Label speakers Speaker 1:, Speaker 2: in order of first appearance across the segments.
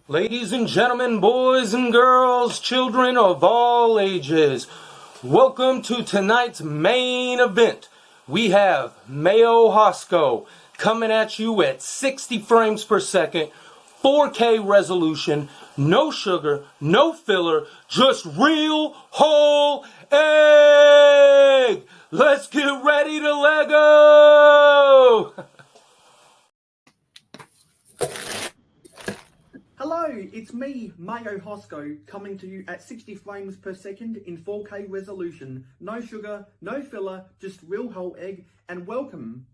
Speaker 1: Ladies and gentlemen, boys and girls, children of all ages, welcome to tonight's main event. We have Mayo Hosko coming at you at 60 frames per second, 4K resolution, no sugar, no filler, just real whole egg. Let's get ready to Lego!
Speaker 2: Hello, it's me, Mayo Hosko, coming to you at 60 frames per second in 4K resolution. No sugar, no filler, just real whole egg, and welcome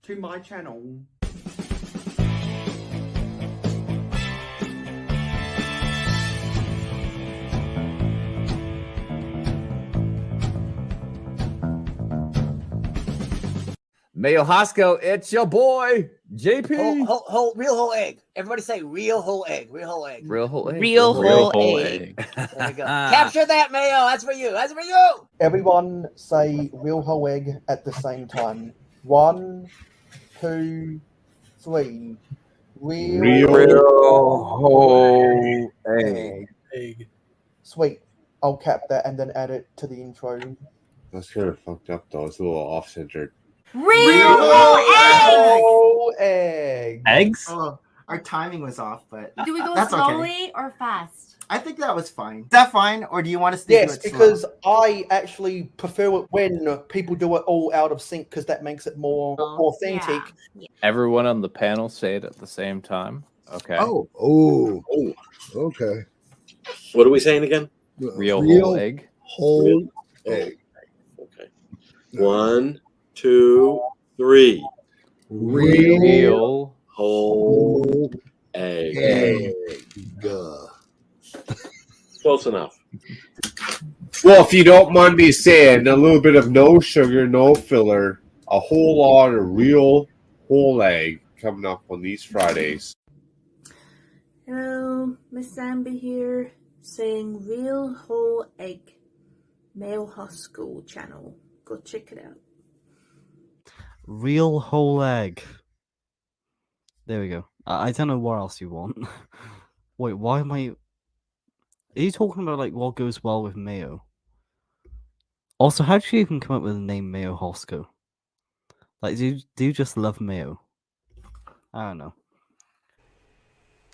Speaker 2: to my channel.
Speaker 3: Mayo Hosko, it's your boy, JP.
Speaker 4: Real whole egg. Everybody say real whole egg. Real whole egg.
Speaker 3: Real whole egg.
Speaker 5: Real whole egg.
Speaker 4: There we go. Capture that, Mayo. That's for you. That's for you.
Speaker 6: Everyone say real whole egg at the same time. 1, 2, 3. Real
Speaker 3: whole egg.
Speaker 6: Sweet. I'll cap that and then add it to the intro.
Speaker 7: That's kind of fucked up though. It's a little off-centered.
Speaker 5: Real whole
Speaker 6: egg.
Speaker 3: Eggs?
Speaker 8: Oh, our timing was off, but
Speaker 5: egg. Do we go
Speaker 8: that's
Speaker 5: slowly
Speaker 8: okay.
Speaker 5: or fast?
Speaker 8: I think that was fine. Is that fine, or do you want us to do
Speaker 6: Yes,
Speaker 8: it
Speaker 6: because
Speaker 8: slow?
Speaker 6: I actually prefer it when people do it all out of sync because that makes it more authentic.
Speaker 5: Yeah.
Speaker 9: Everyone on the panel say it at the same time. Okay.
Speaker 10: Oh, okay.
Speaker 11: What are we saying again?
Speaker 9: Real whole egg.
Speaker 10: Whole egg.
Speaker 11: Okay. 1, 2, 3.
Speaker 10: Real
Speaker 11: whole egg.
Speaker 10: egg.
Speaker 11: Close enough.
Speaker 7: Well, if you don't mind me saying, a little bit of no sugar, no filler, a whole lot of real whole egg coming up on these Fridays.
Speaker 12: Hello, Miss Zambi here, saying real whole egg. Mayo Hosko channel. Go check it out.
Speaker 13: Real whole egg. There we go. I don't know what else you want. Wait, why am I... Are you talking about like what goes well with Mayo? Also, how did you even come up with the name Mayo Hosko? Like, do you just love Mayo? I don't know.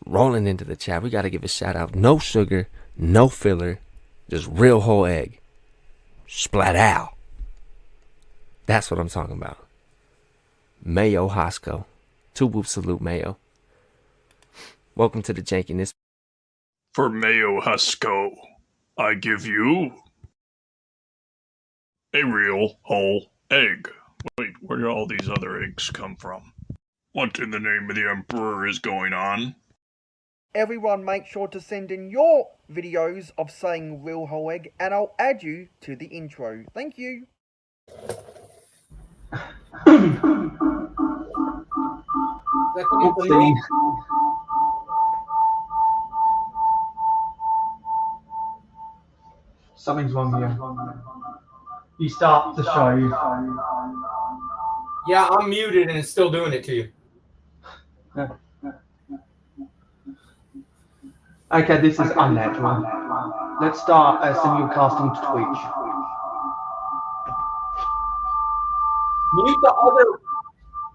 Speaker 3: Rolling into the chat, we got to give a shout out. No sugar, no filler, just real whole egg. Splat out. That's what I'm talking about. Mayo Hosko. 2 whoop salute, Mayo. Welcome to the jankiness.
Speaker 14: For Mayo Hosko, I give you a real whole egg. Wait, where did all these other eggs come from? What in the name of the Emperor is going on?
Speaker 2: Everyone make sure to send in your videos of saying real whole egg, and I'll add you to the intro. Thank you.
Speaker 15: Something's wrong here. You start the show.
Speaker 1: Yeah, I'm muted and it's still doing it to you.
Speaker 15: Okay, this is unnatural. Let's start simulcasting to Twitch.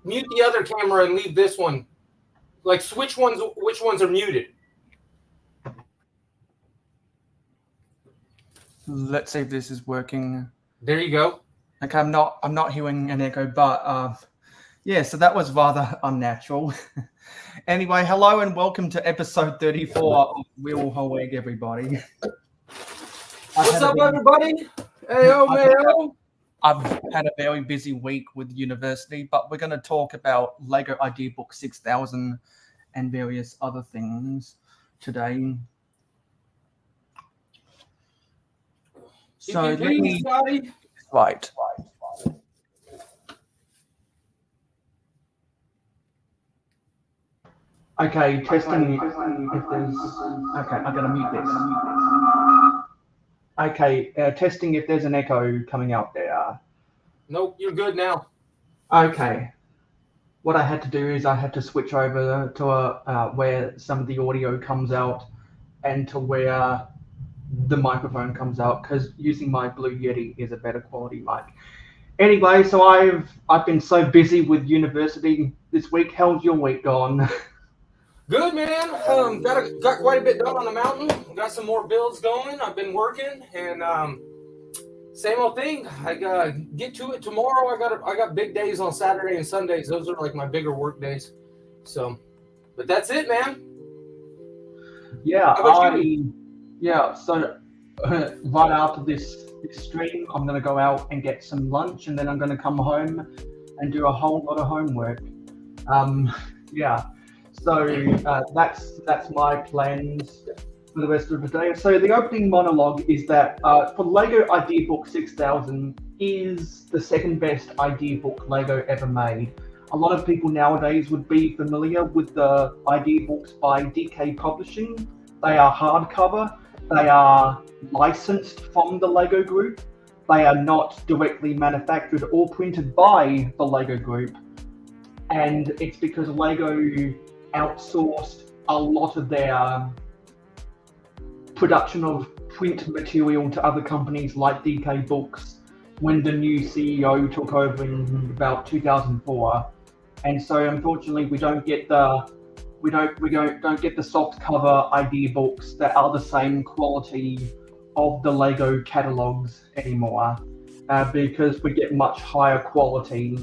Speaker 1: Mute the other camera and leave this one. Like, which ones are muted?
Speaker 15: Let's see if this is working.
Speaker 1: There you go.
Speaker 15: Okay, I'm not hearing an echo, but yeah, so that was rather unnatural. Anyway, hello and welcome to episode 34 of Real Whole Egg, everybody.
Speaker 1: What's up, everybody? Heyo, Mayo.
Speaker 15: I've had a very busy week with university, but we're going to talk about Lego Idea Book 6000 and various other things today. So let me... Right. Okay, testing if there's... Okay, I'm going to mute this. Okay, testing if there's an echo coming out there.
Speaker 1: Nope, you're good now.
Speaker 15: Okay. what I had to do is I had to switch over to where some of the audio comes out and to where the microphone comes out, because using my Blue Yeti is a better quality mic. Anyway, so I've been so busy with university this week. How's your week gone?
Speaker 1: Good, man. Got quite a bit done on the mountain. Got some more builds going. I've been working, and same old thing. I gotta get to it tomorrow. I got big days on Saturday and Sundays. Those are like my bigger work days. So, but that's it, man.
Speaker 15: Yeah,
Speaker 1: How about you?
Speaker 15: So right after this stream, I'm gonna go out and get some lunch, and then I'm gonna come home and do a whole lot of homework. So that's my plans for the rest of the day. So the opening monologue is that for LEGO Idea Book 6000 is the second best idea book LEGO ever made. A lot of people nowadays would be familiar with the idea books by DK Publishing. They are hardcover. They are licensed from the LEGO Group. They are not directly manufactured or printed by the LEGO Group. And it's because LEGO outsourced a lot of their production of print material to other companies like DK Books when the new CEO took over in about 2004. And so unfortunately we don't get the soft cover idea books that are the same quality of the LEGO catalogs anymore, because we get much higher quality,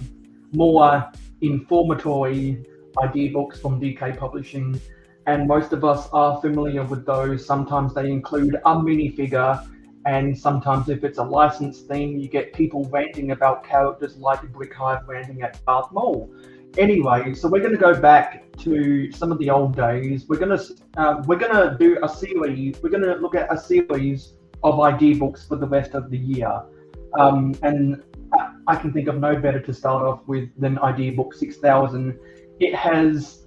Speaker 15: more informatory idea books from DK Publishing, and most of us are familiar with those. Sometimes they include a minifigure, and sometimes if it's a licensed theme, you get people ranting about characters like Brick Hive ranting at Darth Maul. Anyway, so we're going to go back to some of the old days. We're going to do a series. We're going to look at a series of idea books for the rest of the year, and I can think of no better to start off with than Idea Book 6000. It has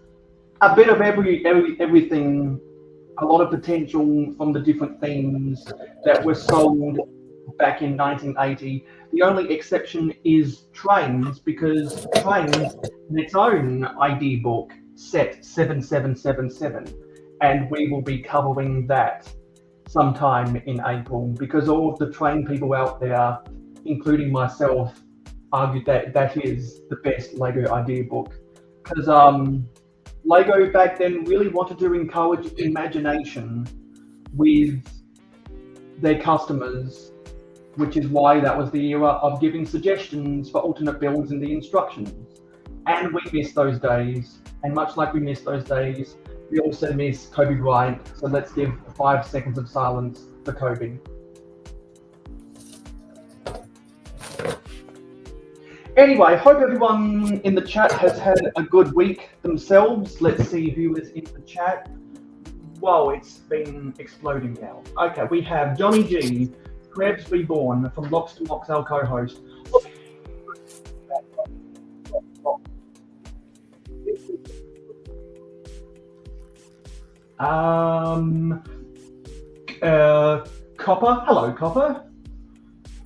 Speaker 15: a bit of everything, a lot of potential from the different themes that were sold back in 1980. The only exception is Trains, because Trains in its own idea book set 7777, and we will be covering that sometime in April, because all of the Train people out there, including myself, argue that that is the best LEGO idea book, because LEGO back then really wanted to encourage imagination with their customers, which is why that was the era of giving suggestions for alternate builds in the instructions. And we miss those days, and much like we miss those days, we also miss Kobe Bryant, so let's give 5 seconds of silence for Kobe. Anyway, hope everyone in the chat has had a good week themselves. Let's see who is in the chat. Whoa, it's been exploding now. Okay, we have Johnny G, Krebs Reborn from Locks to Locks, our co-host. Copper, hello Copper.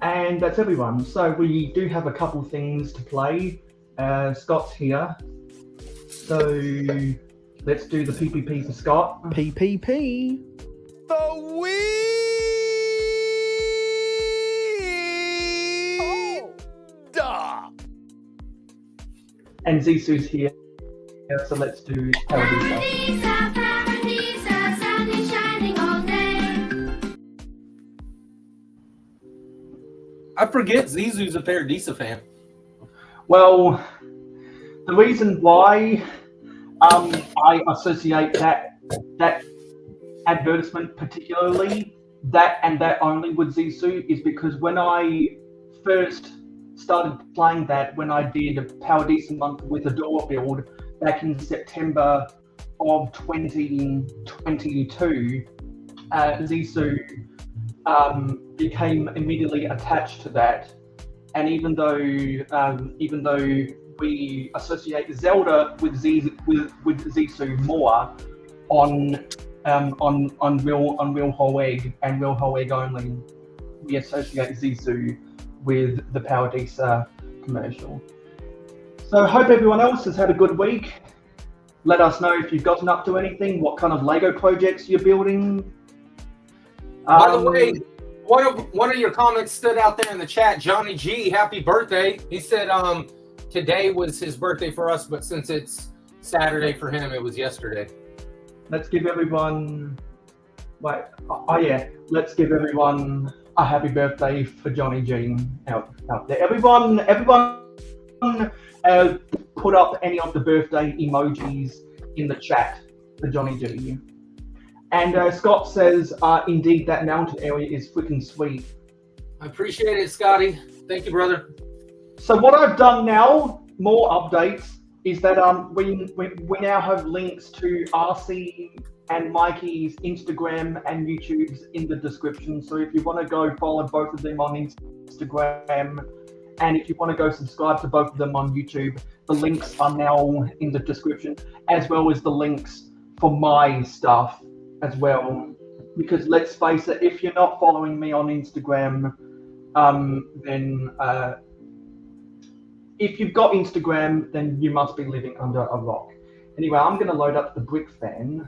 Speaker 15: And that's everyone. So we do have a couple things to play. Scott's here. So let's do the PPP for Scott.
Speaker 6: PPP.
Speaker 5: The weed.
Speaker 15: And Zisu's here. So let's do Paradisa.
Speaker 1: I forget Zisu's a Paradisa fan.
Speaker 15: Well, the reason why I associate that advertisement particularly, that and that only with Zisu, is because when I first started playing that, when I did a Paradisa month with a door build back in September of 2022, Zisu became immediately attached to that, and even though we associate Zelda with Zisu more on Real Whole Egg and Real Whole Egg only, we associate Zisu with the Paradisa commercial. So hope everyone else has had a good week. Let us know if you've gotten up to anything, what kind of Lego projects you're building.
Speaker 1: By the way, one of your comments stood out there in the chat. Johnny G, happy birthday. He said today was his birthday for us, but since it's Saturday for him, it was yesterday.
Speaker 15: Let's give everyone, let's give everyone a happy birthday for Johnny G out there. Everyone put up any of the birthday emojis in the chat for Johnny G. And Scott says, indeed, that mountain area is freaking sweet.
Speaker 1: I appreciate it, Scotty. Thank you, brother.
Speaker 15: So what I've done now, more updates, is that we now have links to RC and Mikey's Instagram and YouTube's in the description. So if you want to go follow both of them on Instagram, and if you want to go subscribe to both of them on YouTube, the links are now in the description, as well as the links for my stuff as well. Because let's face it, if you're not following me on Instagram, then if you've got Instagram, then you must be living under a rock. Anyway, I'm going to load up the Brick Fan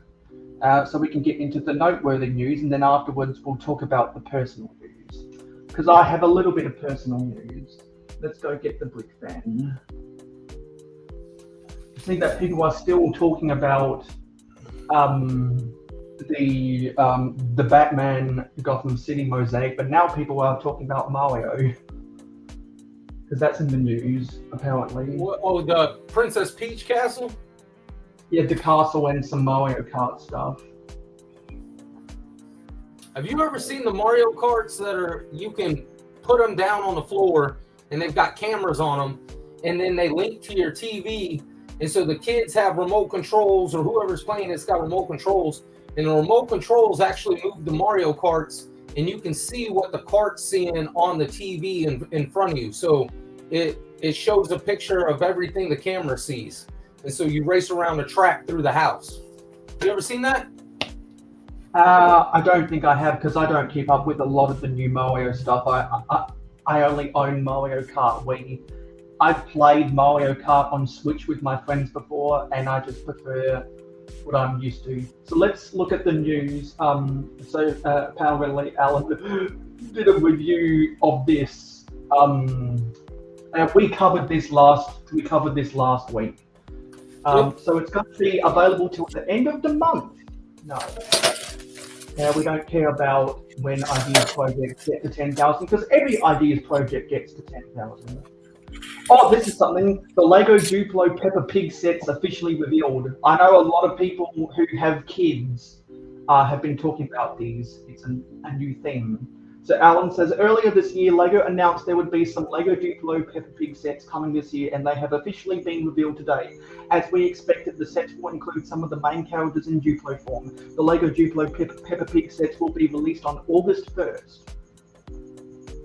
Speaker 15: so we can get into the noteworthy news, and then afterwards we'll talk about the personal news. Because I have a little bit of personal news. Let's go get the Brick Fan. I see that people are still talking about the Batman Gotham City mosaic, but now people are talking about Mario. Because that's in the news, apparently.
Speaker 1: Oh, the Princess Peach castle?
Speaker 15: Yeah, the castle and some Mario Kart stuff.
Speaker 1: Have you ever seen the Mario Karts that are, you can put them down on the floor and they've got cameras on them, and then they link to your TV, and so the kids have remote controls, or whoever's playing it's got remote controls, and the remote controls actually move the Mario Karts, and you can see what the kart's seeing on the TV in front of you. So it shows a picture of everything the camera sees. And so you race around a track through the house. You ever seen that?
Speaker 15: I don't think I have, because I don't keep up with a lot of the new Mario stuff. I only own Mario Kart Wii. I've played Mario Kart on Switch with my friends before, and I just prefer what I'm used to. So let's look at the news. Apparently Alan did a review of this. We covered this last week. So it's going to be available till the end of the month. No. Now we don't care about when Ideas Project get to 10,000, because every Ideas Project gets to 10,000. Oh, this is something. The Lego Duplo Peppa Pig sets officially revealed. I know a lot of people who have kids have been talking about these. It's a new thing. So Alan says, earlier this year, Lego announced there would be some Lego Duplo Peppa Pig sets coming this year, and they have officially been revealed today. As we expected, the sets will include some of the main characters in Duplo form. The Lego Duplo Peppa Pig sets will be released on August 1st.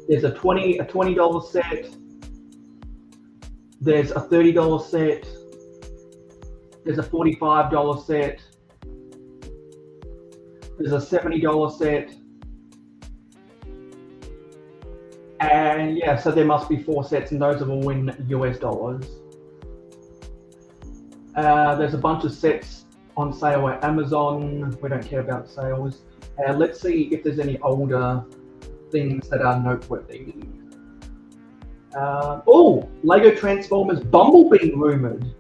Speaker 15: There's a $20 set. There's a $30 set. There's a $45 set. There's a $70 set. And yeah, so there must be 4 sets, and those are all in US dollars. There's a bunch of sets on sale at Amazon. We don't care about sales. Let's see if there's any older things that are noteworthy. Lego Transformers Bumblebee rumored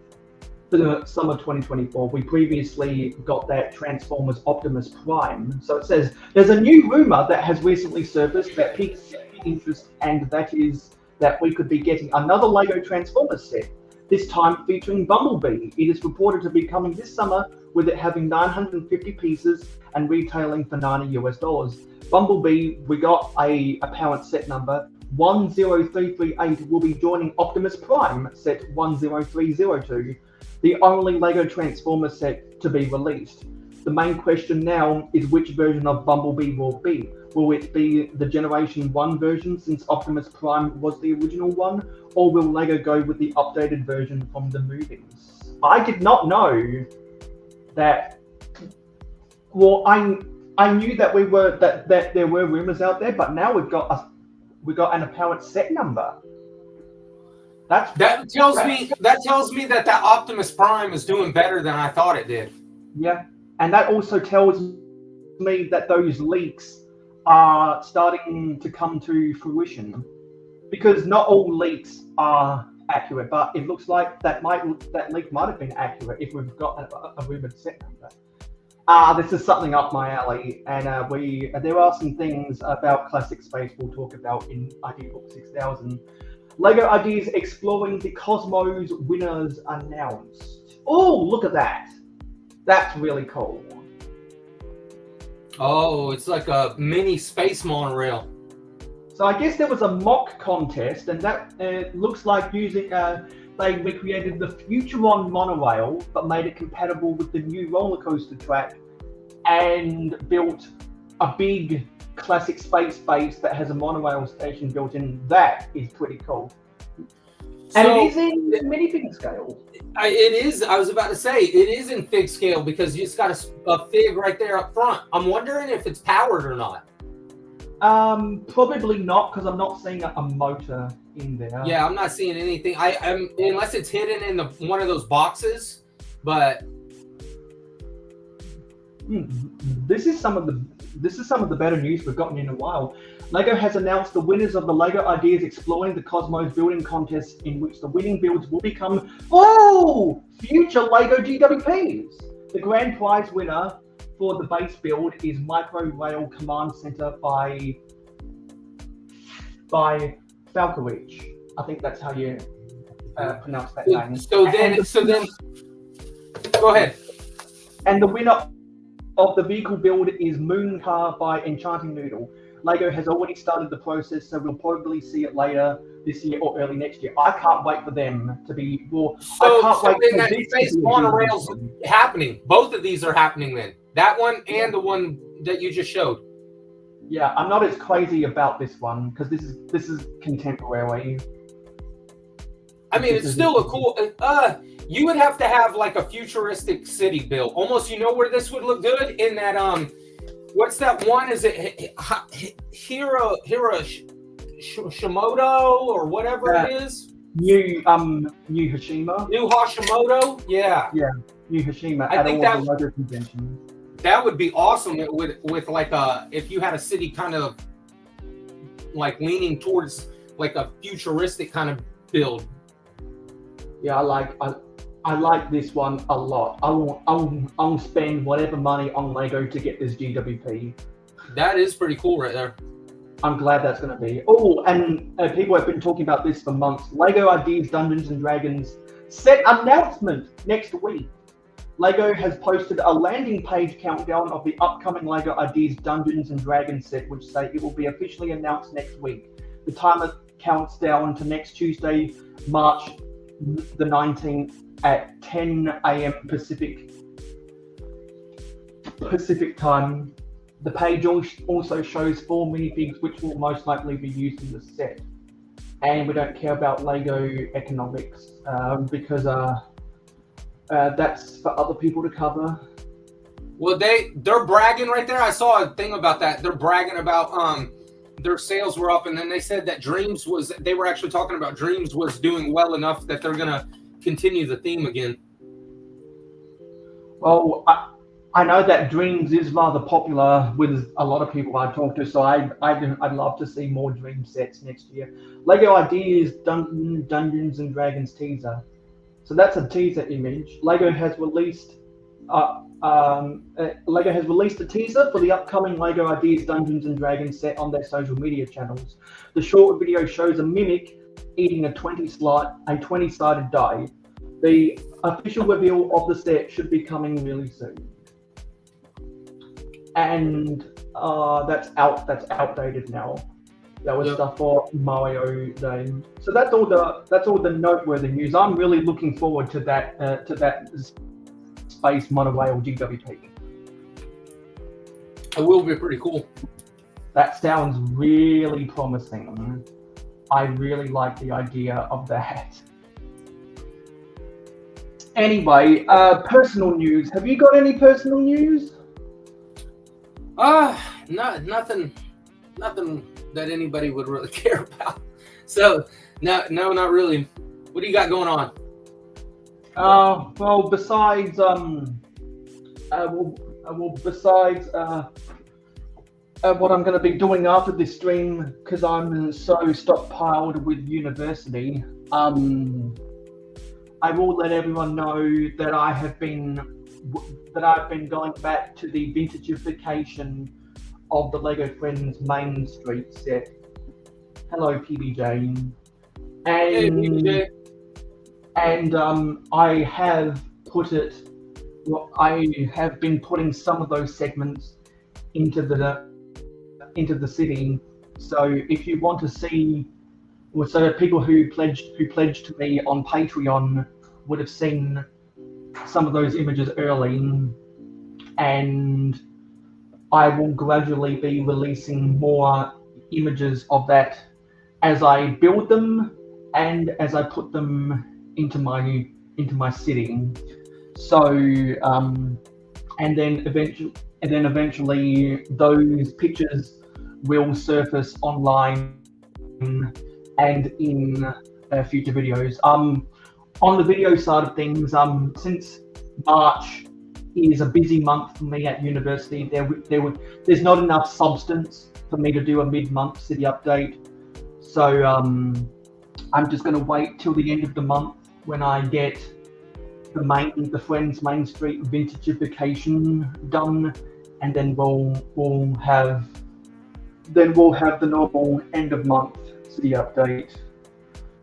Speaker 15: for the summer 2024. We previously got that Transformers Optimus Prime. So it says, there's a new rumor that has recently surfaced that piques interest, and that is that we could be getting another Lego Transformers set, this time featuring Bumblebee. It is reported to be coming this summer, with it having 950 pieces and retailing for $90 US. Bumblebee, we got a apparent set number 10338, will be joining Optimus Prime set 10302, the only Lego Transformers set to be released. The main question now is which version of Bumblebee will be. Will it be the Generation 1 version, since Optimus Prime was the original one, or will Lego go with the updated version from the movies? I did not know that. Well, I knew that that there were rumors out there, but now we've got an apparent set number.
Speaker 1: That tells me that Optimus Prime is doing better than I thought it did.
Speaker 15: Yeah, and that also tells me that those leaks are starting to come to fruition, because not all leaks are accurate, but it looks like that leak might have been accurate if we've got a rumored set number. This is something up my alley, and there are some things about Classic Space we'll talk about in ID Book 6000. LEGO Ideas exploring the Cosmos winners announced. Oh, look at that! That's really cool.
Speaker 1: Oh, it's like a mini space monorail.
Speaker 15: So I guess there was a mock contest, and that looks like using they recreated the Futuron monorail, but made it compatible with the new roller coaster track, and built a big Classic Space base that has a monorail station built in. That is pretty cool. And it is in minifig scale.
Speaker 1: It is. I was about to say it is in fig scale because you just got a fig right there up front. I'm wondering if it's powered or not.
Speaker 15: Probably not, because I'm not seeing a motor in there.
Speaker 1: Yeah, I'm not seeing anything. I'm unless it's hidden in one of those boxes. But
Speaker 15: this is some of the better news we've gotten in a while. LEGO has announced the winners of the LEGO Ideas Exploring the Cosmos building contest, in which the winning builds will become future LEGO GWPs. The grand prize winner for the base build is Micro Rail Command Center by Falconreach. I think that's how you pronounce that name.
Speaker 1: So then, go ahead.
Speaker 15: And the winner of the vehicle build is Moon Car by Enchanting Noodle. LEGO has already started the process, so we'll probably see it later this year or early next year. I can't wait for them to be more.
Speaker 1: So then that space monorail's happening. Both of these are happening then. That one and the one that you just showed.
Speaker 15: Yeah, I'm not as crazy about this one because this is contemporary.
Speaker 1: I mean, it's still a cool. You would have to have like a futuristic city built. Almost, you know where this would look good in that what's that one? Is it Shimoto or whatever it is?
Speaker 15: New Hashima.
Speaker 1: New Hashimoto. Yeah.
Speaker 15: Yeah. New Hashima.
Speaker 1: I think that
Speaker 15: LEGO convention.
Speaker 1: That would be awesome with like if you had a city kind of like leaning towards like a futuristic kind of build.
Speaker 15: Yeah, I like this one a lot. I'll spend whatever money on LEGO to get this GWP.
Speaker 1: That is pretty cool right there.
Speaker 15: I'm glad that's going to be. Oh, and people have been talking about this for months. LEGO Ideas Dungeons and Dragons set announcement next week. LEGO has posted a landing page countdown of the upcoming LEGO Ideas Dungeons and Dragons set, which say it will be officially announced next week. The timer counts down to next Tuesday, March the 19th at 10 a.m. Pacific time. The page also shows 4 minifigs which will most likely be used in the set. And we don't care about LEGO economics because that's for other people to cover.
Speaker 1: Well, they're bragging right there. I saw a thing about that. They're bragging about their sales were up, and then they said that they were actually talking about Dreams was doing well enough that they're gonna continue the theme again.
Speaker 15: Well, I know that Dreams is rather popular with a lot of people I talk to, so I'd love to see more Dream sets next year. LEGO Ideas Dungeons and Dragons teaser. So that's a teaser image. LEGO has released a teaser for the upcoming LEGO Ideas Dungeons and Dragons set on their social media channels. The short video shows a mimic eating a 20-sided die. The official reveal of the set should be coming really soon. And that's outdated now. That was stuff for Mario Day. So that's all the noteworthy news. I'm really looking forward to that space monorail GWP.
Speaker 1: It will be pretty cool.
Speaker 15: That sounds really promising. I really like the idea of that. Anyway, personal news. Have you got any personal news?
Speaker 1: Nothing that anybody would really care about. So no, not really. What do you got going on?
Speaker 15: Well, besides what I'm going to be doing after this stream, because I'm so stockpiled with university, I will let everyone know that I've been going back to the vintagification of the Lego Friends Main Street set. Hello, PBJ.
Speaker 1: Hey, PBJ.
Speaker 15: And I have been putting some of those segments into the city. So if you want to see, so people who pledged to me on Patreon would have seen some of those images early, and I will gradually be releasing more images of that as I build them and as I put them into my city. So and then eventually those pictures will surface online and in future videos. On the video side of things, since March is a busy month for me at university, there's not enough substance for me to do a mid-month city update. So I'm just going to wait till the end of the month when I get the Friends Main Street vintagification done, and then we'll have the normal end of month city update,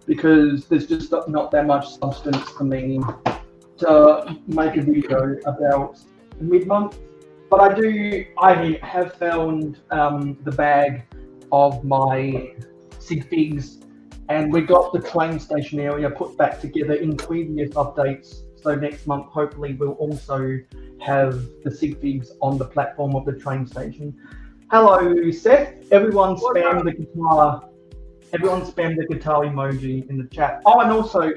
Speaker 15: because there's just not that much substance for me to make a video about mid-month. But I have found the bag of my sig figs, and we got the train station area put back together in previous updates. So next month, hopefully, we'll also have the sig figs on the platform of the train station. Hello, Seth. Everyone spam the guitar. Everyone spam the guitar emoji in the chat. Oh, and also,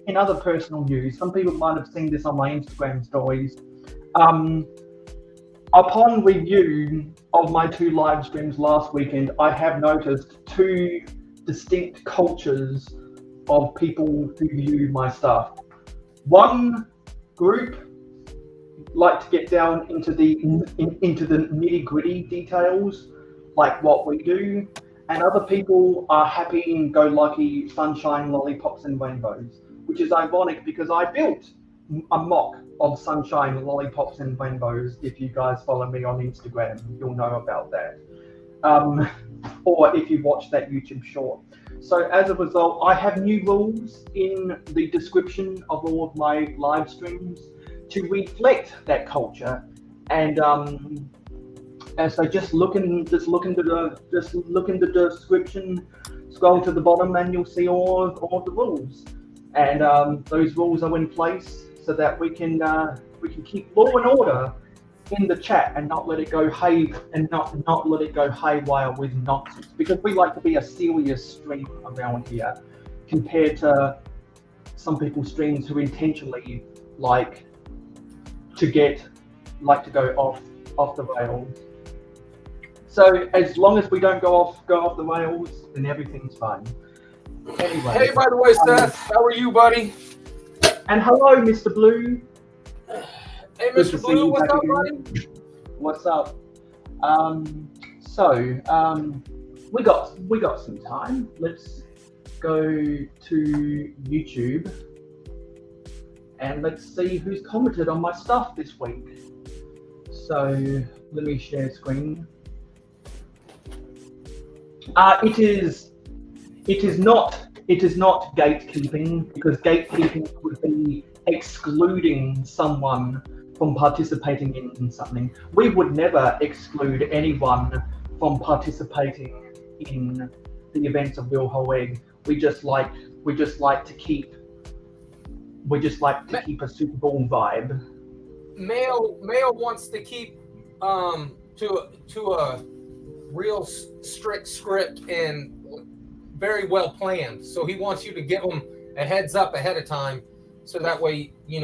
Speaker 15: in other personal news, some people might have seen this on my Instagram stories. Upon review of my 2 live streams last weekend, I have noticed 2 distinct cultures of people who view my stuff. One group like to get down into the nitty-gritty details, like what we do, and other people are happy-go-lucky sunshine, lollipops, and rainbows, which is ironic because I built a mock of sunshine, lollipops, and rainbows. If you guys follow me on Instagram, you'll know about that. Or if you watch that YouTube short. So as a result, I have new rules in the description of all of my live streams to reflect that culture, and so just look in the description, scroll to the bottom, and you'll see all of the rules. And those rules are in place so that we can keep law and order in the chat and not let it go not let it go haywire with nonsense, because we like to be a serious stream around here compared to some people's streams who intentionally like to go off the rails. So as long as we don't go off the rails, then everything's fine. Anyway.
Speaker 1: Hey, by the way, Seth, how are you, buddy?
Speaker 15: And hello, Mr. Blue.
Speaker 1: Hey, Mr. Blue, what's up, buddy?
Speaker 15: What's up? We got some time. Let's go to YouTube and let's see who's commented on my stuff this week. So let me share screen. It is not gatekeeping, because gatekeeping would be excluding someone from participating in something. We would never exclude anyone from participating in the events of Real Whole Egg. We just like to keep a Super Bowl vibe.
Speaker 1: Mayo wants to keep to a real strict script and very well planned. So he wants you to give him a heads up ahead of time, so that way you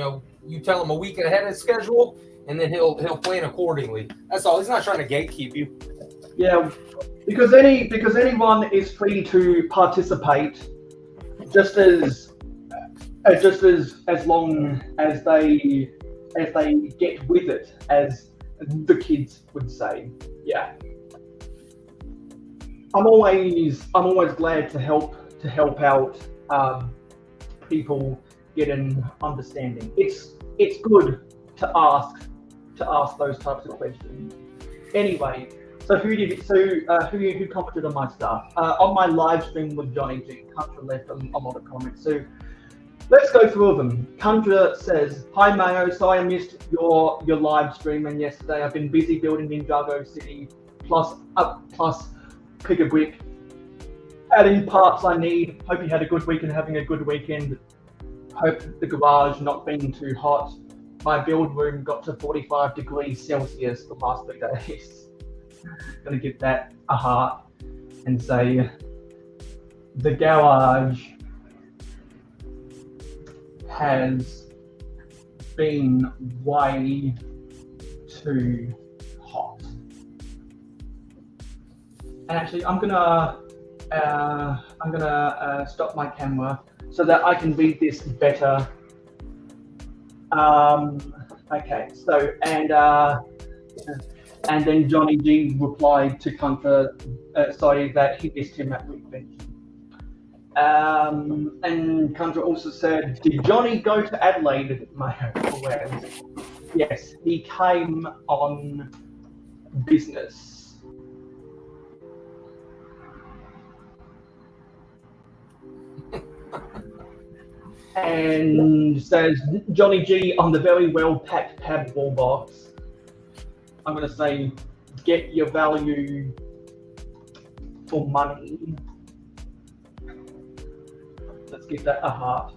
Speaker 1: tell him a week ahead of schedule, and then he'll plan accordingly. That's all. He's not trying to gatekeep you.
Speaker 15: Yeah, because anyone is free to participate, just as just as long as they get with it, as the kids would say. Yeah. I'm always glad to help out people get an understanding. It's good to ask those types of questions. Anyway, so who commented on my stuff? On my live stream with Johnny G, Kundra left a lot of comments. So let's go through them. Kundra says, "Hi Mayo, sorry I missed your live stream and yesterday. I've been busy building Ninjago City plus pick a brick, adding parts I need. Hope you had a good week and having a good weekend. Hope the garage not being too hot. My build room got to 45 degrees Celsius the last 3 days." Gonna give that a heart and say the garage has been way too hot. And actually, I'm gonna stop my camera so that I can read this better. Okay, so and then Johnny G replied to Kundra, sorry that he missed him at Weekbench. And Kundra also said, "Did Johnny go to Adelaide, Mayo?" Yes, he came on business. And says, "Johnny G on the very well packed pad wall box." I'm going to say, get your value for money. Let's give that a heart.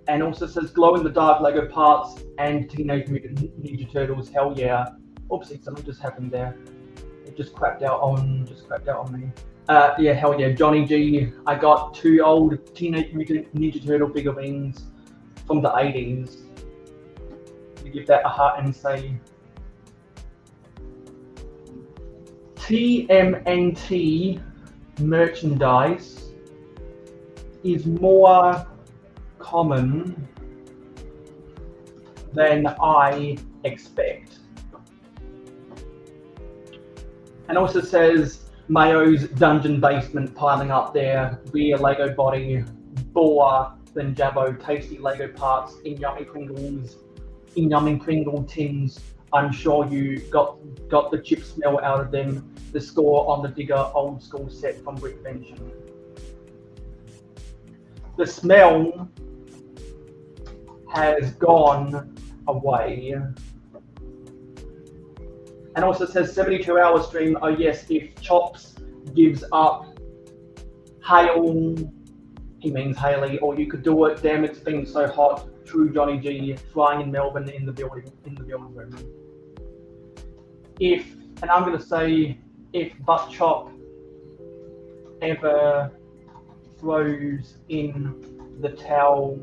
Speaker 15: And also says, "Glow in the dark Lego parts and Teenage Mutant Ninja Turtles, hell yeah." Oopsie, something just happened there. It just crapped out on me. Yeah, hell yeah, Johnny G. I got 2 old Teenage Mutant Ninja Turtle figurines from the 80s. You give that a heart and say, TMNT merchandise is more common than I expect. And also says, Mayo's dungeon basement piling up there, rear Lego body, Boar, then Jabbo, tasty Lego parts in yummy Pringle tins. I'm sure you got the chip smell out of them. The score on the Digger old school set from Brickbench. The smell has gone away. And also says 72-hour stream. Oh yes, if Chops gives up hail, he means Haley, or you could do it. Damn, it's been so hot. True Johnny G, flying in Melbourne in the building room. And I'm gonna say, if Butt Chop ever throws in the towel,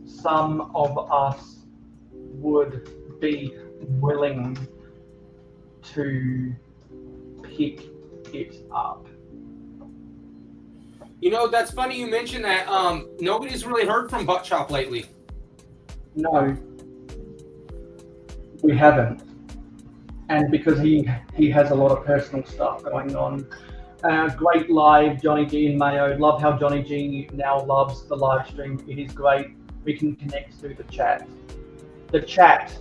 Speaker 15: some of us would be willing to pick it up.
Speaker 1: You know, that's funny you mentioned that. Nobody's really heard from Butt Chop lately.
Speaker 15: No, we haven't. And because he has a lot of personal stuff going on. Great live, Johnny G and Mayo. Love how Johnny G now loves the live stream. It is great. We can connect through the chat. The chat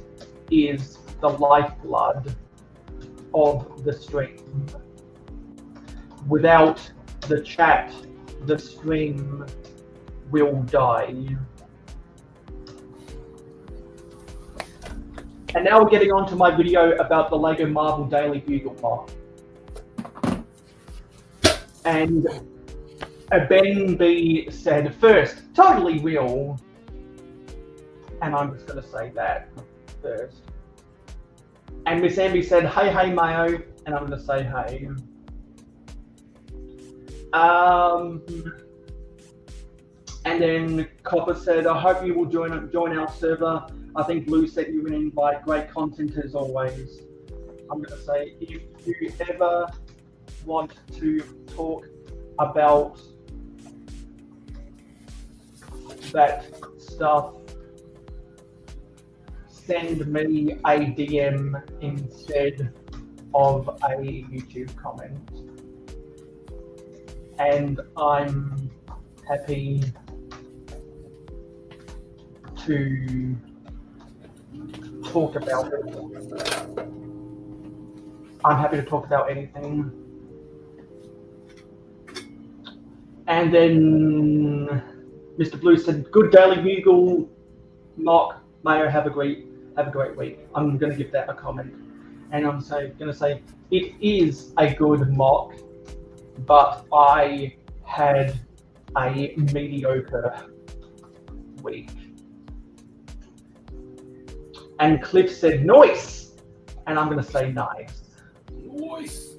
Speaker 15: is the lifeblood of the stream. Without the chat, the stream will die. And now we're getting on to my video about the LEGO Marvel Daily Bugle Bot. And Ben B said, first, totally real. And I'm just going to say that first. And Miss Amby said, hey Mayo. And I'm going to say hey. And then Copper said, I hope you will join our server. I think Lou sent you an invite. Great content as always. I'm going to say, if you ever want to talk about that stuff, send me a DM instead of a YouTube comment. And I'm happy to talk about it. I'm happy to talk about anything. And then Mr. Blue said, "Good Daily Bugle, mock, Mayo, have a great week." I'm going to give that a comment. And I'm going to say, it is a good mock, but I had a mediocre week. And Cliff said, "Nice," and I'm going to say nice.
Speaker 1: Nice.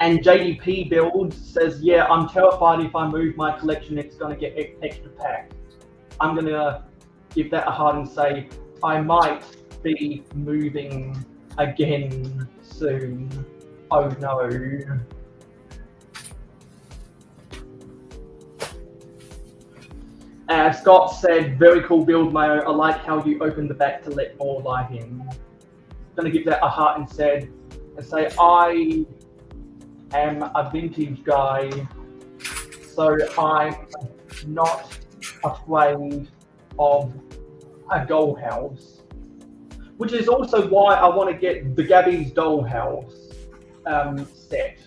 Speaker 15: And JDP Build says, "Yeah, I'm terrified if I move my collection, it's going to get extra packed." I'm going to give that a heart and say, I might be moving again soon. Oh no. Scott said, "Very cool build, Mayo. I like how you opened the back to let more light in." Going to give that a heart and say, I am a vintage guy, so I'm not afraid of a dollhouse, which is also why I want to get the Gabby's dollhouse set,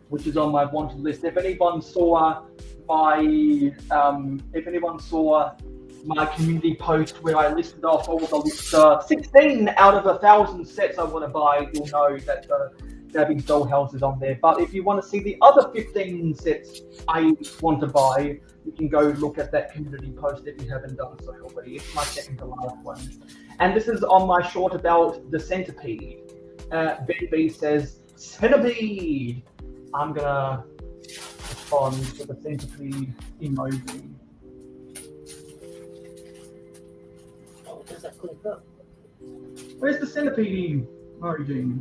Speaker 15: which is on my wanted list. If anyone saw my community post where I listed off all the 16 out of 1,000 sets I want to buy, you'll know that the Gabby's dollhouse is on there. But if you want to see the other 15 sets I want to buy, you can go look at that community post if you haven't done so already. It's my second to last one. And this is on my short about the centipede. Ben B says, "Centipede!" I'm gonna respond to the centipede emoji.
Speaker 4: Oh, does that click up?
Speaker 15: Where's the centipede emoji?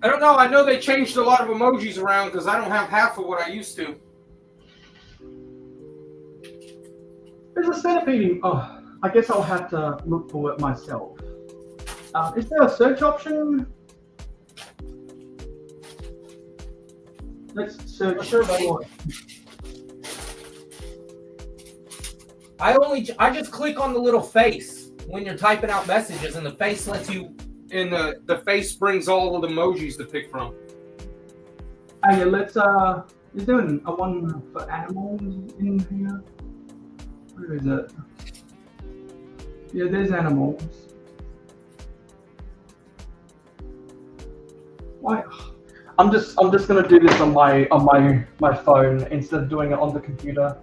Speaker 1: I don't know. I know they changed a lot of emojis around because I don't have half of what I used to.
Speaker 15: There's a centipede. Oh, I guess I'll have to look for it myself. Is there a search option? Let's search for it.
Speaker 1: I just click on the little face when you're typing out messages, and the face lets you. And the face brings all of the emojis to pick from.
Speaker 15: Hey, let's is there a one for animals in here? Where is it? Yeah, there's animals. Why? I'm just gonna do this on my phone instead of doing it on the computer,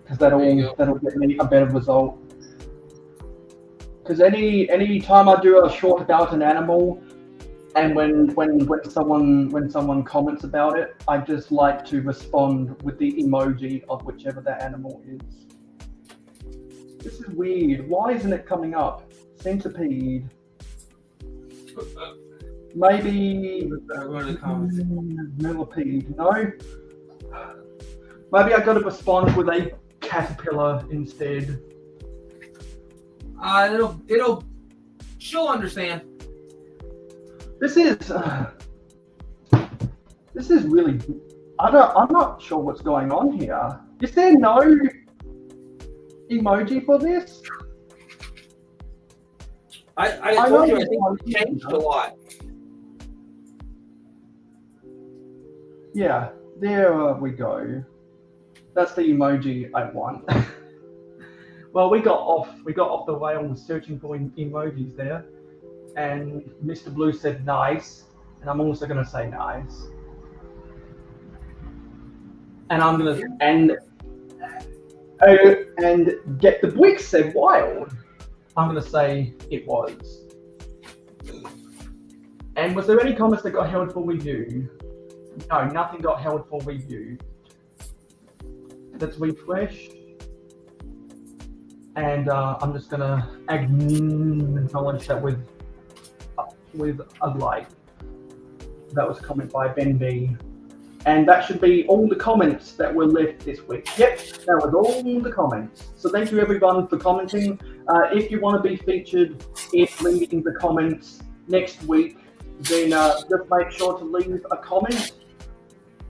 Speaker 15: because that'll get me a better result. Because any time I do a short about an animal, and when someone comments about it, I just like to respond with the emoji of whichever that animal is. This is weird. Why isn't it coming up? Centipede. Maybe millipede. No. Maybe I got to respond with a caterpillar instead.
Speaker 1: She'll understand.
Speaker 15: This is really. I'm not sure what's going on here. Is there no emoji for this?
Speaker 1: I told you, I think it changed a lot.
Speaker 15: Yeah, there we go. That's the emoji I want. Well, we got off the rails searching for emojis there, and Mr. Blue said nice, and I'm also going to say nice, and I'm going to and Get the Brick said wild. I'm going to say it was. And was there any comments that got held for review? No, nothing got held for review. Let's refresh. And I'm just gonna acknowledge that with a like. That was a comment by Ben B. And that should be all the comments that were left this week. Yep, that was all the comments. So thank you everyone for commenting. If you want to be featured in the comments next week, then just make sure to leave a comment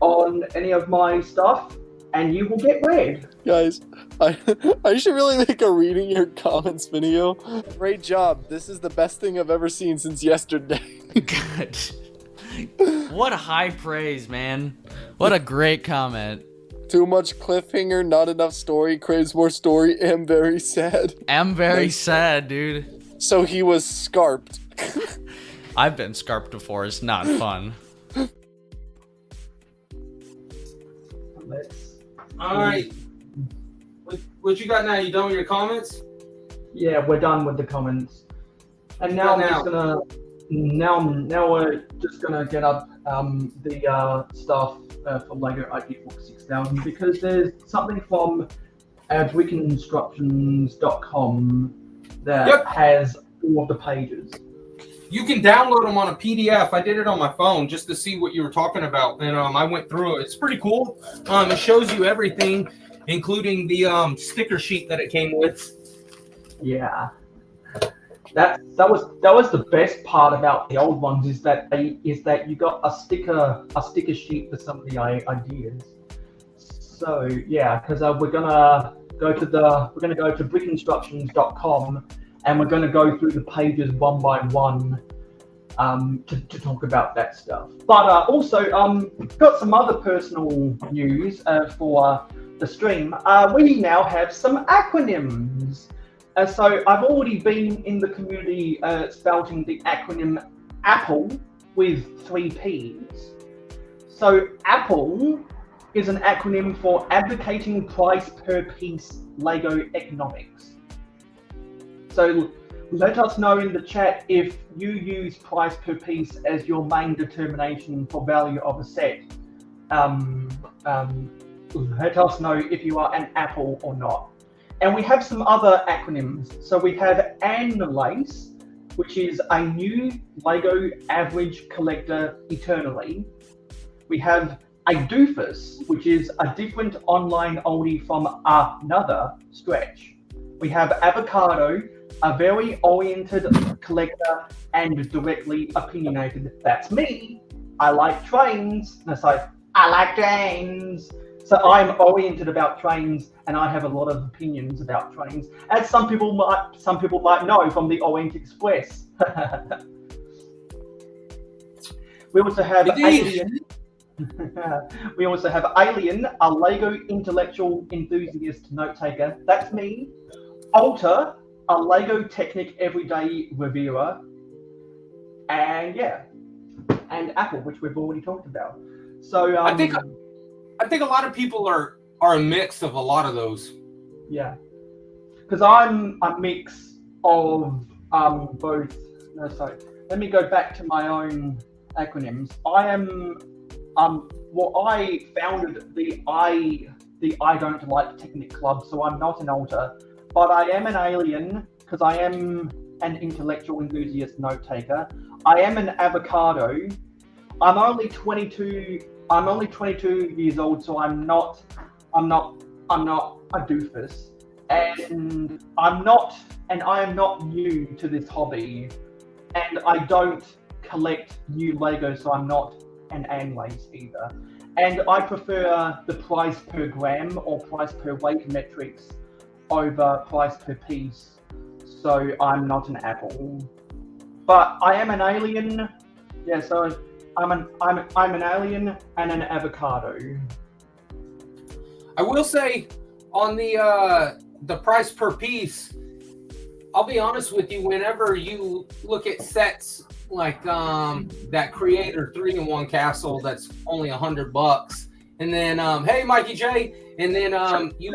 Speaker 15: on any of my stuff and you will get read.
Speaker 5: Guys, I should really make a reading your comments video. Great job. This is the best thing I've ever seen since yesterday.
Speaker 16: Good. What high praise, man. What a great comment.
Speaker 5: Too much cliffhanger, not enough story, craves more story, am very sad.
Speaker 16: Am very sad, dude.
Speaker 5: So he was scarped.
Speaker 16: I've been scarped before, it's not fun.
Speaker 1: Alright. What you got now? You done with your comments?
Speaker 15: Yeah, we're done with the comments. And now I'm just gonna now we're just gonna get up the stuff for LEGO IP4 6000 because there's something from brickinstructions.com that has all of the pages.
Speaker 1: You can download them on a PDF. I did it on my phone just to see what you were talking about, and I went through it. It's pretty cool. It shows you everything, including the sticker sheet that it came with.
Speaker 15: Yeah, that was the best part about the old ones is that you got a sticker sheet for some of the ideas. So yeah, because we're gonna go to brickinstructions.com. And we're going to go through the pages one by one to talk about that stuff. But also, got some other personal news for the stream. We now have some acronyms. So I've already been in the community spouting the acronym APPLE with 3 P's. So APPLE is an acronym for Advocating Price Per Piece LEGO Economics. So let us know in the chat if you use price per piece as your main determination for value of a set. Let us know if you are an Apple or not. And we have some other acronyms. So we have ANLACE, which is a new LEGO average collector eternally. We have a doofus, which is a different online oldie from another stretch. We have avocado, a very oriented collector and directly opinionated. That's me. I like trains. And it's like, I like trains. So I'm oriented about trains and I have a lot of opinions about trains, as some people might know from the Orient Express. We also have Alien. We also have Alien, a LEGO intellectual enthusiast note taker. That's me. Alter, a LEGO Technic everyday reviewer, and yeah, and Apple, which we've already talked about. So
Speaker 1: I think a lot of people are a mix of a lot of those.
Speaker 15: Yeah, because I'm a mix of both. No, sorry. Let me go back to my own acronyms. I am well, I founded the I Don't Like Technic Club, so I'm not an alter. But I am an alien because I am an intellectual enthusiast note taker. I am an avocado. I'm only 22 years old, so I'm not a doofus. And I am not new to this hobby. And I don't collect new Legos, so I'm not an ANLACE either. And I prefer the price per gram or price per weight metrics over price per piece, so I'm not an Apple. But I am an alien. Yeah, so I'm an alien and an avocado.
Speaker 1: I will say on the price per piece, I'll be honest with you, whenever you look at sets like that Creator 3-in-1 castle that's only $100, and then hey Mikey J, and then you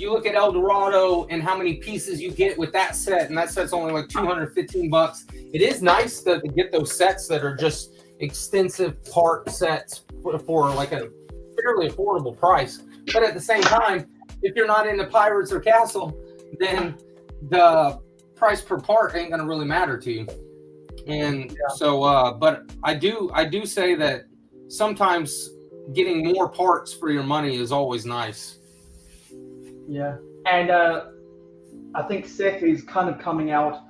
Speaker 1: look at El Dorado and how many pieces you get with that set, and that set's only like $215. It is nice to get those sets that are just extensive part sets for like a fairly affordable price. But at the same time, if you're not into Pirates or Castle, then the price per part ain't gonna really matter to you. And so, but I do say that sometimes getting more parts for your money is always nice.
Speaker 15: Yeah, and I think Seth is kind of coming out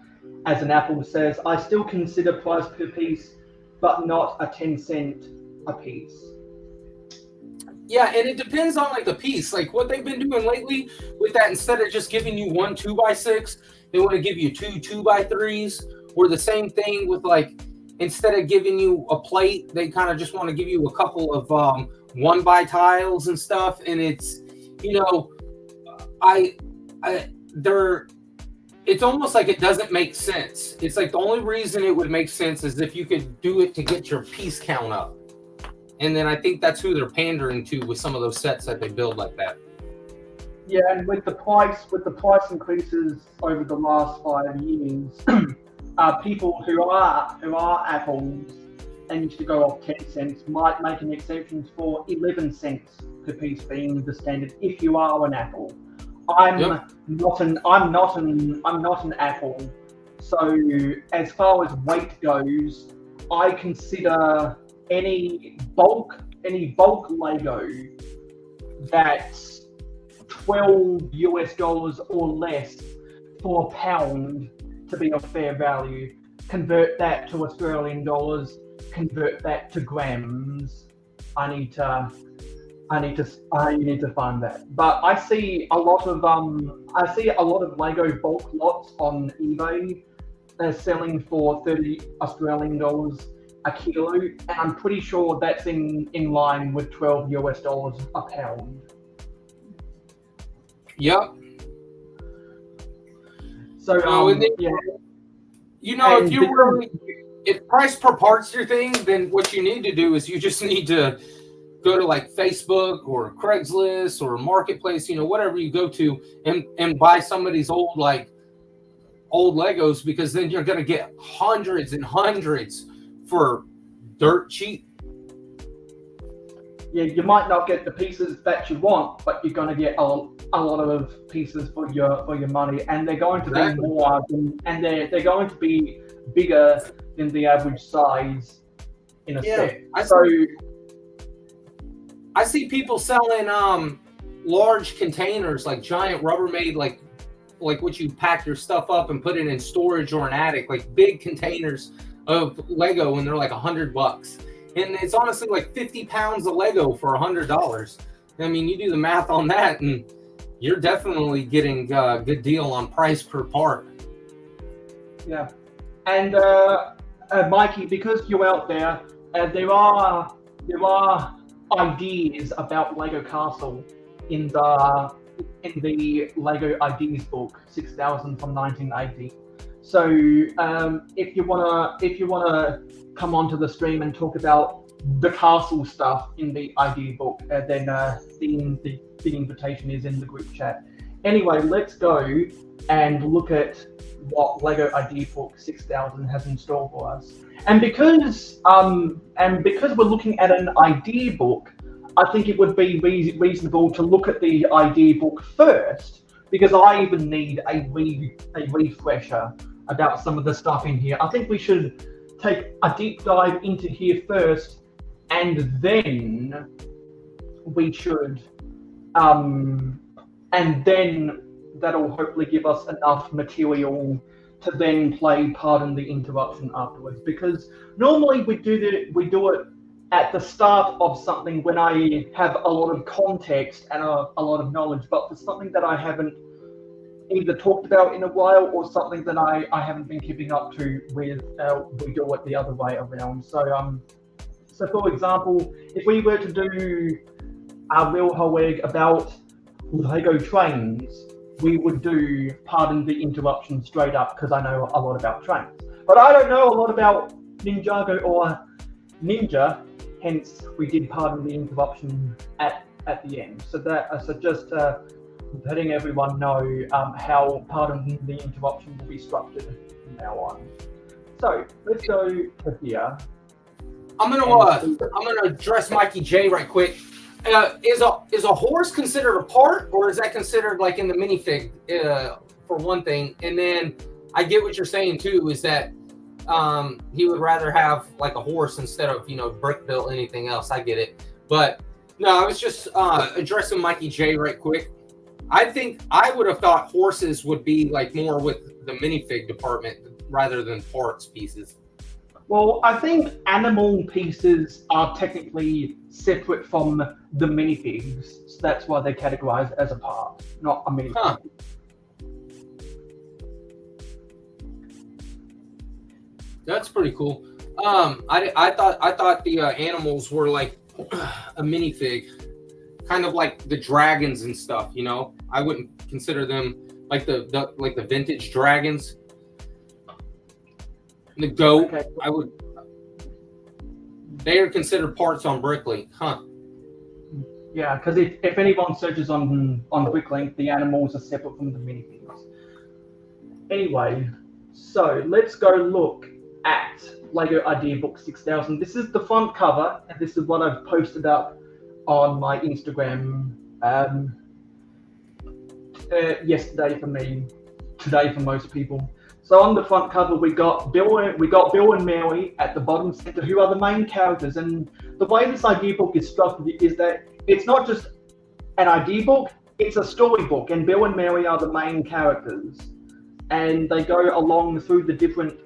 Speaker 15: as an Apple says, I still consider price per piece, but not a 10-cent a piece.
Speaker 1: Yeah, and it depends on like the piece. Like what they've been doing lately with that, instead of just giving you one 2x6, they want to give you two 2x3s, or the same thing with like, instead of giving you a plate, they kind of just want to give you a couple of 1x tiles and stuff. And it's, you know, it's almost like it doesn't make sense. It's like the only reason it would make sense is if you could do it to get your piece count up. And then I think that's who they're pandering to with some of those sets that they build like that.
Speaker 15: Yeah, and with the price increases over the last 5 years, people who are Apples and used to go off 10 cents might make an exception for 11 cents per piece being the standard if you are an Apple. I'm not an Apple. So as far as weight goes, I consider any bulk Lego that's $12 or less for £1 to be of fair value. Convert that to Australian dollars, convert that to grams. I need to find that. But I see a lot of Lego bulk lots on eBay. They're selling for 30 Australian dollars a kilo, and I'm pretty sure that's in line with $12 a pound.
Speaker 1: Yep.
Speaker 15: So yeah.
Speaker 1: You know, if price per part's your thing, then what you need to do is you just need to go to like Facebook or Craigslist or Marketplace, you know, whatever you go to, and buy somebody's old Legos, because then you're gonna get hundreds and hundreds for dirt cheap.
Speaker 15: Yeah, you might not get the pieces that you want, but you're gonna get a lot of pieces for your money, and they're going to be more and they're going to be bigger than the average size in a set.
Speaker 1: I see people selling large containers, like giant Rubbermaid, like what you pack your stuff up and put it in storage or an attic, like big containers of Lego, and they're like $100. And it's honestly like 50 pounds of Lego for $100. I mean, you do the math on that, and you're definitely getting a good deal on price per part.
Speaker 15: Yeah, and Mikey, because you're out there, there are ideas about Lego Castle in the Lego Ideas book 6000 from 1980. So if you wanna come onto the stream and talk about the castle stuff in the idea book, then the invitation is in the group chat. Anyway, let's go and look at what Lego Idea Book 6000 has in store for us. And because we're looking at an idea book, I think it would be reasonable to look at the idea book first, because I even need a refresher about some of the stuff in here. I think we should take a deep dive into here first, and then we should, and then that'll hopefully give us enough material to then play Pardon the Interruption afterwards. Because normally we do it at the start of something when I have a lot of context and a lot of knowledge, but for something that I haven't either talked about in a while or something that I haven't been keeping up to with, we do it the other way around. So for example, if we were to do a real whole egg about Lego trains, we would do Pardon the Interruption straight up, because I know a lot about trains. But I don't know a lot about Ninjago or Ninja, hence we did Pardon the Interruption at the end. So just letting everyone know how Pardon the Interruption will be structured from now on. So let's go to here.
Speaker 1: I'm gonna address Mikey J right quick. Is a horse considered a part, or is that considered like in the minifig for one thing? And then I get what you're saying too, is that he would rather have like a horse instead of, you know, brick built anything else. I get it. But no, I was just addressing Mikey J right quick. I think I would have thought horses would be like more with the minifig department rather than parts pieces.
Speaker 15: Well, I think animal pieces are technically separate from the minifigs, so that's why they're categorized as a part, not a minifig.
Speaker 1: Huh. That's pretty cool. I thought the animals were like a minifig, kind of like the dragons and stuff. You know, I wouldn't consider them like the vintage dragons. The goat, okay. I would. They are considered parts on Bricklink, huh?
Speaker 15: Yeah, because if anyone searches on Bricklink, the animals are separate from the minifigs. Anyway, so let's go look at Lego Idea Book 6000. This is the front cover, and this is what I've posted up on my Instagram yesterday for me, today for most people. So on the front cover, we got Bill and Mary at the bottom center, who are the main characters. And the way this idea book is structured is that it's not just an idea book; it's a storybook, and Bill and Mary are the main characters, and they go along through the different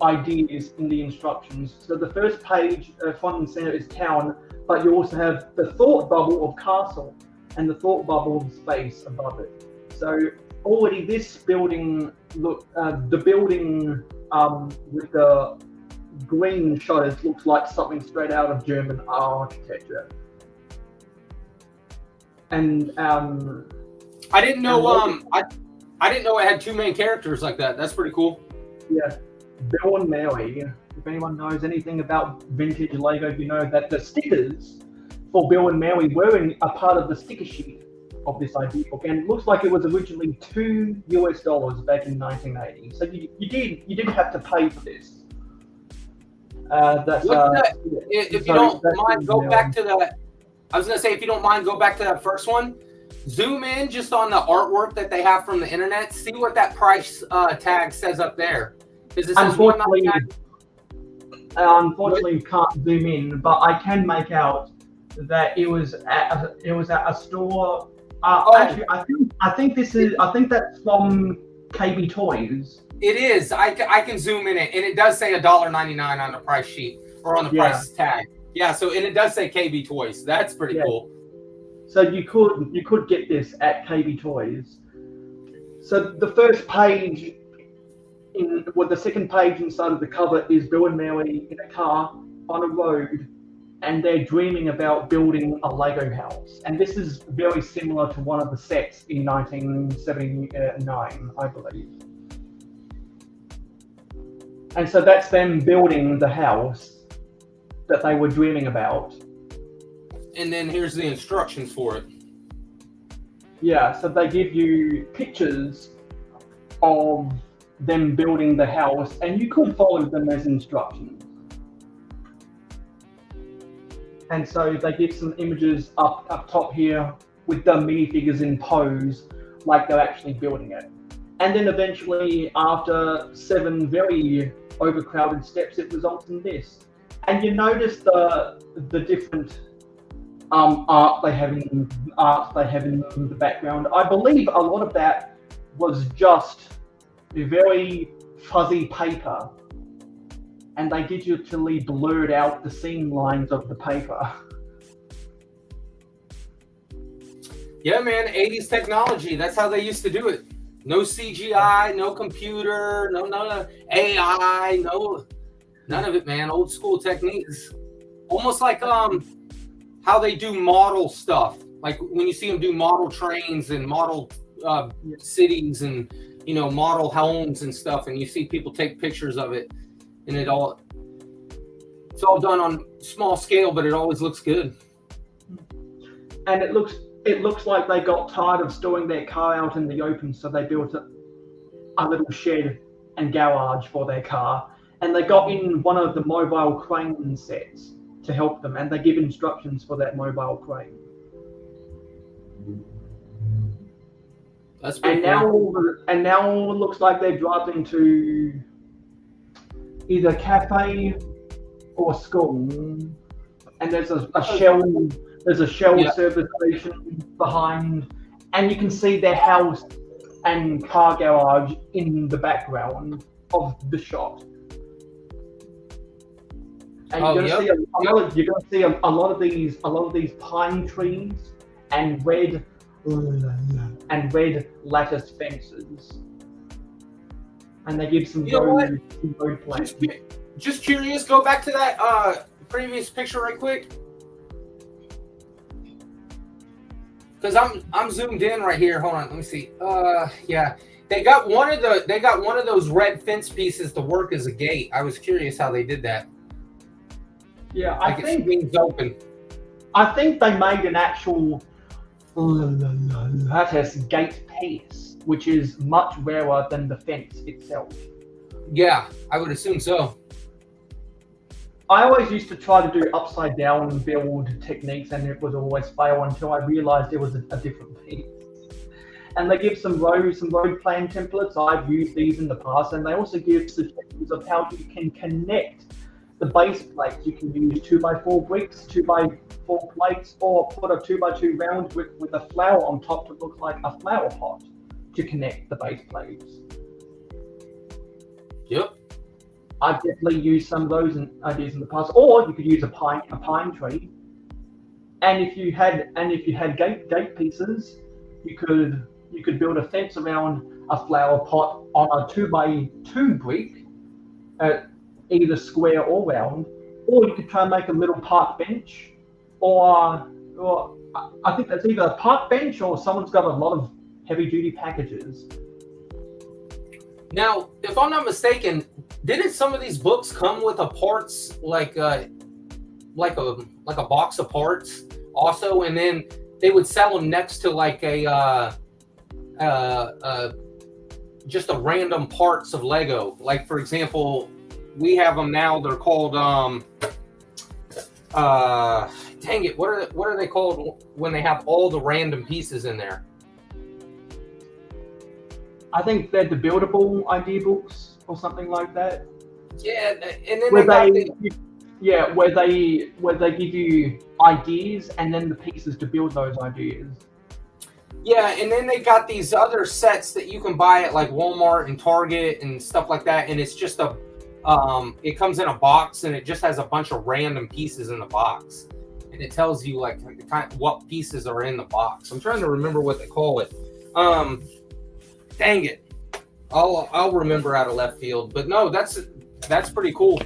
Speaker 15: ideas in the instructions. So the first page, front and center, is town, but you also have the thought bubble of castle and the thought bubble of space above it. So already this building, the building with the green shutters looks like something straight out of German architecture. And
Speaker 1: I didn't know I didn't know it had two main characters like that. That's pretty cool.
Speaker 15: Yeah, Bill and Mary. If anyone knows anything about vintage Lego, you know that the stickers for Bill and Mary were a part of the sticker sheet of this idea book, and it looks like it was originally $2 back in 1980. So you did have to pay for this.
Speaker 1: If you don't mind, go back to that. I was gonna say, if you don't mind, go back to that first one. Zoom in just on the artwork that they have from the internet. See what that price tag says up there. It says
Speaker 15: unfortunately, you can't zoom in, but I can make out that it was at a store. Actually, I think that's from KB Toys.
Speaker 1: It is. I can zoom in it, and it does say $1.99 on the price sheet or on the price tag. Yeah. So, and it does say KB Toys. That's pretty cool.
Speaker 15: So you could get this at KB Toys. So the first page, the second page inside of the cover is Bill and Mary in a car on a road, and they're dreaming about building a Lego house. And this is very similar to one of the sets in 1979, I believe. And so that's them building the house that they were dreaming about.
Speaker 1: And then here's the instructions for it.
Speaker 15: Yeah, so they give you pictures of them building the house, and you could follow them as instructions. And so they give some images up top here with the minifigures in pose, like they're actually building it. And then eventually, after 7 very overcrowded steps, it results in this. And you notice the different art they have in the background. I believe a lot of that was just very fuzzy paper, and they digitally blurred out the seam lines of the paper.
Speaker 1: Yeah, man, 80s technology. That's how they used to do it. No CGI, no computer, no AI, none of it, man. Old school techniques. Almost like how they do model stuff. Like when you see them do model trains and model cities and, you know, model homes and stuff, and you see people take pictures of it, and it's all done on small scale, but it always looks good.
Speaker 15: And it looks like they got tired of storing their car out in the open, so they built a little shed and garage for their car, and they got in one of the mobile crane sets to help them, and they give instructions for that mobile crane.
Speaker 1: That's
Speaker 15: and now it looks like they're dropped into either cafe or school, and there's a shell. There's a shell service station behind, and you can see their house and car garage in the background of the shot. And you're gonna see a lot of these pine trees and red lattice fences. And they give some road plans.
Speaker 1: Just curious, go back to that previous picture right quick. Because I'm zoomed in right here. Hold on, let me see. Yeah, they got one of those red fence pieces to work as a gate. I was curious how they did that.
Speaker 15: Yeah,
Speaker 1: I think it's open.
Speaker 15: I think they made an actual lattice gate piece, which is much rarer than the fence itself.
Speaker 1: Yeah, I would assume so.
Speaker 15: I always used to try to do upside down build techniques, and it would always fail until I realized it was a different piece. And they give some road plan templates. I've used these in the past, and they also give suggestions of how you can connect the base plates. You can use 2x4 bricks, 2x4 plates, or put a 2x2 round brick with a flower on top to look like a flower pot to connect the base plates.
Speaker 1: Yep.
Speaker 15: I've definitely used some of those ideas in the past. Or you could use a pine tree, and if you had gate pieces, you could build a fence around a flower pot on a 2x2 brick, either square or round. Or you could try and make a little park bench, or I think that's either a park bench or someone's got a lot of heavy-duty packages.
Speaker 1: Now, if I'm not mistaken, didn't some of these books come with a parts like a box of parts also, and then they would sell them next to like a just a random parts of Lego. Like for example, we have them now. They're called dang it, what are they called when they have all the random pieces in there?
Speaker 15: I think they're the buildable idea books or something like that.
Speaker 1: Yeah, and then
Speaker 15: where they give you ideas and then the pieces to build those ideas.
Speaker 1: Yeah, and then they got these other sets that you can buy at like Walmart and Target and stuff like that, and it's just it comes in a box and it just has a bunch of random pieces in the box, and it tells you like what pieces are in the box. I'm trying to remember what they call it. Dang it, I'll remember out of left field. But no, that's pretty cool.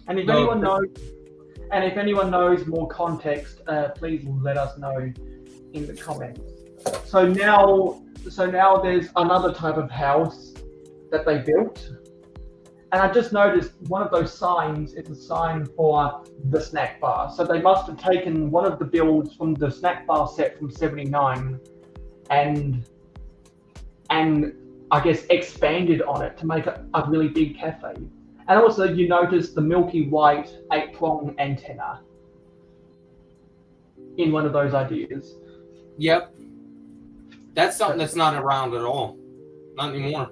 Speaker 15: And if anyone knows more context, please let us know in the comments. So now there's another type of house that they built, and I just noticed one of those signs is a sign for the snack bar. So they must have taken one of the builds from the snack bar set from '79 and I guess expanded on it to make a really big cafe. And also you notice the milky white 8-prong antenna in one of those ideas.
Speaker 1: Yep. That's something that's not around at all. Not anymore.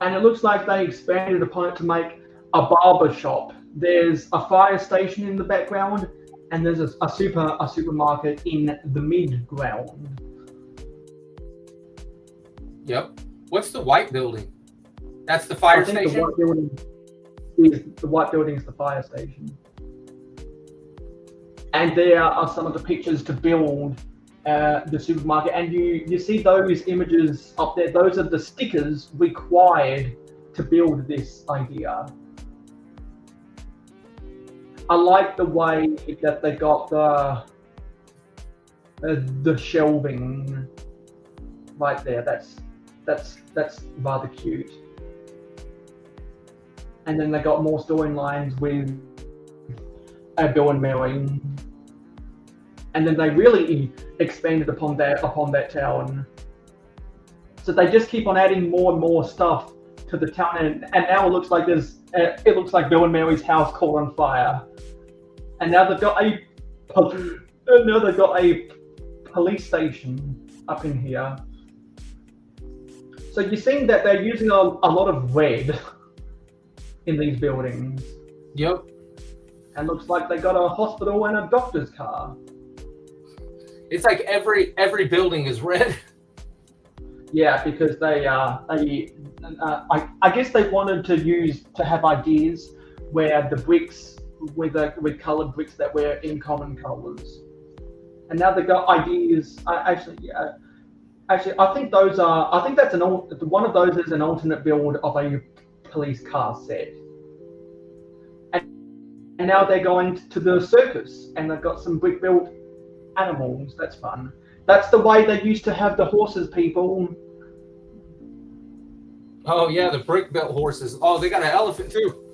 Speaker 15: And it looks like they expanded upon it to make a barber shop. There's a fire station in the background, and there's a supermarket in the mid-ground.
Speaker 1: Yep. What's the white building? That's the fire station?
Speaker 15: The white building is the fire station. And there are some of the pictures to build the supermarket. And you see those images up there. Those are the stickers required to build this idea. I like the way that they got the shelving right there. That's rather cute. And then they got more storylines with Bill and Mary. And then they really expanded upon that town. So they just keep on adding more and more stuff to the town, and now it looks like Bill and Mary's house caught on fire. And now they've got a police station up in here. So you're seeing that they're using a lot of red in these buildings.
Speaker 1: Yep.
Speaker 15: And looks like they got a hospital and a doctor's car.
Speaker 1: It's like every building is red.
Speaker 15: Yeah, because I guess they wanted to have ideas where the bricks with coloured bricks that were in common colours, and now they got ideas. Actually, I think those are. I think that's one of those is an alternate build of a police car set. And now they're going to the circus, and they've got some brick built animals. That's fun. That's the way they used to have the horses, people.
Speaker 1: Oh yeah, the brick built horses. Oh, they got an elephant too.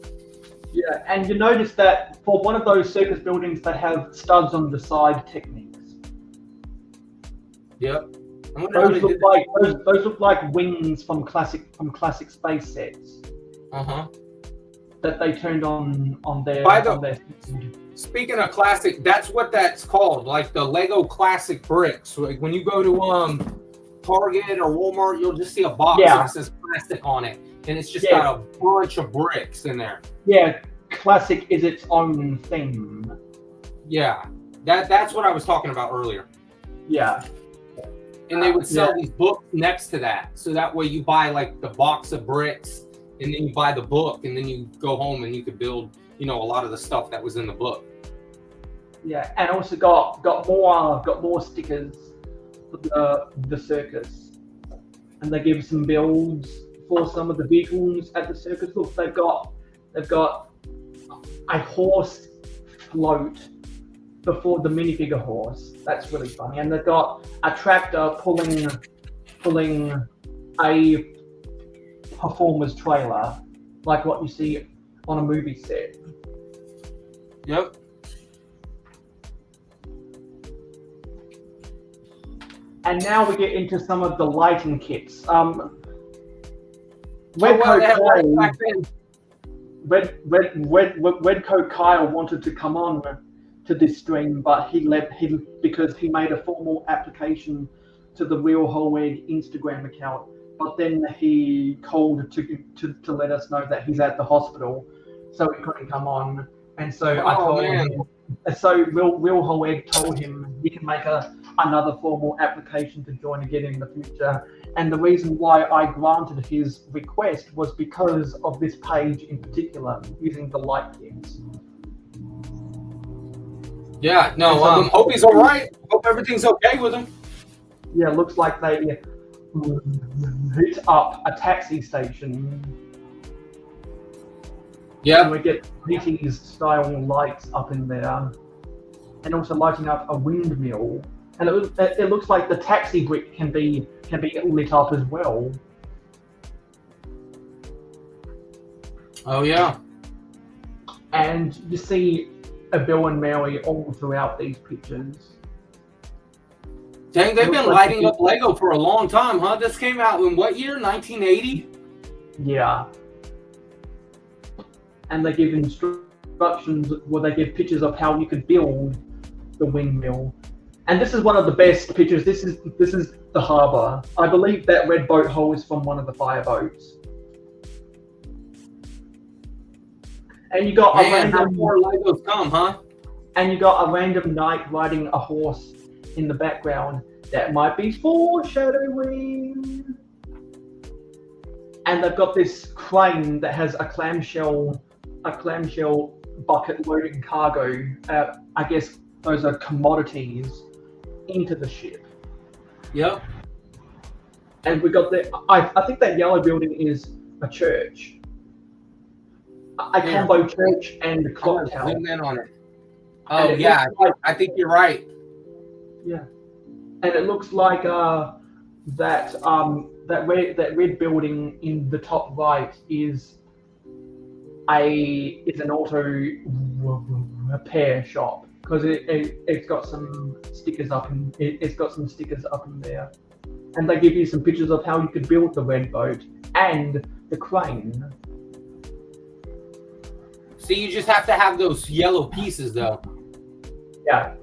Speaker 15: Yeah, and you notice that for one of those circus buildings, they have studs on the side techniques.
Speaker 1: Yep.
Speaker 15: Those look like wings from classic space sets. That they turned on their.
Speaker 1: Speaking of classic, that's what that's called. Like the Lego classic bricks. Like when you go to Target or Walmart, you'll just see a box that says classic on it, and it's just got a bunch of bricks in there.
Speaker 15: Yeah, classic is its own thing.
Speaker 1: Yeah, that's what I was talking about earlier.
Speaker 15: Yeah.
Speaker 1: And they would sell these books next to that, so that way you buy like the box of bricks, and then you buy the book, and then you go home and you could build, a lot of the stuff that was in the book.
Speaker 15: Yeah, and also got more stickers for the circus, and they give some builds for some of the vehicles at the circus. Look, they've got a horse float before the minifigure horse. That's really funny, and they've got a tractor pulling a performer's trailer, like what you see on a movie set.
Speaker 1: Yep.
Speaker 15: And now we get into some of the lighting kits. Redcoat Kyle wanted to come on to this stream, but because he made a formal application to the Real Whole Egg Instagram account. But then he called to let us know that he's at the hospital, so he couldn't come on. And so I told him. So Real Whole Egg told him he can make another formal application to join again in the future. And the reason why I granted his request was because of this page in particular, using the light kits.
Speaker 1: Yeah, no, hope he's all right. Hope everything's okay with him.
Speaker 15: Yeah, looks like they hit up a taxi station.
Speaker 1: Yeah.
Speaker 15: And we get PT's style lights up in there. And also lighting up a windmill. And it looks like the taxi brick can be lit up as well.
Speaker 1: Oh yeah.
Speaker 15: And you see a Bill and Mary all throughout these pictures.
Speaker 1: Dang, they've been lighting up Lego for a long time, huh? This came out in what year? 1980?
Speaker 15: Yeah. And they give instructions, they give pictures of how you could build the windmill. And this is one of the best pictures. This is the harbour. I believe that red boat hull is from one of the fireboats. And you got
Speaker 1: how more Legos come, huh?
Speaker 15: And you got a random knight riding a horse in the background. That might be foreshadowing. And they've got this crane that has a clamshell bucket loading cargo. I guess those are commodities into the ship.
Speaker 1: Yep.
Speaker 15: And we got I think that yellow building is a church. A combo church and clock tower.
Speaker 1: Zoom in on it. Oh yeah, I think you're right.
Speaker 15: Yeah. And it looks like that red building in the top right is an auto repair shop, because it's got some stickers up in there, and they give you some pictures of how you could build the red boat and the crane.
Speaker 1: So you just have to have those yellow pieces though.
Speaker 15: Yeah.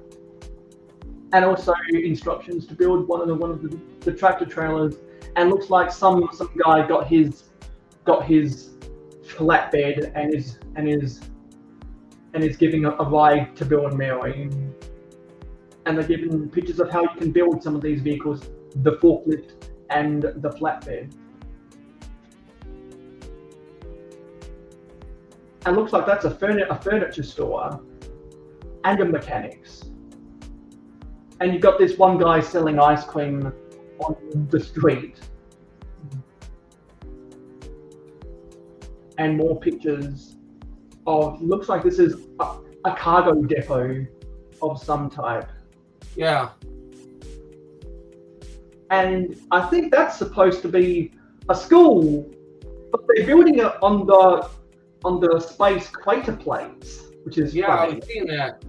Speaker 15: And also instructions to build one of the tractor trailers and looks like some guy got his flatbed and is giving a ride to Bill and Mary. And they're giving pictures of how you can build some of these vehicles, the forklift and the flatbed. And looks like that's a furniture store and a mechanics. And you've got this one guy selling ice cream on the street. And more pictures of, looks like this is a cargo depot of some type.
Speaker 1: Yeah.
Speaker 15: And I think that's supposed to be a school, but they're building it on the space crater plates, which is
Speaker 1: Yeah,
Speaker 15: funny.
Speaker 1: I was seeing that.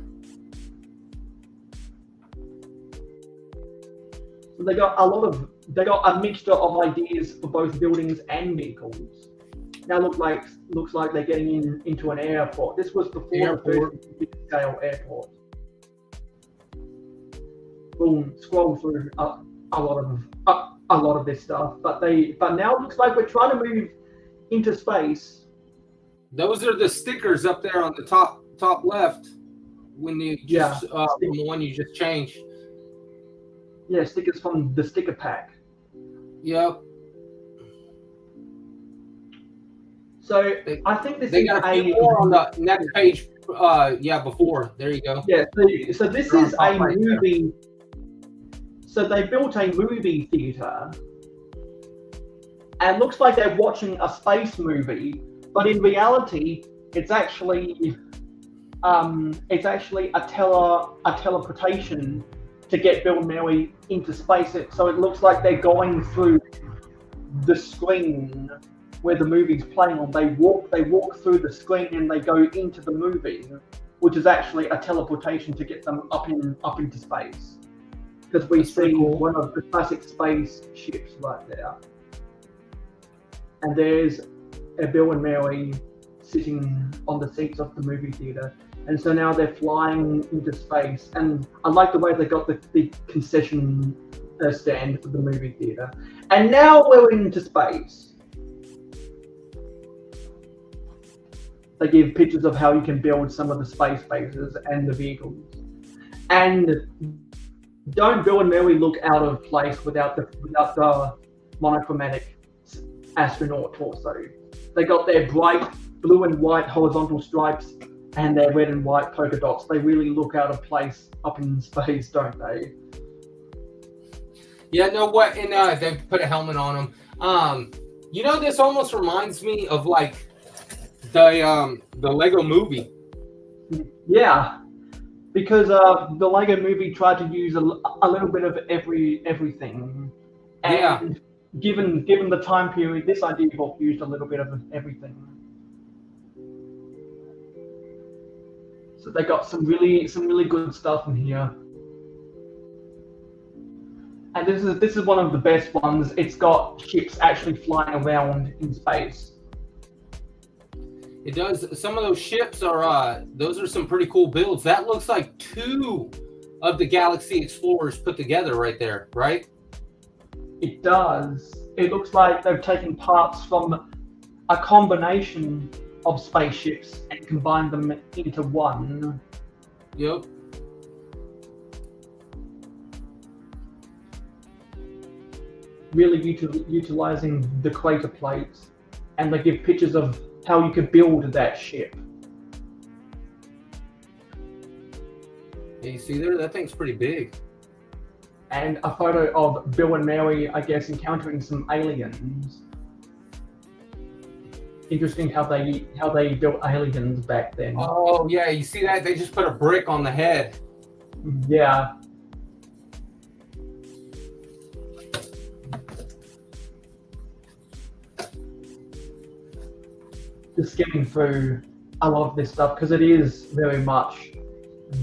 Speaker 15: So they got a mixture of ideas for both buildings and vehicles. Now looks like they're getting into an airport. This was before the first big scale airport. Boom, scroll through a lot of this stuff, but now it looks like we're trying to move into space.
Speaker 1: Those are the stickers up there on the top left. When you just from the one you just changed.
Speaker 15: Yeah, stickers from the sticker pack.
Speaker 1: Yep.
Speaker 15: So I think this
Speaker 1: they
Speaker 15: is
Speaker 1: got a few more on the next page. Before. There you go.
Speaker 15: Yeah. So this is a movie. So they built a movie theater, and it looks like they're watching a space movie, but in reality, it's actually a teleportation to get Bill and Mary into space. So it looks like they're going through the screen where the movie's playing on. They walk through the screen and they go into the movie, which is actually a teleportation to get them up into space. Because we see one of the classic space ships right there. And there's a Bill and Mary sitting on the seats of the movie theater. And so now they're flying into space. And I like the way they got the concession stand for the movie theater. And now we're into space. They give pictures of how you can build some of the space bases and the vehicles. And don't Bill and Mary look out of place without the monochromatic astronaut torso? They got their bright blue and white horizontal stripes and their red and white polka dots. They really look out of place up in space, don't they?
Speaker 1: Yeah, no, what? And they put a helmet on them. This almost reminds me of like the Lego Movie.
Speaker 15: Yeah, because the Lego Movie tried to use a little bit of everything. And given the time period, this idea book used a little bit of everything. So they got some really good stuff in here. And this is one of the best ones. It's got ships actually flying around in space.
Speaker 1: It does. Some of those ships are those are some pretty cool builds. That looks like 2 of the Galaxy Explorers put together right there, right?
Speaker 15: It does. It looks like they've taken parts from a combination of spaceships and combined them into one.
Speaker 1: Yep.
Speaker 15: Really utilizing the crater plates, and they give pictures of how you could build that ship.
Speaker 1: Yeah, you see there? That thing's pretty big.
Speaker 15: And a photo of Bill and Mary, I guess, encountering some aliens. Interesting how they built aliens back then.
Speaker 1: Oh yeah, you see that? They just put a brick on the head.
Speaker 15: Yeah. Just skimming through a lot of this stuff because it is very much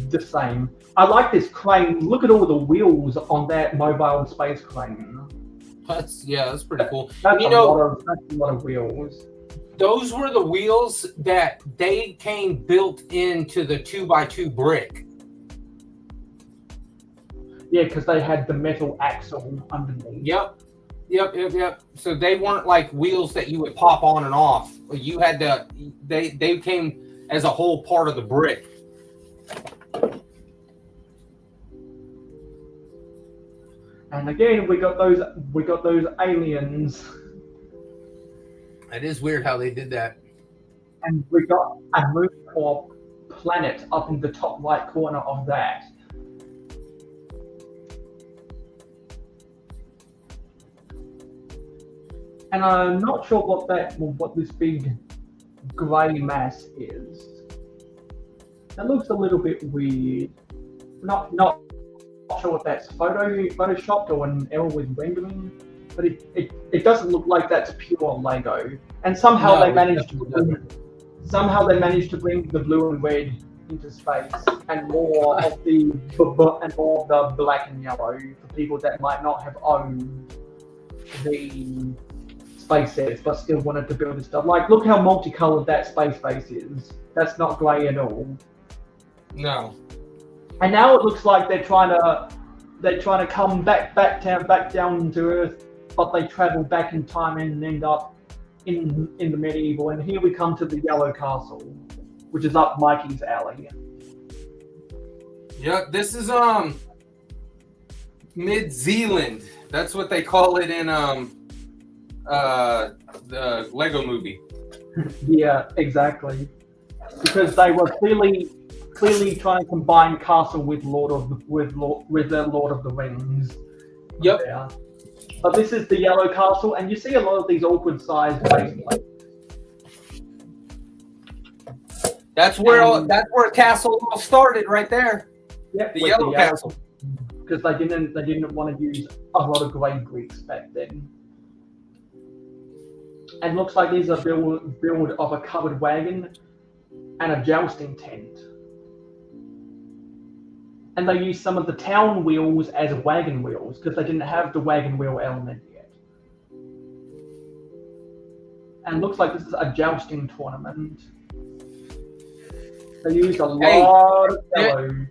Speaker 15: the same. I like this crane. Look at all the wheels on that mobile space crane.
Speaker 1: That's pretty cool.
Speaker 15: That's a lot of wheels.
Speaker 1: Those were the wheels that they came built into the 2x2 brick.
Speaker 15: Yeah, because they had the metal axle underneath.
Speaker 1: Yep. Yep. So they weren't like wheels that you would pop on and off. You had to. They came as a whole part of the brick.
Speaker 15: And again, we got those aliens.
Speaker 1: It is weird how they did that.
Speaker 15: And we got a moon or planet up in the top right corner of that. And I'm not sure what this big grey mass is. It looks a little bit weird. Not sure if that's photoshopped or an error with rendering, but it doesn't look like that's pure Lego. And somehow they managed to bring the blue and red into space, and more of the black and yellow for people that might not have owned the space sets but still wanted to build this stuff. Like, look how multicolored that space base is. That's not grey at all.
Speaker 1: No.
Speaker 15: And now it looks like they're trying to come back down to Earth, but they travel back in time and end up in the medieval. And here we come to the Yellow Castle, which is up Mikey's alley.
Speaker 1: Yep, this is Mid-Zealand. That's what they call it in the Lego movie.
Speaker 15: Yeah, exactly. Because they were clearly trying to combine Castle with the Lord of the Rings.
Speaker 1: Yep.
Speaker 15: Yeah. But this is the Yellow Castle, and you see a lot of these awkward sized baseplates.
Speaker 1: That's where Castle all started, right there.
Speaker 15: Yeah,
Speaker 1: the Yellow Castle.
Speaker 15: Because they didn't want to use a lot of grey bricks back then. And looks like these are build of a covered wagon and a jousting tent. And they use some of the town wheels as wagon wheels because they didn't have the wagon wheel element yet. And looks like this is a jousting tournament. They use a lot of yellow.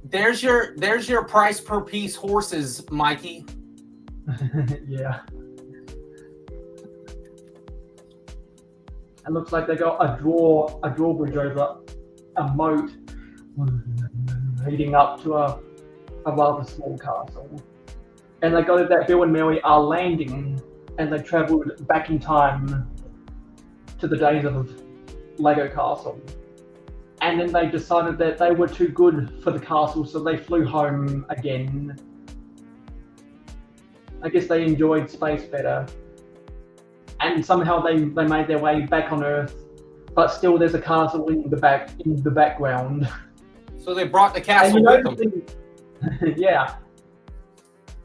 Speaker 1: There's your price per piece horses, Mikey.
Speaker 15: Yeah. And looks like they got a drawbridge over a moat leading up to a rather small castle. And they got it that Bill and Mary are landing, and they travelled back in time to the days of Lego Castle. And then they decided that they were too good for the castle, so they flew home again. I guess they enjoyed space better. And somehow they made their way back on Earth, but still there's a castle in the background.
Speaker 1: So they brought the castle with them.
Speaker 15: Yeah,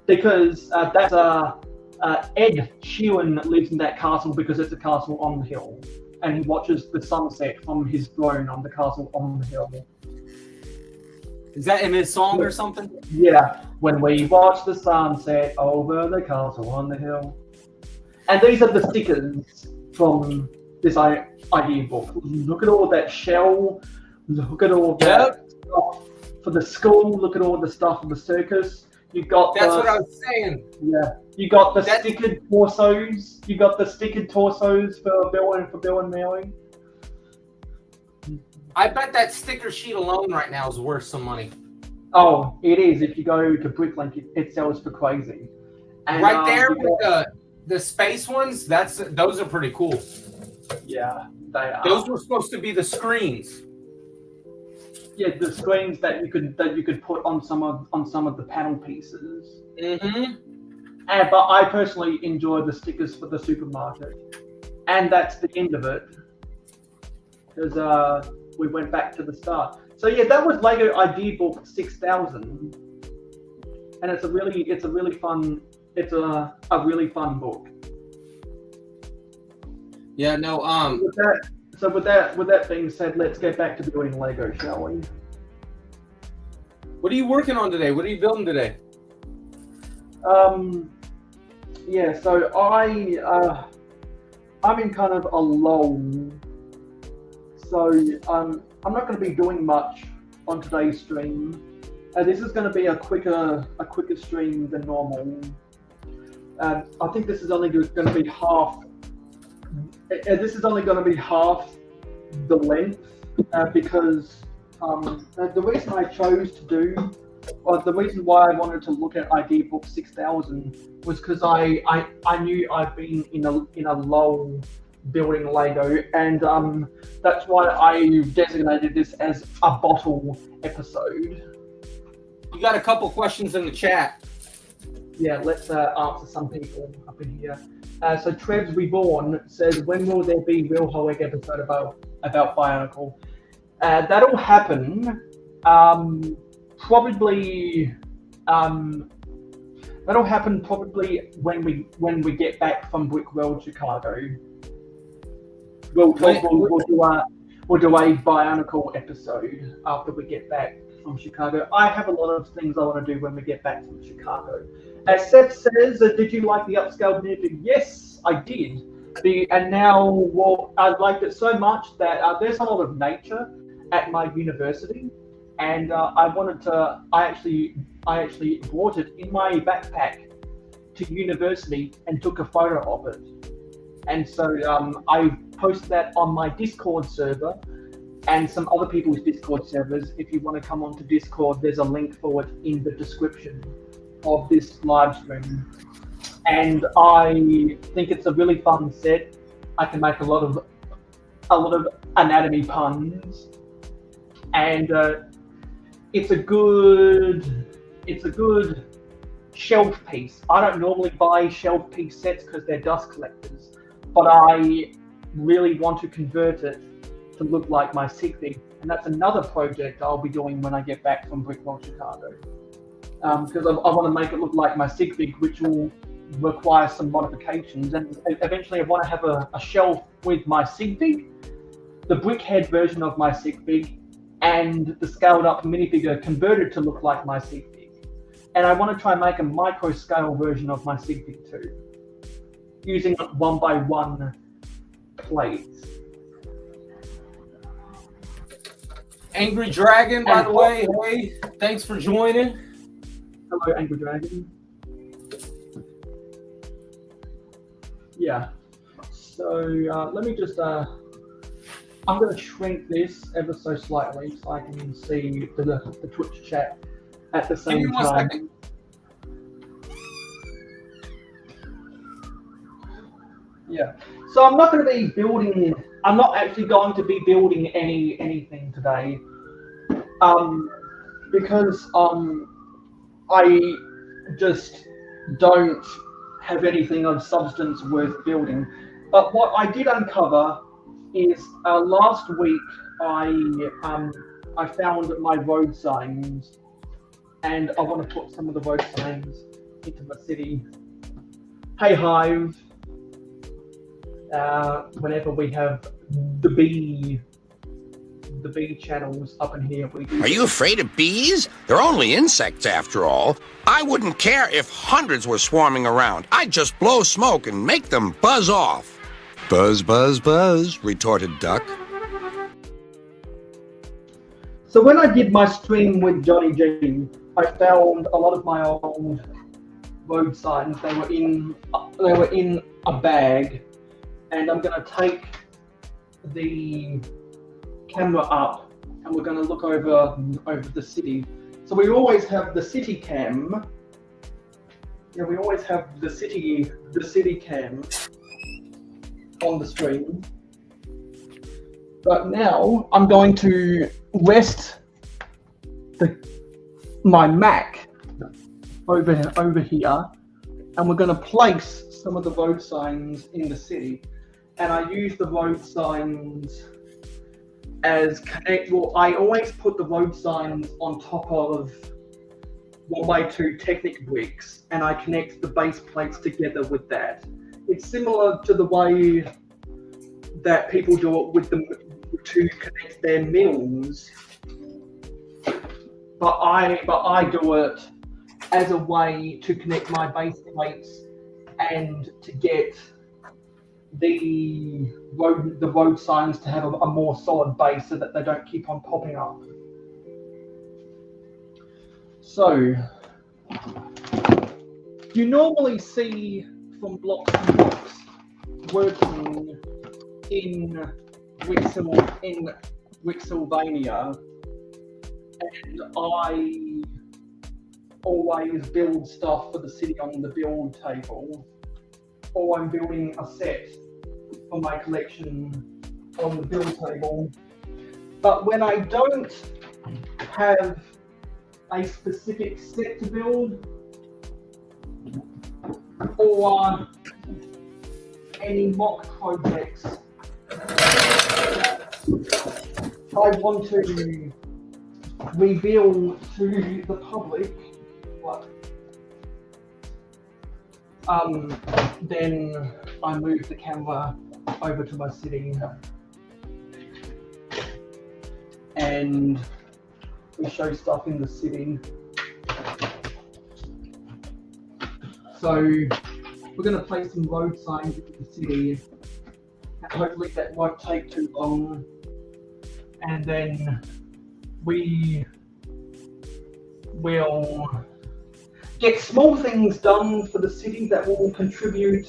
Speaker 15: because that's Ed Sheeran lives in that castle because it's a castle on the hill, and he watches the sunset from his throne on the castle on the hill.
Speaker 1: Is that in his song or something?
Speaker 15: Yeah, when we watch the sunset over the castle on the hill. And these are the stickers from this idea book. Look at all that shell. Look at all that stuff for the school. Look at all the stuff for the circus. You got
Speaker 1: That's what I was saying.
Speaker 15: Yeah, you got the stickered torsos. You got the stickered torsos for Bill and Mary.
Speaker 1: I bet that sticker sheet alone right now is worth some money.
Speaker 15: Oh, it is. If you go to Bricklink, it sells for crazy. And,
Speaker 1: right there with the space ones, those are pretty cool.
Speaker 15: Yeah, they are.
Speaker 1: Those were supposed to be the screens.
Speaker 15: Yeah, the screens that you could put on some of the panel pieces.
Speaker 1: Mm-hmm.
Speaker 15: But I personally enjoy the stickers for the supermarket, and that's the end of it. Because we went back to the start. So yeah, that was Lego Idea Book 6000, and it's a really fun book.
Speaker 1: Yeah, no.
Speaker 15: With that being said, let's get back to building Lego, shall we?
Speaker 1: What are you working on today? What are you building today?
Speaker 15: Yeah, so I'm in kind of a lull. So I'm not going to be doing much on today's stream. This is going to be a quicker stream than normal. I think this is only going to be half. This is only going to be half the length because the reason I chose to do, or the reason why I wanted to look at Idea Book 6000 was because I knew I've been in a lull building Lego, and that's why I designated this as a bottle episode.
Speaker 1: You got a couple questions in the chat.
Speaker 15: Yeah, let's answer some people up in here. So Trev's Reborn says, when will there be Real Whole Egg episode about Bionicle? That'll happen probably. That'll happen probably when we get back from Brick World Chicago. We'll do a Bionicle episode after we get back from Chicago. I have a lot of things I want to do when we get back from Chicago. As Seth says, did you like the upscale minifig? Yes, I did. And now, well, I liked it so much that there's a lot of nature at my university, and I actually brought it in my backpack to university and took a photo of it. And so I posted that on my Discord server and some other people's Discord servers. If you want to come onto Discord, there's a link for it in the description of this live stream. And I think it's a really fun set. I can make a lot of anatomy puns, and it's a good shelf piece. I don't normally buy shelf piece sets because they're dust collectors, but I really want to convert it to look like my Sig, and that's another project I'll be doing when I get back from Brick World Chicago. Because I want to make it look like my Sig, which will require some modifications, and eventually I want to have a shelf with my Sig, the brickhead version of my Sig, and the scaled up minifigure converted to look like my Sig. And I want to try and make a micro scale version of my Sig too, using 1x1 plates.
Speaker 1: Angry Dragon, by the way, hey, thanks for joining.
Speaker 15: Hello, Angry Dragon. Yeah. So let me just. I'm going to shrink this ever so slightly so I can see the Twitch chat at the same time.
Speaker 1: 1 second.
Speaker 15: Yeah. So I'm not going to be building. I'm not actually going to be building anything today, because I just don't have anything of substance worth building. But what I did uncover is last week I found my road signs, and I want to put some of the road signs into the city. Hey Hive, whenever we have the bee channels up in here, we do.
Speaker 17: Are you afraid of bees? They're only insects after all. I wouldn't care if hundreds were swarming around. I'd just blow smoke and make them buzz off. Buzz, buzz, buzz, retorted Duck.
Speaker 15: So when I did my stream with Johnny G, I found a lot of my old road signs. They were in a bag, and I'm going to take the camera up and we're going to look over the city. So we always have the city cam. Yeah, we always have the city cam on the screen. But now I'm going to rest my Mac over here, and we're going to place some of the road signs in the city. And I use the road signs as I always put the road signs on top of 1x2 Technic bricks, and I connect the base plates together with that. It's similar to the way that people do it with to connect their mills, but I do it as a way to connect my base plates and to get the road signs to have a more solid base so that they don't keep on popping up. So you normally see from blocks and blocks working in Wixsylvania, and I always build stuff for the city on the build table, or I'm building a set for my collection on the build table. But when I don't have a specific set to build, or any mock projects I want to reveal to the public, then I move the camera over to my city and we show stuff in the city. So we're going to place some road signs in the city, and hopefully that won't take too long. And then we will get small things done for the city that will contribute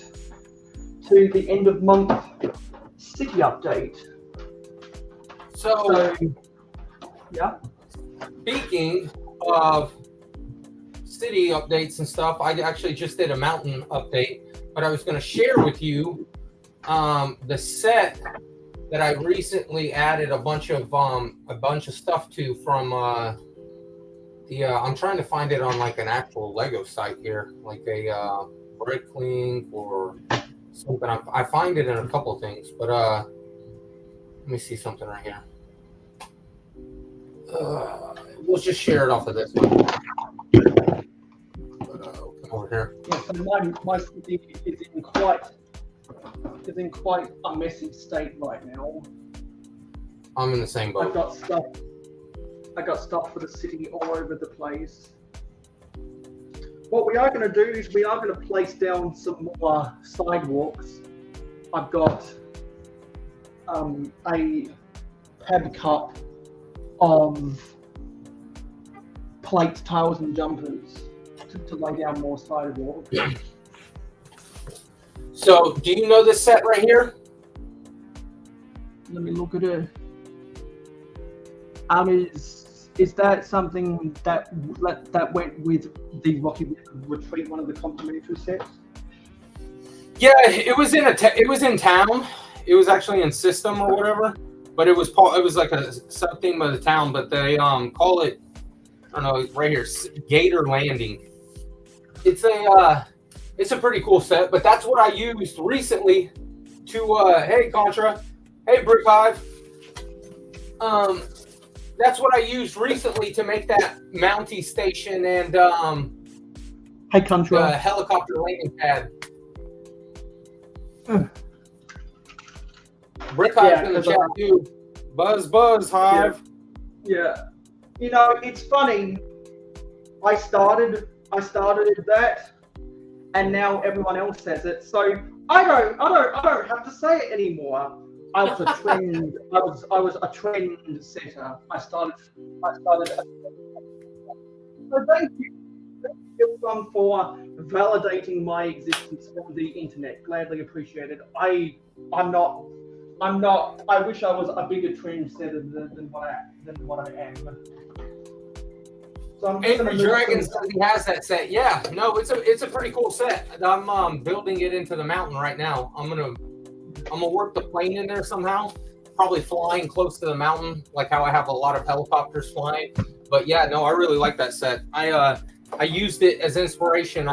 Speaker 15: to the end of month city update.
Speaker 1: So
Speaker 15: yeah.
Speaker 1: Speaking of city updates and stuff, I actually just did a mountain update, but I was going to share with you the set that I recently added a bunch of stuff to from I'm trying to find it on like an actual Lego site here, like a Bricklink or something. I find it in a couple of things, but let me see something right here. We'll just share it off of this one. Over here.
Speaker 15: Yeah, so my city is in quite a messy state right now.
Speaker 1: I'm in the same boat.
Speaker 15: I got stuff for the city all over the place. What we are going to do is we are going to place down some more sidewalks. I've got a pad cut of plates, tiles and jumpers to lay down more sidewalk.
Speaker 1: So, do you know this set right here?
Speaker 15: Let me look at it. Is that something that went with the Rocky Retreat, one of the complimentary sets?
Speaker 1: Yeah, it was in town. It was actually in system or whatever, but it was like a sub theme of the town. But they call it, I don't know, right here, Gator Landing. It's a pretty cool set, but that's what I used recently to hey Contra, hey Brick Hive. That's what I used recently to make that Mountie station and
Speaker 15: hey Contra,
Speaker 1: helicopter landing pad. Brick Hive in the chat too. Buzz Hive.
Speaker 15: Yeah. You know, it's funny. I started that, and now everyone else says it. So I don't have to say it anymore. I was a trend. I was a trend setter. I started. So thank you everyone for validating my existence on the internet. Gladly appreciated. I'm not. I wish I was a bigger trend setter than what I am. So
Speaker 1: Angry Dragon says he has that set. Yeah, no, it's a pretty cool set. I'm building it into the mountain right now. I'm gonna work the plane in there somehow. Probably flying close to the mountain, like how I have a lot of helicopters flying. But yeah, no, I really like that set. I used it as inspiration.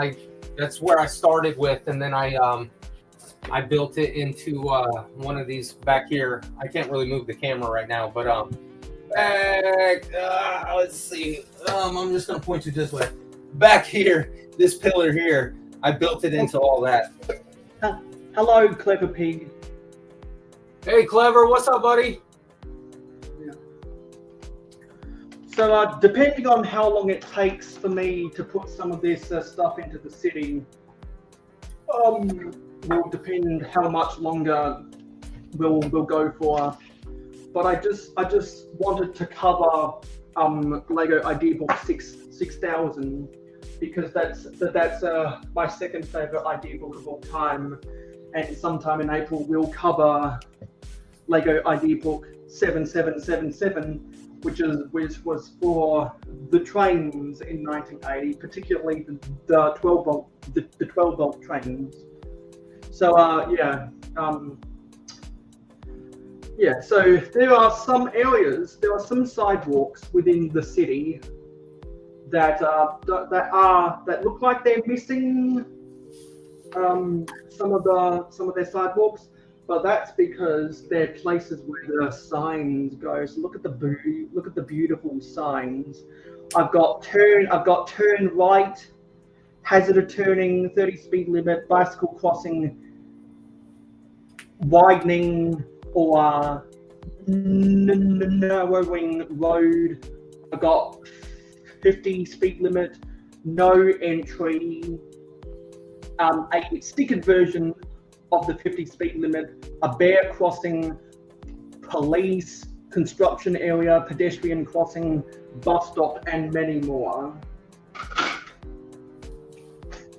Speaker 1: That's where I started with, and then I built it into one of these back here. I can't really move the camera right now, but back, let's see. I'm just gonna point you this way. Back here, this pillar here, I built it into all that.
Speaker 15: Hello, Clever Pig.
Speaker 1: Hey, Clever, what's up, buddy?
Speaker 15: Yeah. So, depending on how long it takes for me to put some of this stuff into the city, will depend how much longer we'll go for. But I just wanted to cover Lego Idea Box 6000 because that's my second favorite idea book of all time, and sometime in April we'll cover Lego idea book 7777, which was for the trains in 1980, particularly the 12-volt trains. So so there are some areas, there are some sidewalks within the city that look like they're missing some of their sidewalks, but that's because they're places where the signs go. So look at the beautiful signs. I've got turn right, hazard of turning, 30 speed limit, bicycle crossing, widening or narrowing road. I've got 50 speed limit, no entry, a stickered version of the 50 speed limit, a bear crossing, police, construction area, pedestrian crossing, bus stop, and many more.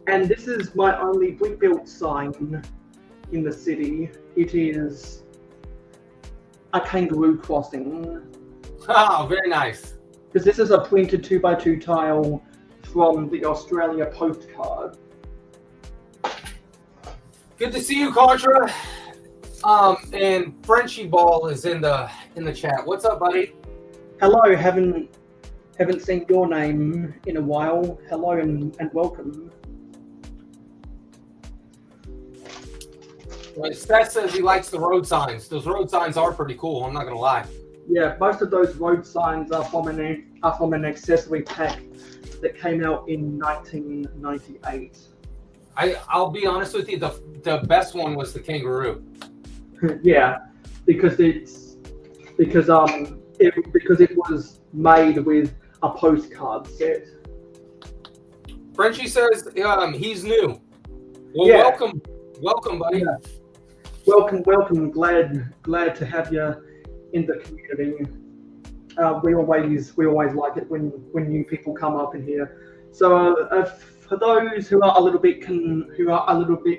Speaker 15: And this is my only rebuilt sign in the city. It is a kangaroo crossing.
Speaker 1: Oh, very nice.
Speaker 15: Because this is a printed 2x2 tile from the Australia postcard.
Speaker 1: Good to see you, Contra. And Frenchie Ball is in the chat. What's up, buddy?
Speaker 15: Hello, haven't seen your name in a while. Hello and welcome.
Speaker 1: Well, Seth says he likes the road signs. Those road signs are pretty cool, I'm not gonna lie.
Speaker 15: Yeah, most of those road signs are from an accessory pack that came out in 1998.
Speaker 1: I'll be honest with you, the best one was the kangaroo.
Speaker 15: Yeah, because it was made with a postcard set.
Speaker 1: Frenchie says he's new. Well,
Speaker 15: Yeah.
Speaker 1: welcome, buddy.
Speaker 15: Yeah. Welcome. Glad to have you in the community. We always like it when new people come up in here. So for those who are a little bit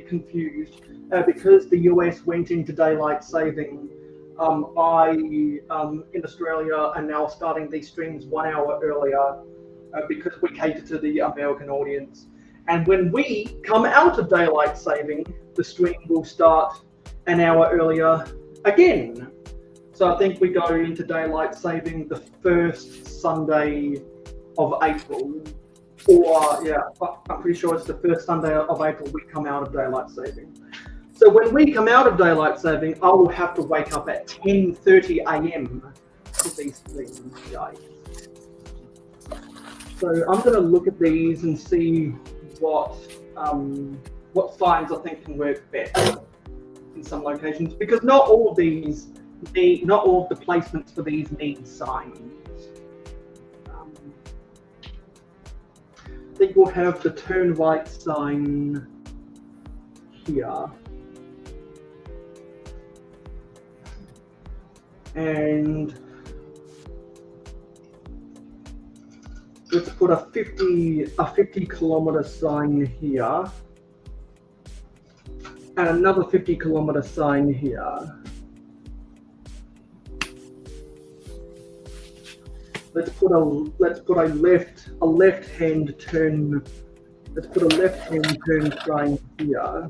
Speaker 15: confused, because the US went into daylight saving, I in Australia are now starting these streams 1 hour earlier because we cater to the American audience. And when we come out of daylight saving, the stream will start an hour earlier again. So I think we go into daylight saving the first Sunday of April. Or, yeah, I'm pretty sure it's the first Sunday of April we come out of daylight saving. So when we come out of daylight saving, I will have to wake up at 10:30 a.m. for these streams, guys. So I'm going to look at these and see what signs I think can work better in some locations, because not all of the placements for these need signs. I think we'll have the turn right sign here. And let's put a 50 kilometer sign here. And another 50 kilometer sign here. Let's put a left hand turn. Let's put a left hand turn sign here.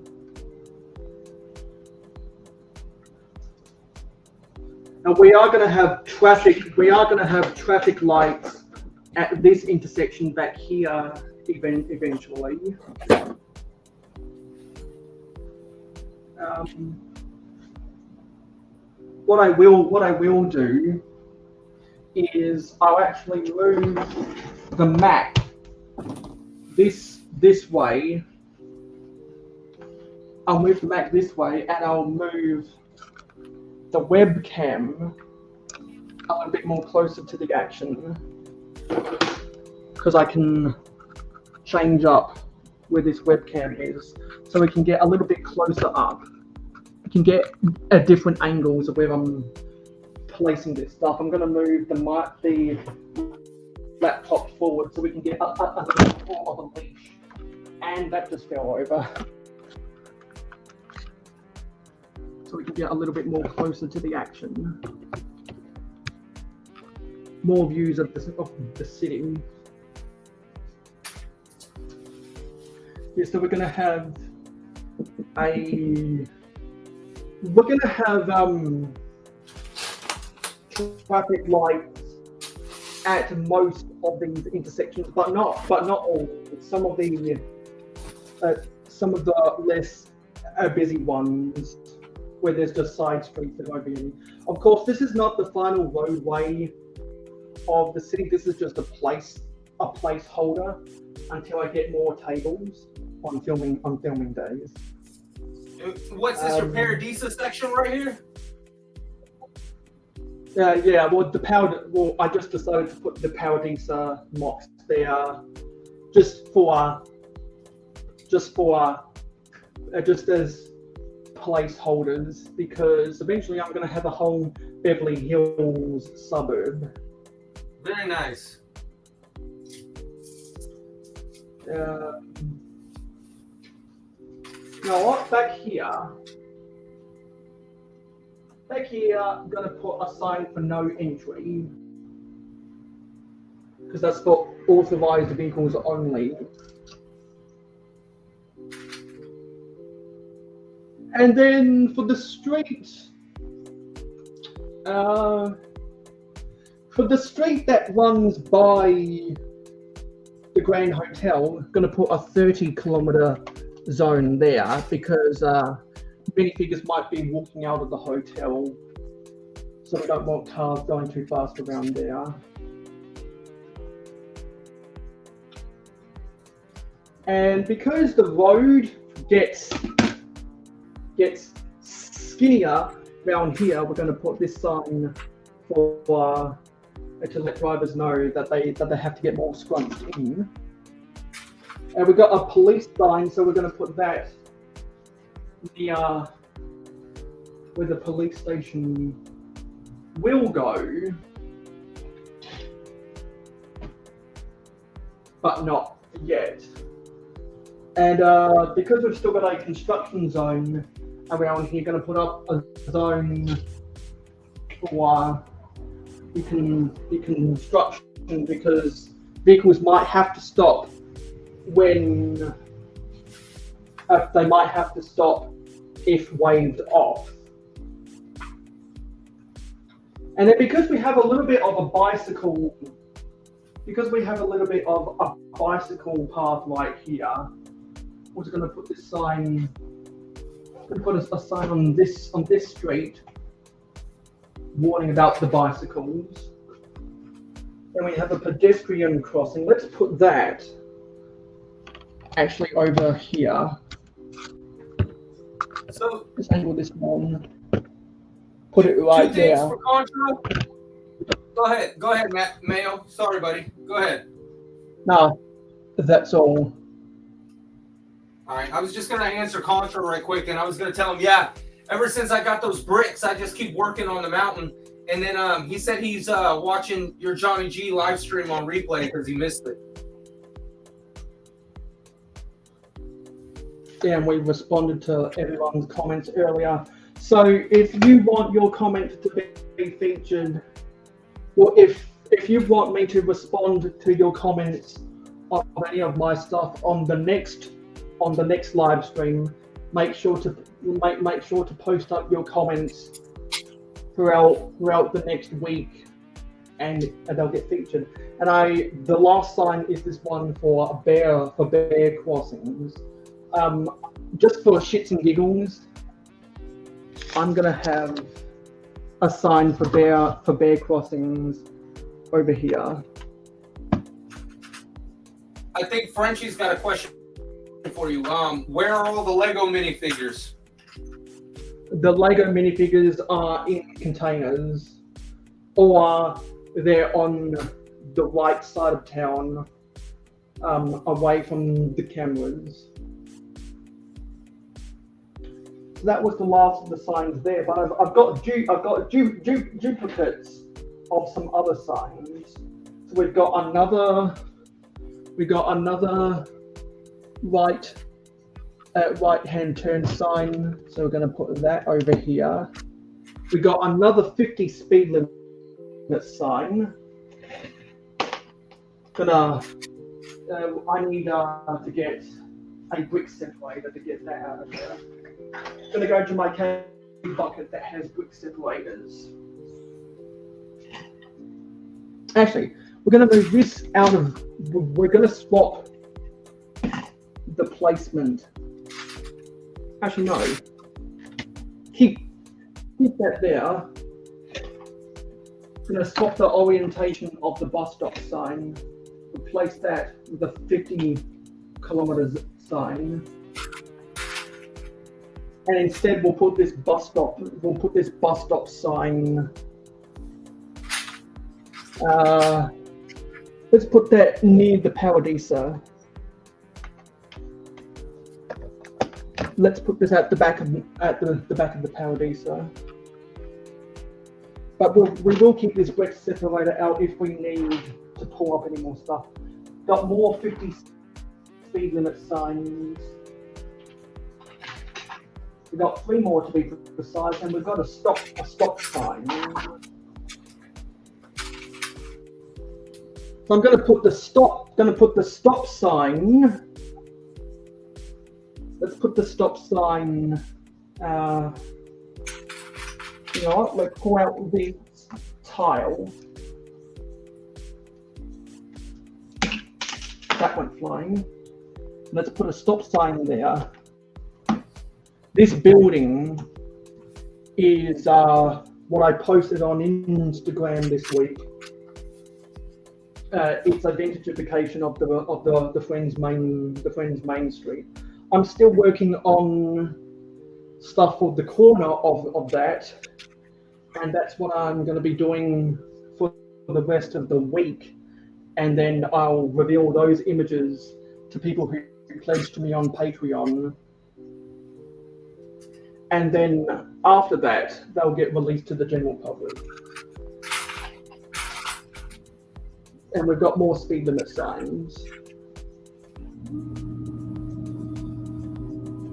Speaker 15: And we are going to have traffic. We are going to have traffic lights at this intersection back here eventually. What I will do is I'll actually move the map this way. I'll move the map this way, and I'll move the webcam a little bit more closer to the action, because I can change up where this webcam is, so we can get a little bit closer up. We can get different angles of where I'm placing this stuff. I'm going to move the laptop forward so we can get a little more of a leash. And that just fell over. So we can get a little bit more closer to the action. More views of the city. Yeah, so we're gonna have traffic lights at most of these intersections, but not all. Some of the less busy ones where there's just side streets that won't be in. Of course, this is not the final roadway of the city. This is just a placeholder until I get more tables on filming days.
Speaker 1: What's this, your Paradisa section right here?
Speaker 15: Yeah, well, I just decided to put the Paradisa mocks there just as placeholders, because eventually I'm going to have a whole Beverly Hills suburb.
Speaker 1: Very nice.
Speaker 15: Now what? Back here, I'm going to put a sign for no entry, because that's for authorized vehicles only. And then for the street, that runs by the Grand Hotel, I'm going to put a 30-kilometer zone there, because minifigures might be walking out of the hotel, so we don't want cars going too fast around there. And because the road gets skinnier around here, we're going to put this sign for to let drivers know that they have to get more scrunched in. And we've got a police sign, so we're going to put that near where the police station will go, but not yet. And because we've still got a construction zone around here, going to put up a zone for construction, because vehicles might have to stop when they might have to stop if waved off. And then because we have a little bit of a bicycle path right here, we're just going to put this sign. Going to put a sign on this street, warning about the bicycles. Then we have a pedestrian crossing. Let's put that actually over here.
Speaker 1: So
Speaker 15: let's angle this one. Put it right
Speaker 1: two things
Speaker 15: there.
Speaker 1: for Contra. Go ahead, Mayo. Sorry, buddy. Go ahead.
Speaker 15: No, that's all.
Speaker 1: All right, I was just gonna answer Contra right quick, and I was gonna tell him, yeah, ever since I got those bricks, I just keep working on the mountain. And then he said he's watching your Johnny G live stream on replay because he missed it.
Speaker 15: Yeah, and we responded to everyone's comments earlier. So if you want your comment to be featured, or if you want me to respond to your comments on any of my stuff on the next live stream, make sure to post up your comments throughout the next week, and they'll get featured. And the last sign is this one for bear crossings. Just for shits and giggles, I'm gonna have a sign for bear crossings over here.
Speaker 1: I think Frenchie's got a question for you. Where are all the Lego minifigures?
Speaker 15: The Lego minifigures are in containers, or they're on the right side of town, away from the cameras. So that was the last of the signs there, but I've got duplicates of some other signs. So we've got another right-hand turn sign. So we're going to put that over here. We got another 50 speed limit sign. I need to get a brick separator to get that out of there. Gonna go to my cave bucket that has brick separators. Actually, we're gonna move this out of. We're gonna swap the placement. Actually, no. Keep that there. Gonna swap the orientation of the bus stop sign. Replace that with a 50 kilometers sign. And instead we'll put this bus stop sign. Let's put that near the Paradisa. Let's put this at the back of the Paradisa. But we will keep this wet separator out if we need to pull up any more stuff. Got more 50 speed limit signs. We've got 3 more to be precise, and we've got a stop sign. So I'm going to put the stop sign. Let's put the stop sign. You know what? Let's pull out the tile. That went flying. Let's put a stop sign there. This building is what I posted on Instagram this week. It's identification of the Friends Main Street. I'm still working on stuff for the corner of that, and that's what I'm going to be doing for the rest of the week. And then I'll reveal those images to people who pledge to me on Patreon. And then after that, they'll get released to the general public. And we've got more speed limit signs.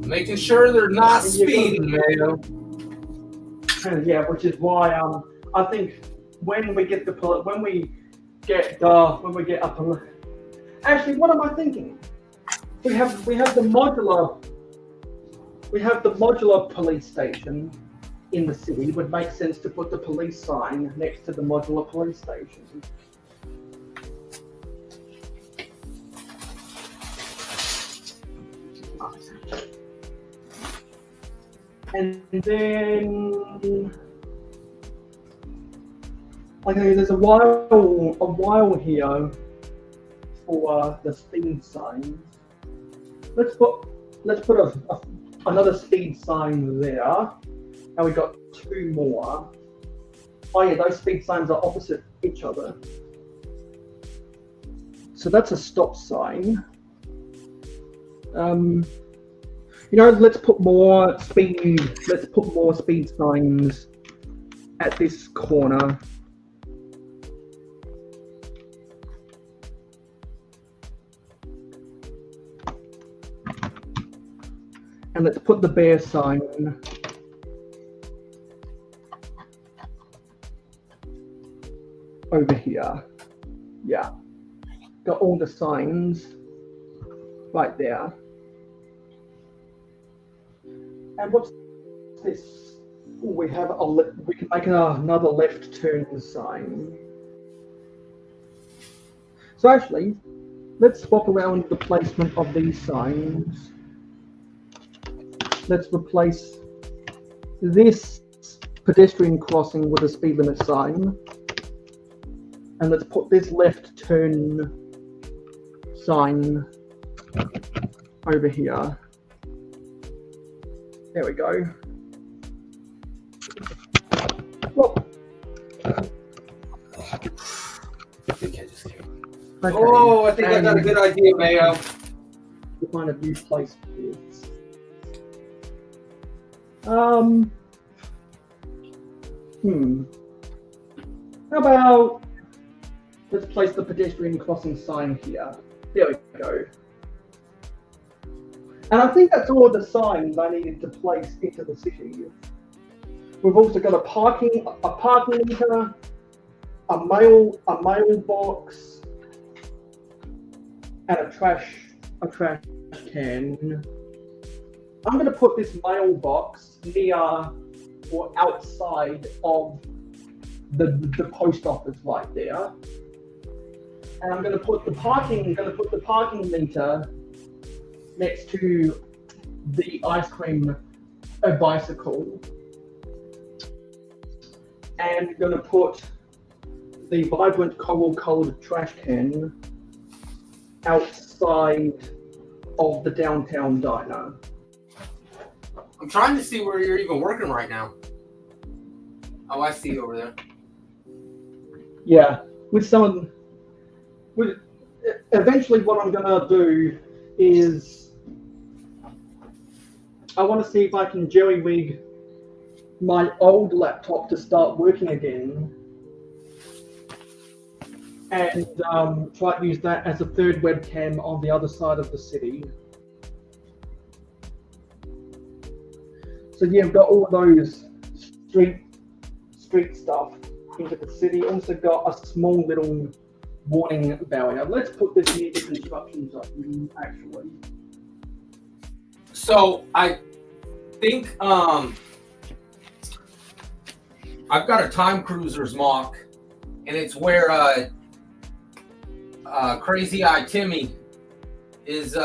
Speaker 1: Making sure they're not speeding, Mayo.
Speaker 15: Yeah, which is why I think when we get up. Actually, what am I thinking? We have the modular police station in the city. It would make sense to put the police sign next to the modular police station. And then, okay, there's a while here for the speed signs. Let's put another speed sign there. Now we've got 2 more. Oh yeah, those speed signs are opposite each other. So that's a stop sign. You know, let's put more speed signs at this corner. And let's put the bear sign over here. Yeah. Got all the signs right there. And what's this? Ooh, we can make another left turn sign. So actually, let's swap around the placement of these signs. Let's replace this pedestrian crossing with a speed limit sign. And let's put this left turn sign over here. There we go. Whoa. Okay.
Speaker 1: Oh, I think I got a good idea, Mayo.
Speaker 15: What kind of new place is? How let's place the pedestrian crossing sign here. There we go. And I think that's all the signs I needed to place into the city. We've also got a parking meter, a mailbox, and a trash can. I'm going to put this mailbox near or outside of the post office right there. And I'm going to put the parking meter next to the ice cream bicycle. And I'm going to put the vibrant coral colored trash can outside of the downtown diner.
Speaker 1: I'm trying to see where you're even working right now. Oh, I see you over there.
Speaker 15: Yeah, eventually what I'm gonna do is I want to see if I can jerry-rig my old laptop to start working again, and try to use that as a third webcam on the other side of the city. So yeah, I've got all those street stuff into the city. Also got a small little warning barrier. Let's put this near the construction zone, actually.
Speaker 1: So I think I've got a time cruiser's mock, and it's where Crazy Eye Timmy is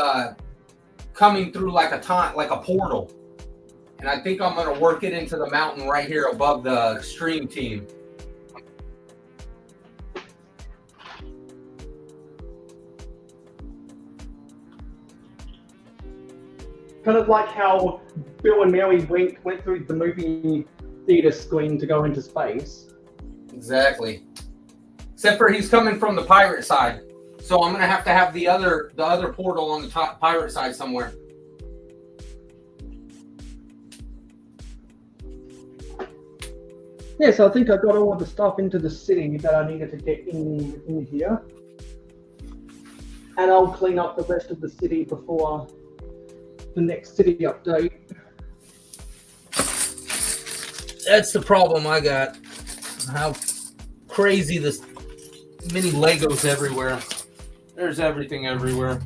Speaker 1: coming through like a portal, and I think I'm gonna work it into the mountain right here above the stream team.
Speaker 15: Kind of like how Bill and Mary went through the movie theater screen to go into space.
Speaker 1: Exactly. Except for he's coming from the pirate side, so I'm gonna have to have the other portal on the top pirate side somewhere.
Speaker 15: Yeah, so I think I got all of the stuff into the city that I needed to get in here, and I'll clean up the rest of the city before the next city update.
Speaker 1: That's the problem I got. How crazy this many Legos everywhere. There's everything everywhere.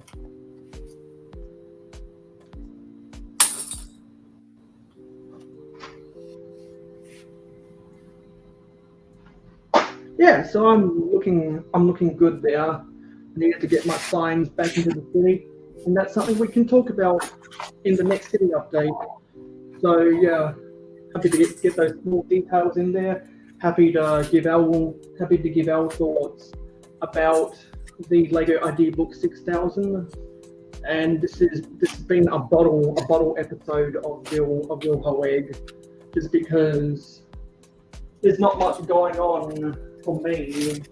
Speaker 15: Yeah, so I'm looking good there. I needed to get my signs back into the city, and that's something we can talk about in the next city update. So yeah, happy to get those small details in there. Happy to give our thoughts about the Lego Idea Book 6000. And this has been a bottle episode of Real Ho Egg, just because there's not much going on for me.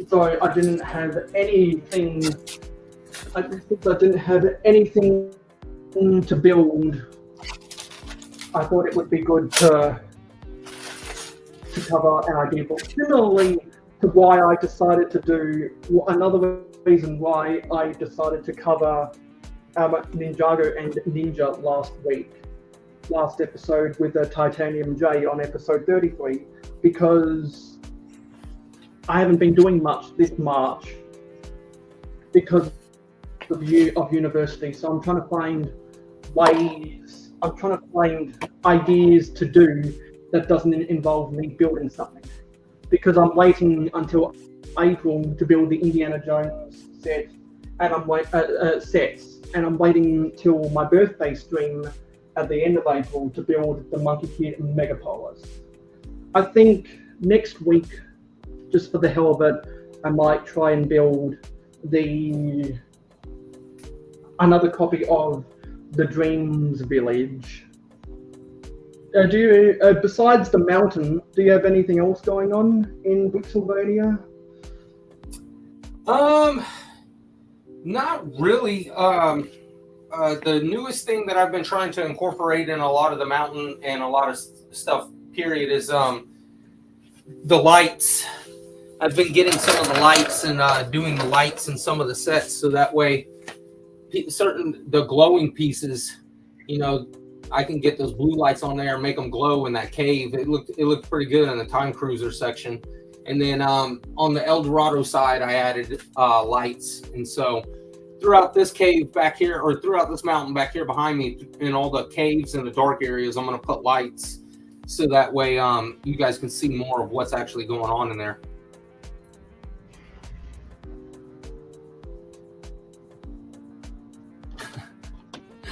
Speaker 15: So I didn't have anything. I didn't have anything to build. I thought it would be good to cover an idea book. Similarly to why I decided to do, another reason why I decided to cover Ninjago and Ninja last episode with the Titanium J on episode 33, because I haven't been doing much this March because of university. So I'm trying to find ideas to do that doesn't involve me building something, because I'm waiting until April to build the Indiana Jones set, and I'm waiting till my birthday stream at the end of April to build the Monkey Kid Megapolis. I think next week, just for the hell of it, I might try and build another copy of the Dreams Village. Besides the mountain, do you have anything else going on in Brixylvania?
Speaker 1: Not really. The newest thing that I've been trying to incorporate in a lot of the mountain and a lot of stuff, period, is the lights. I've been getting some of the lights and doing the lights in some of the sets, so that way, the glowing pieces, you know, I can get those blue lights on there and make them glow in that cave. It looked pretty good in the Time Cruiser section. And then on the El Dorado side, I added lights. And so throughout this cave back here, or throughout this mountain back here behind me, in all the caves and the dark areas, I'm going to put lights so that way you guys can see more of what's actually going on in there.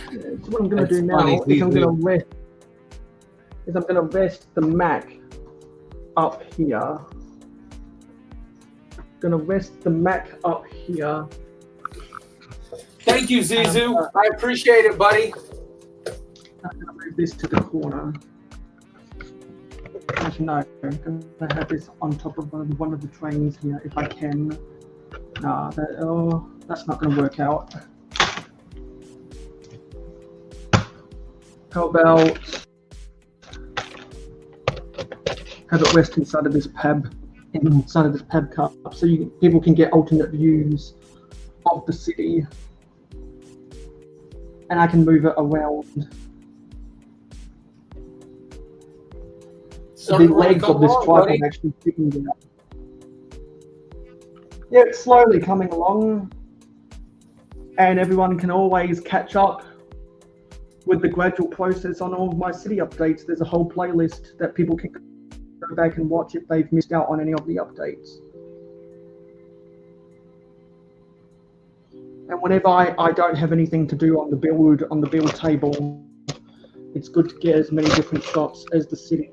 Speaker 15: So what I'm going to do now is I'm going to rest the Mac up here. Going to rest the Mac up here.
Speaker 1: Thank you, Zizu. I appreciate it, buddy.
Speaker 15: I'm going to move this to the corner. Actually, no, I'm going to have this on top of one of the trains here if I can. Nah, that's not going to work out. How about have it rest inside of this pab cup, so people can get alternate views of the city, and I can move it around. So the legs of this tripod actually sticking out. Yeah, it's slowly coming along, and everyone can always catch up with the gradual process on all of my city updates. There's a whole playlist that people can go back and watch if they've missed out on any of the updates. And whenever I don't have anything to do on the build table, it's good to get as many different shots as the city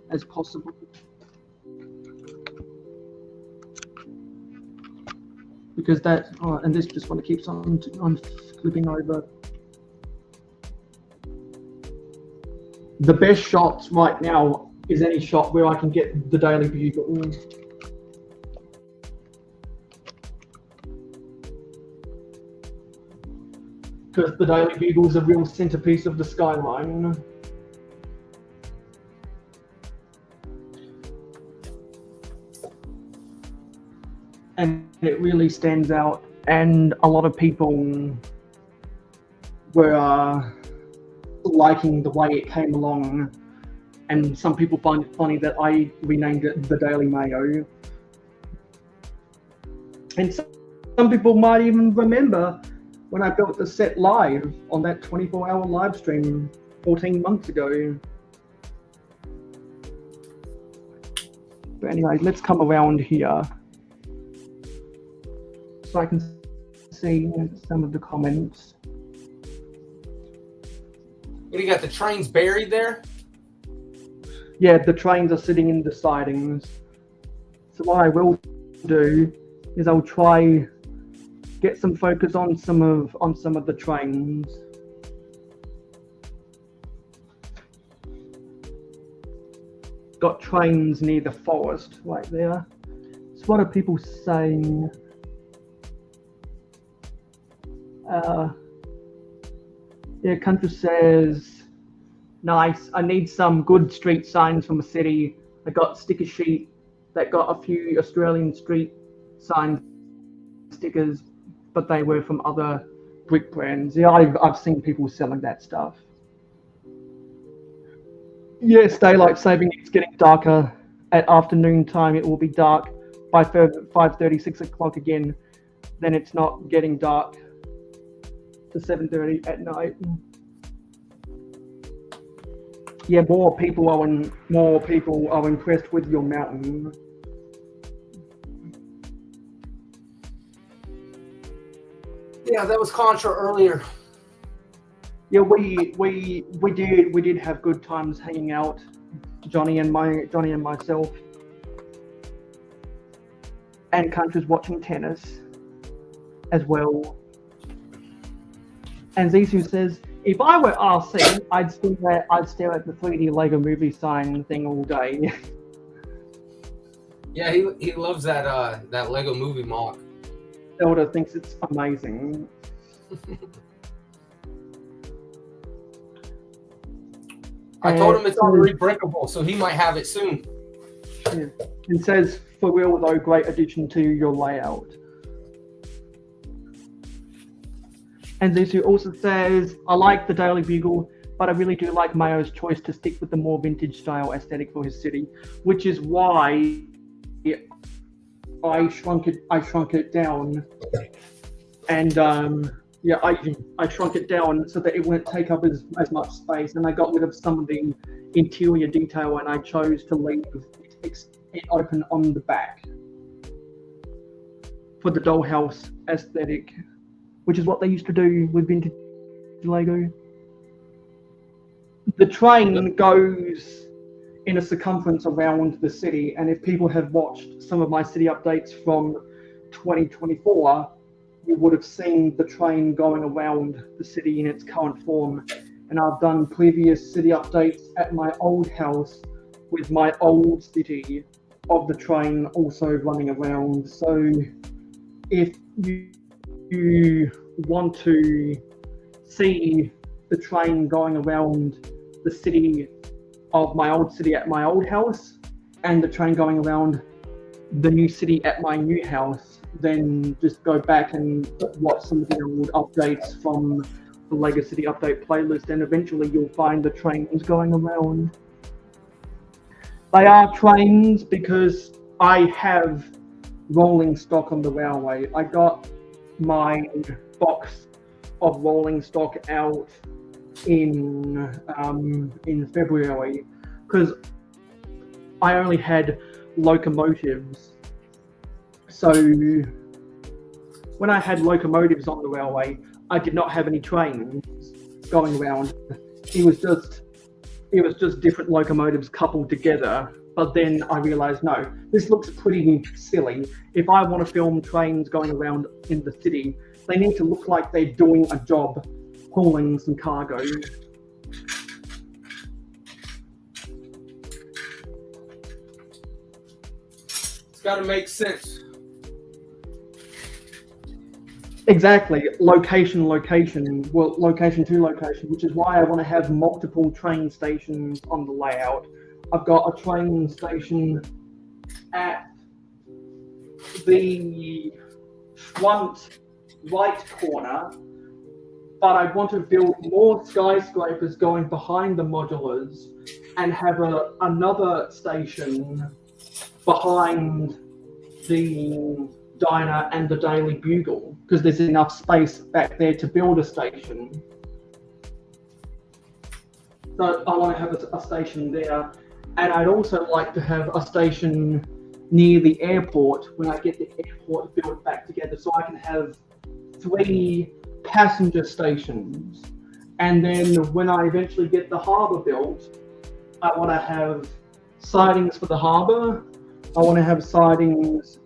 Speaker 15: as possible. Because that, and this just one keeps on flipping over. The best shots right now is any shot where I can get the Daily Bugle. Because the Daily Bugle is a real centerpiece of the skyline. And it really stands out, and a lot of people were liking the way it came along, and some people find it funny that I renamed it the Daily Mayo. And some people might even remember when I built the set live on that 24-hour live stream 14 months ago. But anyway, let's come around here so I can see some of the comments.
Speaker 1: What do you got, the trains buried there?
Speaker 15: Yeah, the trains are sitting in the sidings. So what I will do is I'll try get some focus on some of the trains. Got trains near the forest right there. So what are people saying? Yeah, Country says, nice. I need some good street signs from a city. I got sticker sheet that got a few Australian street sign stickers, but they were from other brick brands. Yeah, I've seen people selling that stuff. Yes, daylight saving, it's getting darker. At afternoon time, it will be dark by 5:30, 6 o'clock again. Then it's not getting dark to 7:30 at night. Yeah, more people are impressed with your mountain.
Speaker 1: Yeah, that was Contra earlier.
Speaker 15: Yeah, we did have good times hanging out, Johnny and myself. And Contra's watching tennis as well. And Zizu says, if I were RC, I'd stare at the 3D Lego movie sign thing all day.
Speaker 1: Yeah, he loves that that Lego movie mock.
Speaker 15: Zelda thinks it's amazing.
Speaker 1: I told him it's already breakable, so he might have it soon.
Speaker 15: Yeah. It says for real though, great addition to your layout. And Zizu also says, I like the Daily Bugle, but I really do like Mayo's choice to stick with the more vintage style aesthetic for his city, which is why I shrunk it down. And yeah, I shrunk it down so that it wouldn't take up as much space, and I got rid of some of the interior detail, and I chose to leave it open on the back for the dollhouse aesthetic, which is what they used to do with vintage Lego. The train goes in a circumference around the city, and if people have watched some of my city updates from 2024, you would have seen the train going around the city in its current form. And I've done previous city updates at my old house with my old city of the train also running around. So if you want to see the train going around the city of my old city at my old house and the train going around the new city at my new house, then just go back and watch some of the old updates from the Lego City Update playlist, and eventually you'll find the trains going around. They are trains because I have rolling stock on the railway. I got my box of rolling stock out in February because I only had locomotives. So when I had locomotives on the railway, I did not have any trains going around. It was just different locomotives coupled together. But then I realized, no, this looks pretty silly. If I want to film trains going around in the city, they need to look like they're doing a job hauling some cargo.
Speaker 1: It's got to make sense.
Speaker 15: Exactly, location, well, location to location, which is why I want to have multiple train stations on the layout. I've got a train station at the front right corner, but I want to build more skyscrapers going behind the modulars and have another station behind the diner and the Daily Bugle, because there's enough space back there to build a station. So I want to have a station there, and I'd also like to have a station near the airport when I get the airport built back together, so I can have 3 passenger stations. And then when I eventually get the harbour built, I want to have sidings for the harbour. I want to have sidings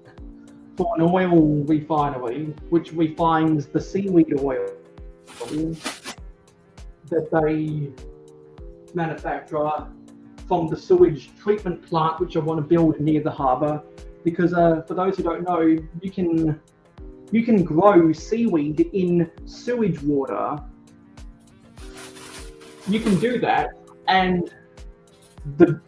Speaker 15: for an oil refinery, which refines the seaweed oil that they manufacture from the sewage treatment plant, which I want to build near the harbour. Because for those who don't know, you can grow seaweed in sewage water. You can do that, and the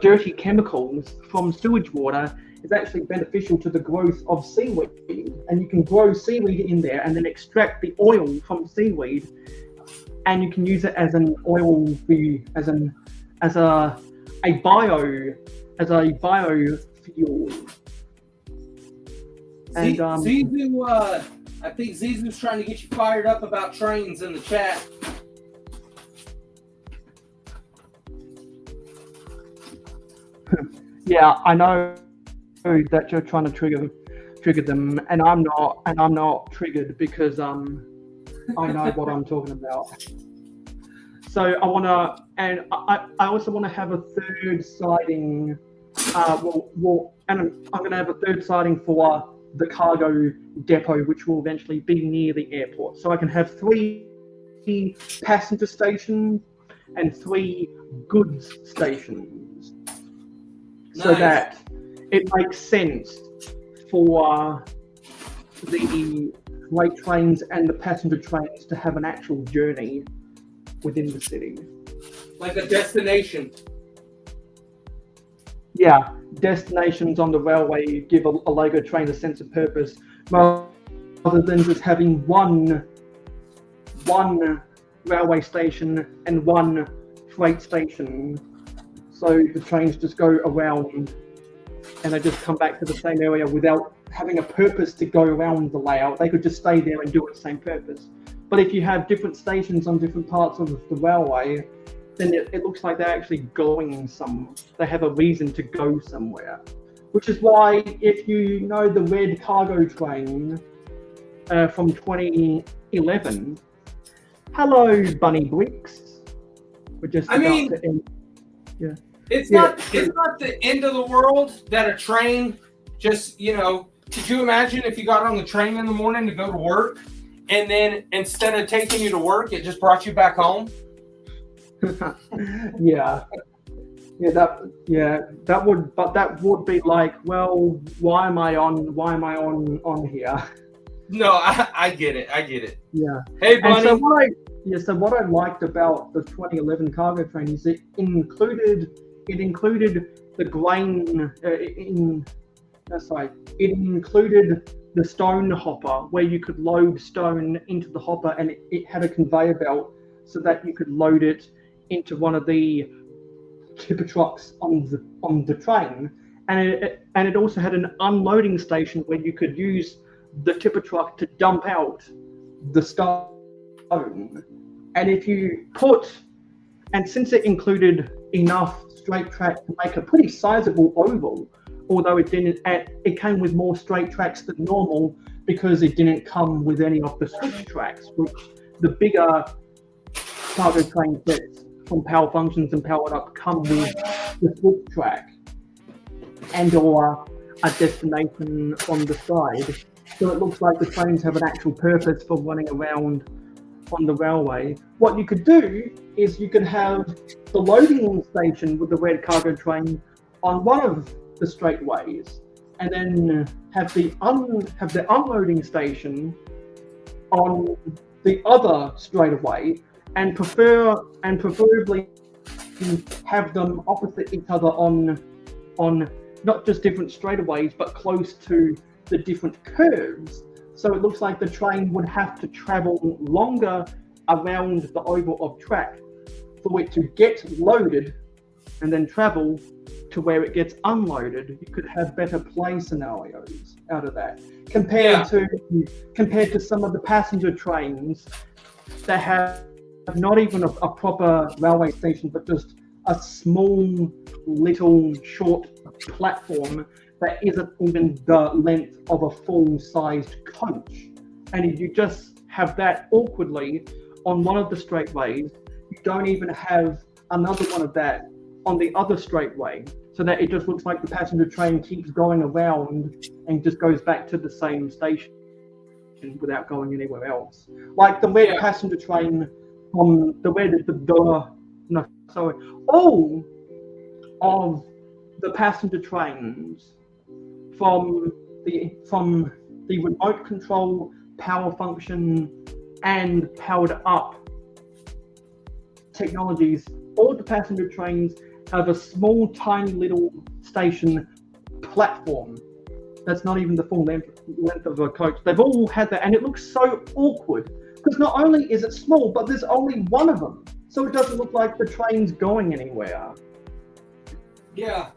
Speaker 15: dirty chemicals from sewage water is actually beneficial to the growth of seaweed, and you can grow seaweed in there and then extract the oil from seaweed, and you can use it as an oil as a biofuel. And
Speaker 1: Zizu, I think Zizu's trying to get you fired up about trains in the chat.
Speaker 15: Yeah, I know that you're trying to trigger them, and I'm not triggered because I know what I'm talking about. So I want to, and I also want to have a third siding. And I'm going to have a third siding for the cargo depot, which will eventually be near the airport. So I can have 3 passenger stations and 3 goods stations. So
Speaker 1: Nice.
Speaker 15: that it makes sense for the freight trains and the passenger trains to have an actual journey within the city.
Speaker 1: Like a destination.
Speaker 15: yeah, destinations on the railway give a Lego train a sense of purpose rather than just having one railway station and one freight station. So the trains just go around and they just come back to the same area without having a purpose to go around the layout. They could just stay there and do it the same purpose. But if you have different stations on different parts of the railway, then it looks like they're actually going somewhere. They have a reason to go somewhere. Which is why, if you know the red cargo train from 2011, hello, Bunny Bricks. We're just about to end. Yeah.
Speaker 1: It's not the end of the world that a train just, could you imagine if you got on the train in the morning to go to work and then instead of taking you to work, it just brought you back home?
Speaker 15: Yeah, that would be like, well, why am I on here?
Speaker 1: No, I get it.
Speaker 15: Yeah.
Speaker 1: Hey, Bunny.
Speaker 15: And so what I liked about the 2011 cargo train is it included the grain it included the stone hopper, where you could load stone into the hopper, and it had a conveyor belt so that you could load it into one of the tipper trucks on the train, and it also had an unloading station where you could use the tipper truck to dump out the stone. And if you since it included enough straight track to make a pretty sizable oval, although it came with more straight tracks than normal because it didn't come with any of the switch tracks, which the bigger cargo train sets from Power Functions and Powered Up come with the switch track and or a destination on the side. So it looks like the trains have an actual purpose for running around on the railway. What you could do is you could have the loading station with the red cargo train on one of the straightways, and then have the unloading station on the other straightaway, and preferably have them opposite each other on not just different straightaways, but close to the different curves. So it looks like the train would have to travel longer around the oval of track for it to get loaded and then travel to where it gets unloaded. You could have better play scenarios out of that compared to some of the passenger trains that have not even a proper railway station, but just a small little short platform that isn't even the length of a full-sized coach. And if you just have that awkwardly on one of the straightways, you don't even have another one of that on the other straightway, so that it just looks like the passenger train keeps going around and just goes back to the same station without going anywhere else. Like the red passenger train on all of the passenger trains from the remote control, power function, and powered up technologies, all the passenger trains have a small, tiny little station platform. That's not even the full length of a coach. They've all had that, and it looks so awkward because not only is it small, but there's only one of them, so it doesn't look like the train's going anywhere.
Speaker 1: Yeah,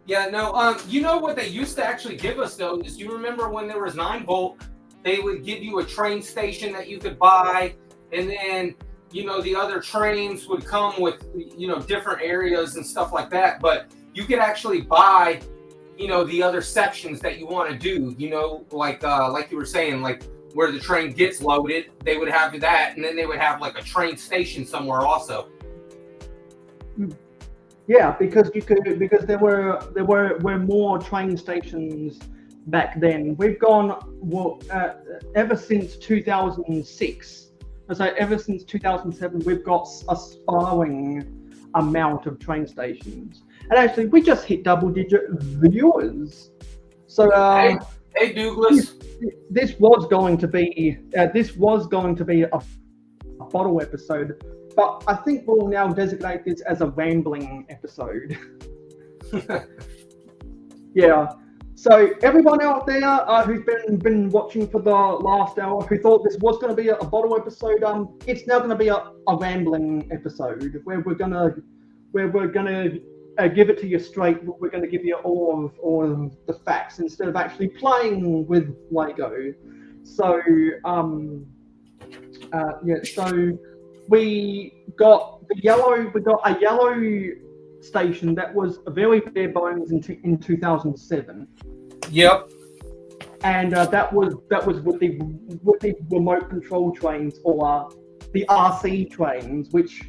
Speaker 1: no, you know what they used to actually give us though is, you remember when there was 9-volt, they would give you a train station that you could buy, and then the other trains would come with different areas and stuff like that, but you could actually buy the other sections that you want to do, like you were saying, like where the train gets loaded, they would have that, and then they would have like a train station somewhere also.
Speaker 15: Yeah, because there were more train stations back then. We've gone ever since 2006. So ever since 2007, we've got a spiraling amount of train stations, and actually we just hit double-digit viewers. So
Speaker 1: hey Douglas,
Speaker 15: this was going to be a bottle episode, but I think we'll now designate this as a rambling episode. Yeah. So everyone out there who's been watching for the last hour, who thought this was going to be a bottle episode, it's now going to be a rambling episode where we're gonna give it to you straight. We're going to give you all of the facts instead of actually playing with Lego. So so we got a yellow station that was very bare bones in 2007.
Speaker 1: Yep.
Speaker 15: And that was with the remote control trains, or the RC trains, which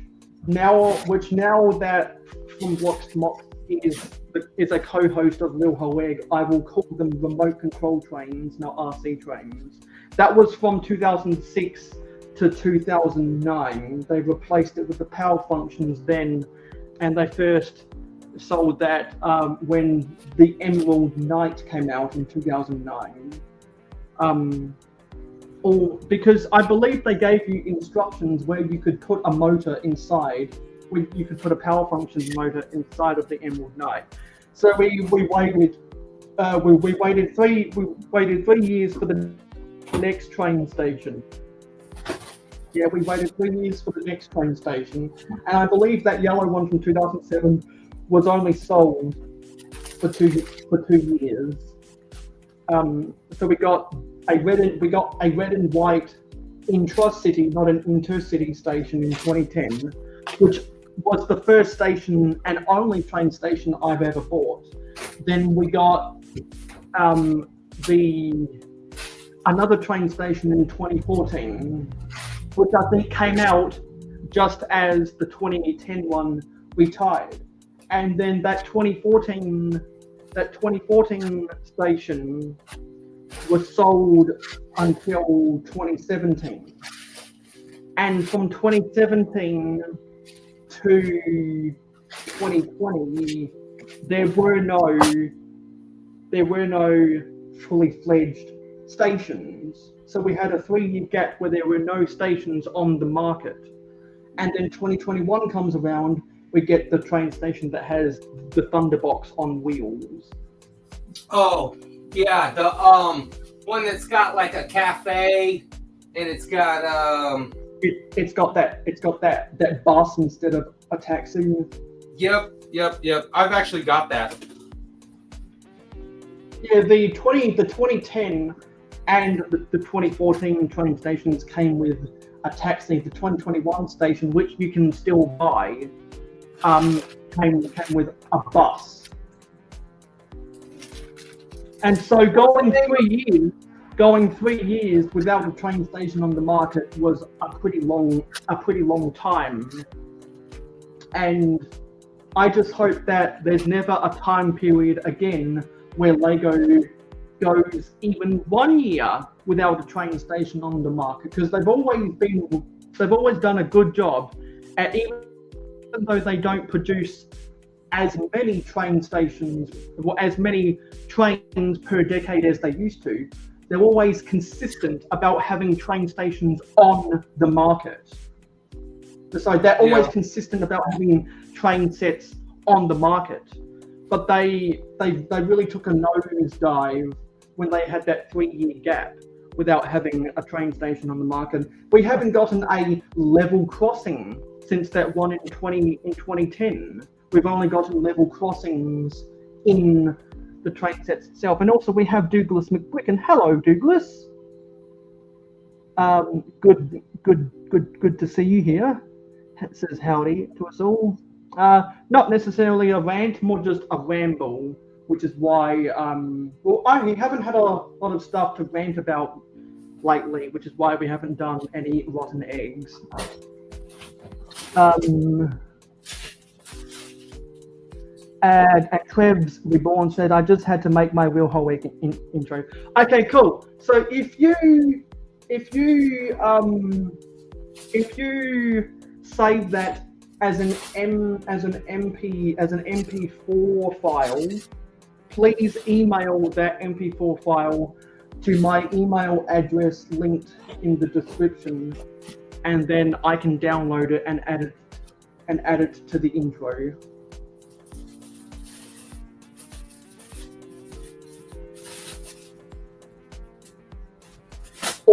Speaker 15: now that from Mox is a co-host of Real Whole Egg, I will call them remote control trains, not RC trains. That was from 2006 to 2009. They replaced it with the power functions then, and they first sold that when the Emerald Knight came out in 2009. Because I believe they gave you instructions where you could put a motor inside, where you could put a power function motor inside of the Emerald Knight. So we waited 3 years for the next train station. Yeah, we waited 3 years for the next train station, and I believe that yellow one from 2007 was only sold for 2 years. So we got a red and white intra-city, not an intercity station in 2010, which was the first station and only train station I've ever bought. Then we got another train station in 2014, which I think came out just as the 2010 one retired. And then that 2014 station was sold until 2017. And from 2017 to 2020, there were no fully fledged stations. So we had a 3-year gap where there were no stations on the market. And then 2021 comes around, we get the train station that has the Thunderbox on wheels.
Speaker 1: Oh, yeah, the one that's got like a cafe, and it's got
Speaker 15: it's got that bus instead of a taxi.
Speaker 1: Yep. I've actually got that.
Speaker 15: Yeah, the 2010 and the 2014 train stations came with a taxi. The 2021 station, which you can still buy, came with a bus. And so going 3 years without a train station on the market was a pretty long time. And I just hope that there's never a time period again where Lego goes even 1 year without a train station on the market, because they've always done a good job at, even though they don't produce as many train stations or as many trains per decade as they used to, they're always consistent about having train stations on the market. So they're always consistent about having train sets on the market. But they really took a nosedive when they had that 3-year gap without having a train station on the market. We haven't gotten a level crossing since that one in 2010. We've only gotten level crossings in the train sets itself. And also we have Douglas McQuicken. Hello, Douglas. Good to see you here. It says howdy to us all. Not necessarily a rant, more just a ramble, which is why, I haven't had a lot of stuff to rant about lately, which is why we haven't done any rotten eggs. And Trev's Reborn said, I just had to make my Real Whole Egg intro. Okay, cool. So if you save that as an MP4 file, please email that MP4 file to my email address linked in the description, and then I can download it and add it to the intro.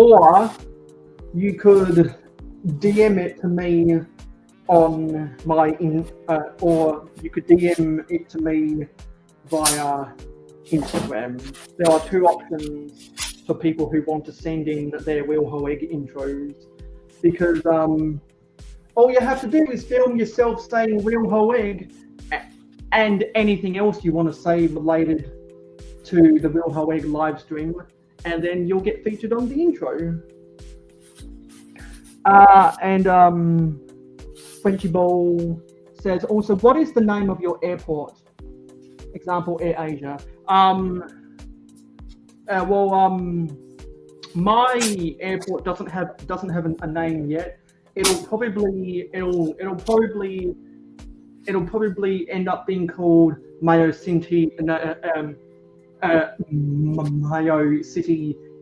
Speaker 15: or you could DM it to me on my or you could DM it to me via Instagram. There are two options for people who want to send in their Will Hoeg intros, because all you have to do is film yourself saying Will Hoeg and anything else you want to say related to the Will Hoeg live stream, and then you'll get featured on the intro. And Frenchy Ball says also, what is the name of your airport? Example, Air Asia. My airport doesn't have a name yet. It'll probably end up being called Mayo City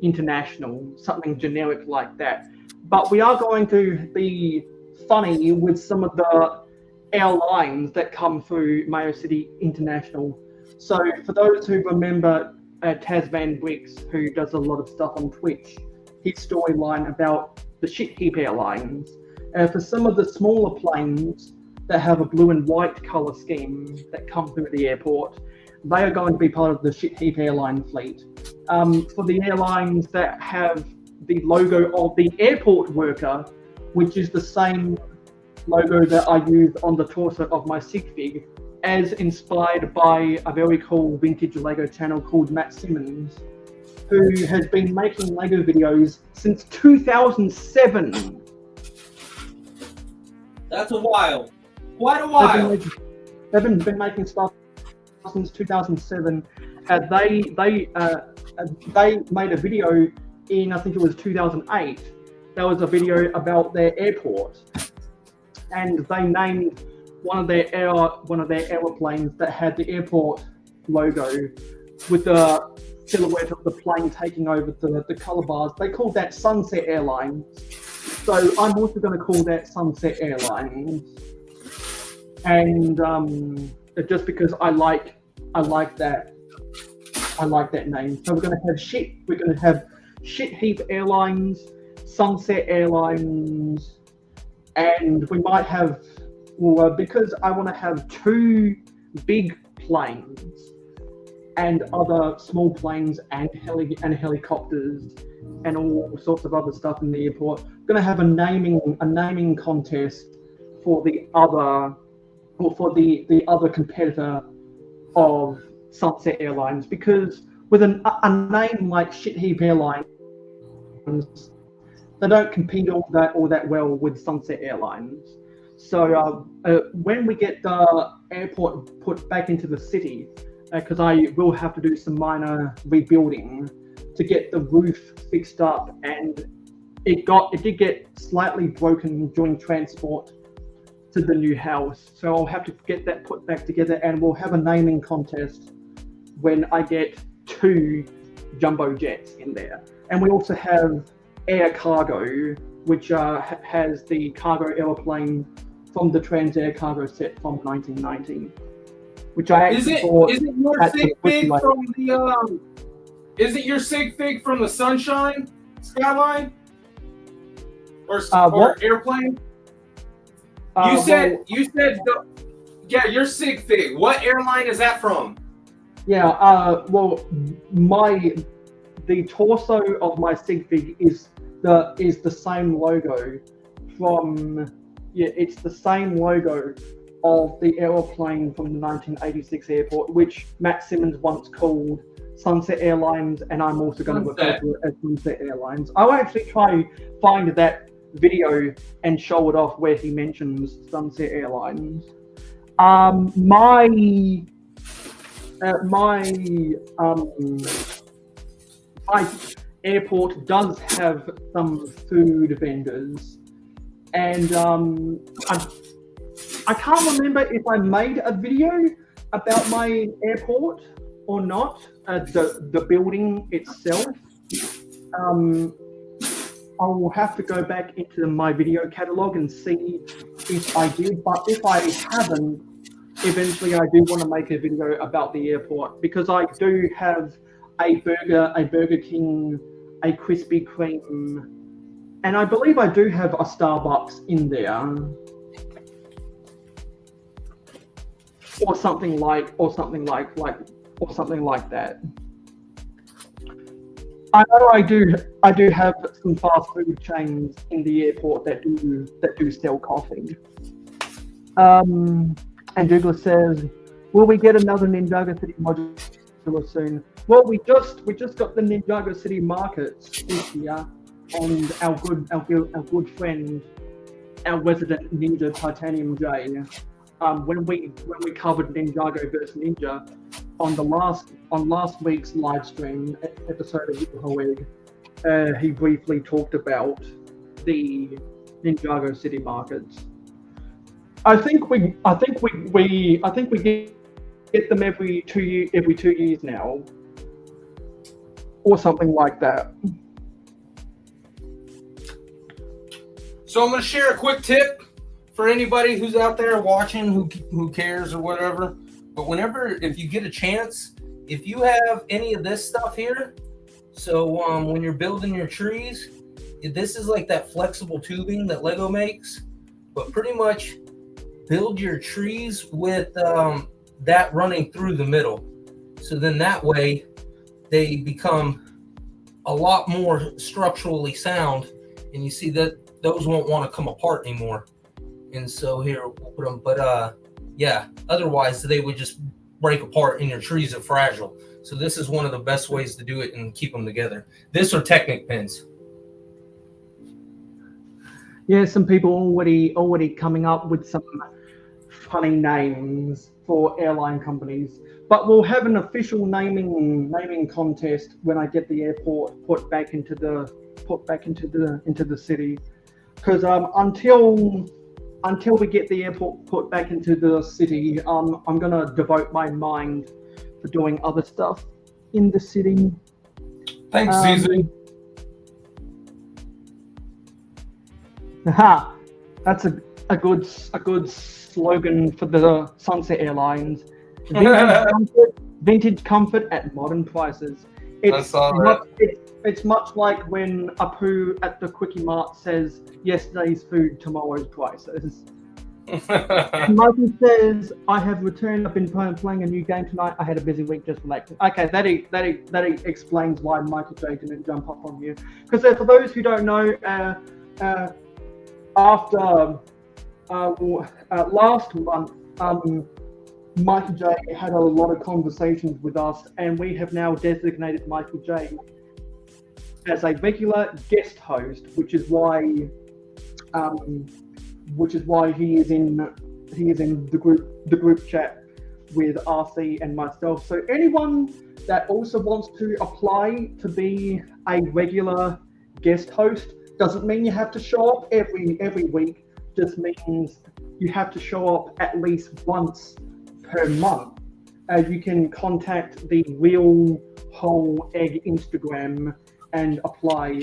Speaker 15: International, something generic like that. But we are going to be funny with some of the airlines that come through Mayo City International. So for those who remember Tasman Bricks, who does a lot of stuff on Twitch, his storyline about the Shit Heap Airlines, for some of the smaller planes that have a blue and white colour scheme that come through the airport, they are going to be part of the Shit Heap Airline fleet. For the airlines that have the logo of the airport worker, which is the same logo that I use on the torso of my sig fig, as inspired by a very cool vintage Lego channel called Matt Simmons, who has been making Lego videos since 2007.
Speaker 1: That's a while. Quite a while.
Speaker 15: They've been making stuff since 2007. They made a video in, I think it was 2008. That was a video about their airport, and they named one of their aeroplanes that had the airport logo with the silhouette of the plane taking over the color bars. They called that Sunset Airlines. So I'm also going to call that Sunset Airlines, and just because I like that name. So we're going to have Shit Heap Airlines, Sunset Airlines, and we might have, because I want to have two big planes and other small planes and helicopters and all sorts of other stuff in the airport. I'm going to have a naming contest for the other competitor of Sunset Airlines, because with a name like Shit Heap Airlines, they don't compete all that well with Sunset Airlines. So when we get the airport put back into the city, because I will have to do some minor rebuilding to get the roof fixed up, and it did get slightly broken during transport to the new house. So I'll have to get that put back together, and we'll have a naming contest when I get two jumbo jets in there. And we also have Air Cargo, which has the cargo aeroplane from the Transair cargo set from 1990, which I actually bought.
Speaker 1: Is it your sig fig from the? Is it your sig fig from the Sunshine Skyline or airplane? You said yeah, your sig fig. What airline is that from?
Speaker 15: Yeah, the torso of my sig fig is the same logo from, it's the same logo of the aeroplane from the 1986 airport, which Matt Simmons once called Sunset Airlines, and I'm also going to refer to it as Sunset Airlines. I'll actually try find that video and show it off where he mentions Sunset Airlines. My airport does have some food vendors, and I can't remember if I made a video about my airport or not, the building itself. I will have to go back into my video catalog and see if I did, but if I haven't, eventually I do want to make a video about the airport, because I do have a Burger King a Krispy Kreme, and I believe I do have a Starbucks in there, or something like that. I know I do have some fast food chains in the airport that do sell coffee. And Douglas says, will we get another Ninjago City modular soon? Well, we just got the Ninjago City markets this year, and our good friend, our resident ninja Titanium J, when we covered Ninjago vs Ninja on last week's live stream episode of Hoeg, he briefly talked about the Ninjago City markets. I think we get them every 2 years now, or something like that.
Speaker 1: So I'm going to share a quick tip for anybody who's out there watching who cares or whatever. But if you get a chance, if you have any of this stuff here, so when you're building your trees, this is like that flexible tubing that Lego makes, but pretty much build your trees with that running through the middle. So then that way they become a lot more structurally sound, and you see that those won't want to come apart anymore. And so here we'll put them, but yeah, otherwise they would just break apart and your trees are fragile. So this is one of the best ways to do it and keep them together. This or Technic pins.
Speaker 15: Yeah, some people already coming up with some funny names for airline companies. But we'll have an official naming contest when I get the airport put back into the city. Because until we get the airport put back into the city, I'm gonna devote my mind to doing other stuff in the city.
Speaker 1: Thanks, Susie.
Speaker 15: Aha, that's a good slogan for the Sunset Airlines. Vintage comfort at modern prices. It's much like when Apu at the Quickie Mart says yesterday's food, tomorrow's prices. Mikey says, I have returned. I've been playing a new game tonight. I had a busy week just relaxing. Okay, that explains why Mikey J didn't jump up on you. Because for those who don't know, after last month, Mikey J had a lot of conversations with us, and we have now designated Mikey J as a regular guest host, which is why he is in the group chat with RC and myself. So anyone that also wants to apply to be a regular guest host, doesn't mean you have to show up every week, just means you have to show up at least once per month. You can contact the Real Whole Egg Instagram and apply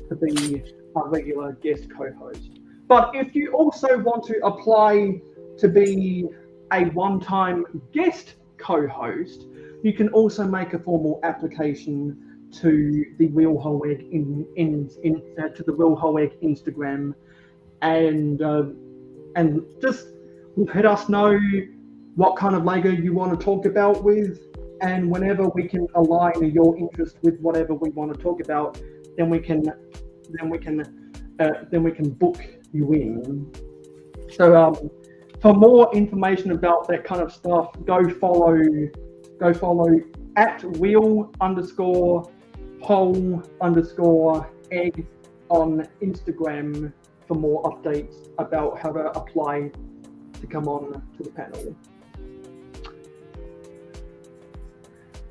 Speaker 15: to be a regular guest co-host. But if you also want to apply to be a one-time guest co-host, you can also make a formal application to the Real Whole Egg to the Real Whole Egg Instagram, and just let us know what kind of Lego you want to talk about with, and whenever we can align your interest with whatever we want to talk about, then we can book you in. So for more information about that kind of stuff, go follow at real_whole_egg on Instagram for more updates about how to apply to come on to the panel.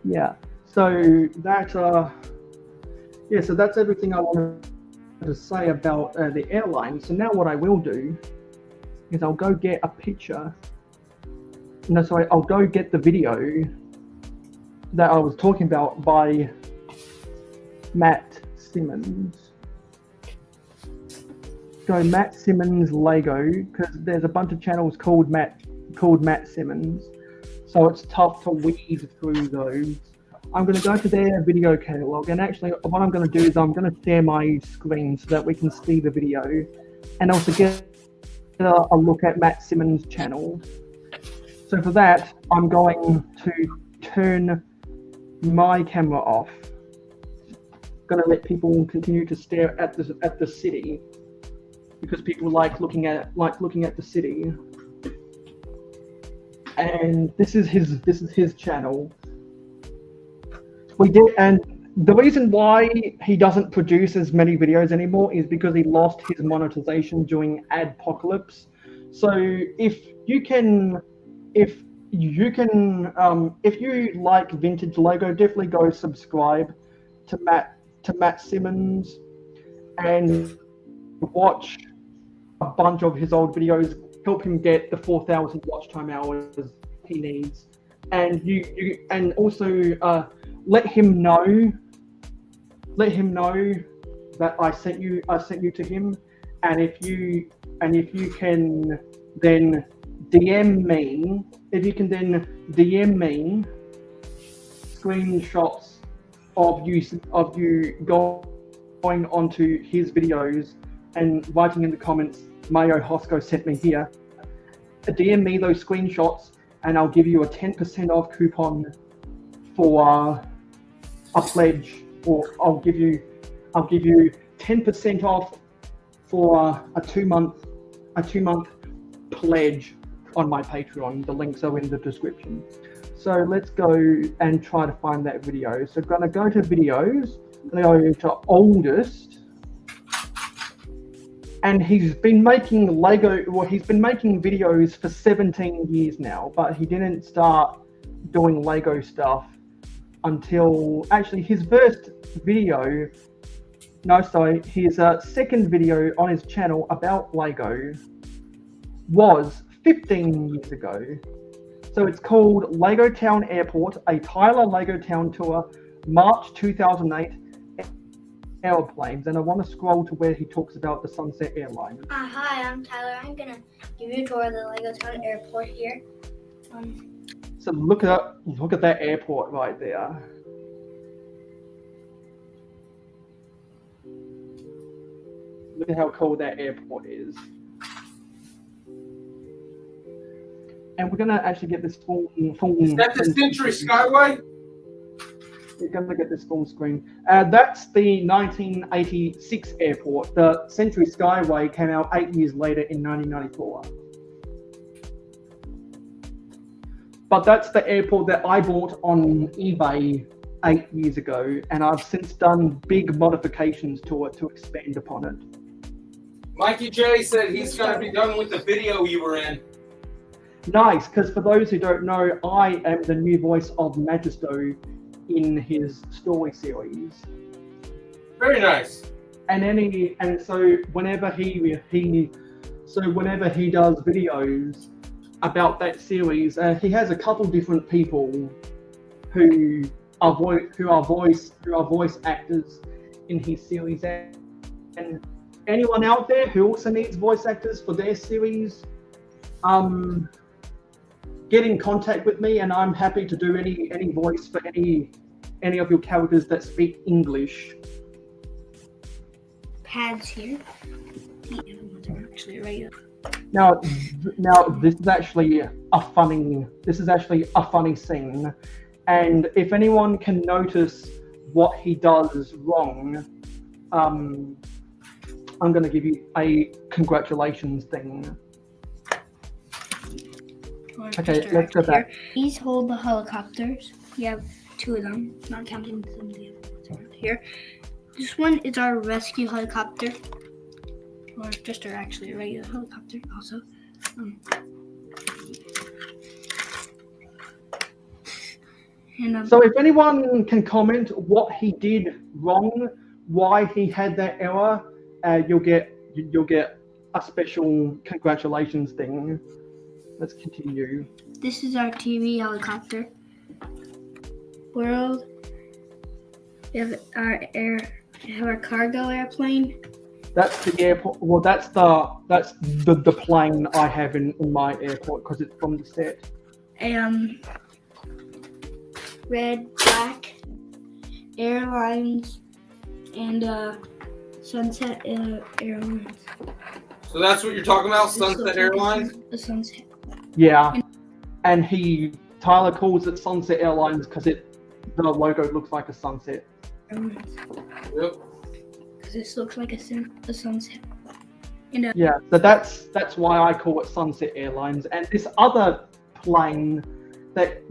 Speaker 15: Yeah, so that's everything I wanted to say about the airline. So now what I will do is I'll go get a picture. No, sorry, I'll go get the video that I was talking about by Matt Simmons. Go Matt Simmons Lego, because there's a bunch of channels called Matt Simmons, so it's tough to weed through those. I'm going to go to their video catalog, and actually what I'm going to do is I'm going to share my screen so that we can see the video and also get a look at Matt Simmons' channel. So for that, I'm going to turn my camera off. Going to let people continue to stare at the city because people like looking at the city. And this is his channel. And the reason why he doesn't produce as many videos anymore is because he lost his monetization during Adpocalypse. So if you like vintage Lego, definitely go subscribe to Matt Simmons and watch a bunch of his old videos. Help him get the 4,000 watch time hours he needs, and and also let him know that I sent you to him, and if you can then DM me, screenshots of you going onto his videos and writing in the comments, Mayo Hosko sent me here. DM me those screenshots and I'll give you a 10% off coupon for a pledge, or I'll give you 10% off for a two month pledge on my Patreon. The links are in the description. So let's go and try to find that video. So I'm gonna go to videos, I'm gonna go to oldest, and he's been making videos for 17 years now, but he didn't start doing Lego stuff until actually his first video, his second video on his channel about Lego was 15 years ago. So it's called Lego Town Airport, a Tyler Lego Town Tour, March 2008, airplanes. And I want to scroll to where he talks about the Sunset Airline.
Speaker 18: Hi, I'm Tyler. I'm going to give you a tour of the Lego Town Airport here.
Speaker 15: So look at that airport right there. Look at how cool that airport is. And we're going to actually get this full
Speaker 1: Is that the Century Skyway?
Speaker 15: We're going to get this full screen. That's the 1986 airport. The Century Skyway came out 8 years later in 1994. But that's the airport that I bought on eBay 8 years ago, and I've since done big modifications to it to expand upon it.
Speaker 1: Mikey J said he's going to be done with the video you were in.
Speaker 15: Nice, because for those who don't know, I am the new voice of Magisto in his story series.
Speaker 1: Very nice.
Speaker 15: And so whenever he does videos about that series, he has a couple different people who are voice actors in his series, and anyone out there who also needs voice actors for their series, get in contact with me, and I'm happy to do any voice for any of your characters that speak English.
Speaker 18: Pads here. The other ones are actually right.
Speaker 15: Now this is actually a funny scene, and if anyone can notice what he does wrong, I'm going to give you a congratulations thing. Okay, let's go back.
Speaker 18: These hold the helicopters. We have two of them, not counting some of the other ones around here. This one is our rescue helicopter, or just actually a regular helicopter also.
Speaker 15: So if anyone can comment what he did wrong, why he had that error, you'll get a special congratulations thing. Let's continue.
Speaker 18: This is our TV helicopter. World. We have our cargo airplane.
Speaker 15: That's the airport. Well, that's the plane I have in my airport because it's from the set.
Speaker 18: Red, black, Airlines and Sunset Airlines.
Speaker 1: So that's what you're talking about, Sunset Airlines?
Speaker 18: The Sunset.
Speaker 15: Yeah, and Tyler calls it Sunset Airlines because the logo looks like a sunset.
Speaker 18: Airlines.
Speaker 1: Yep.
Speaker 18: Because this looks like a sunset. And,
Speaker 15: yeah, so that's why I call it Sunset Airlines. And this other plane that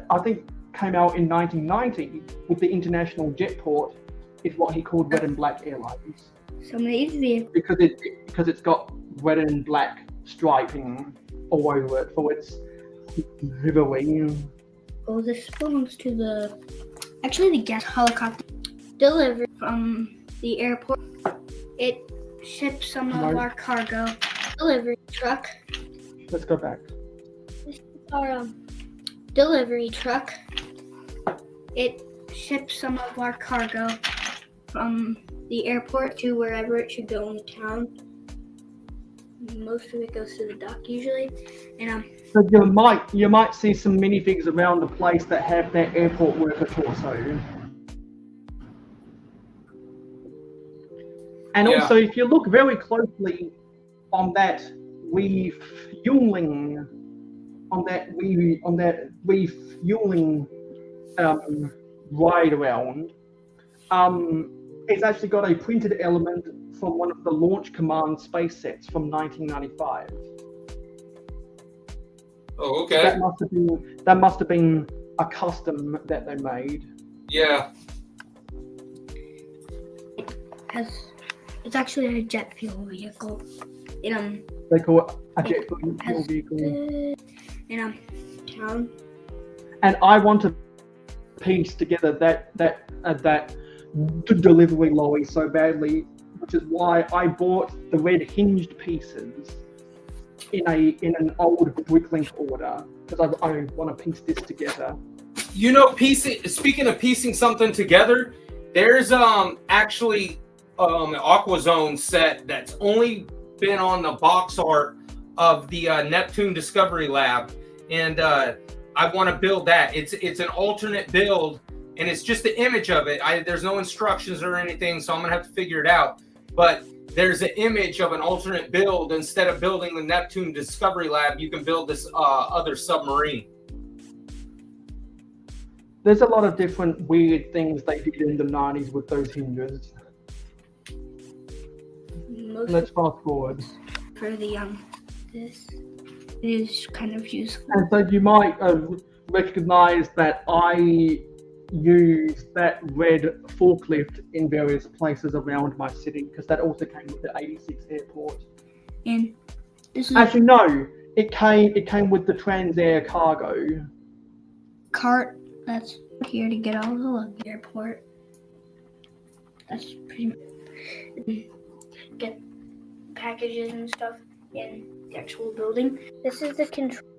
Speaker 15: I think came out in 1990 with the international jetport is what he called Red and Black Airlines.
Speaker 18: So maybe
Speaker 15: because it's got red and black striping all over it for its livery.
Speaker 18: Oh, this belongs to the gas helicopter delivered from the airport. It ships some of our cargo. Delivery truck.
Speaker 15: Let's go back.
Speaker 18: This is our delivery truck. It ships some of our cargo from the airport to wherever it should go in the town. Most of it goes to the dock usually, and
Speaker 15: So you might see some minifigs around the place that have that airport worker torso. And also, if you look very closely on that refueling, ride around, it's actually got a printed element from one of the Launch Command space sets from 1995.
Speaker 1: Oh, okay.
Speaker 15: That must have been a custom that they made.
Speaker 1: Yeah.
Speaker 18: It's actually a jet fuel vehicle.
Speaker 15: They call it a jet fuel vehicle.
Speaker 18: In town.
Speaker 15: And I want to piece together that delivery lorry so badly, which is why I bought the red hinged pieces in an old bricklink order, because I want to piece this together.
Speaker 1: You know, speaking of piecing something together, there's actually an AquaZone set that's only been on the box art of the Neptune Discovery Lab, and I want to build that. It's an alternate build, and it's just the image of it. There's no instructions or anything, so I'm gonna have to figure it out. But there's an image of an alternate build. Instead of building the Neptune Discovery Lab, you can build this other submarine.
Speaker 15: There's a lot of different weird things they did in the 90s with those hinges. Let's fast forward.
Speaker 18: For the this is kind of useful.
Speaker 15: And so you might recognize that I use that red forklift in various places around my city, because that also came with the 86 airport.
Speaker 18: And this is
Speaker 15: actually no, it came with the Transair cargo
Speaker 18: cart that's here to get all the airport. That's pretty get packages and stuff in the actual building. This is the control.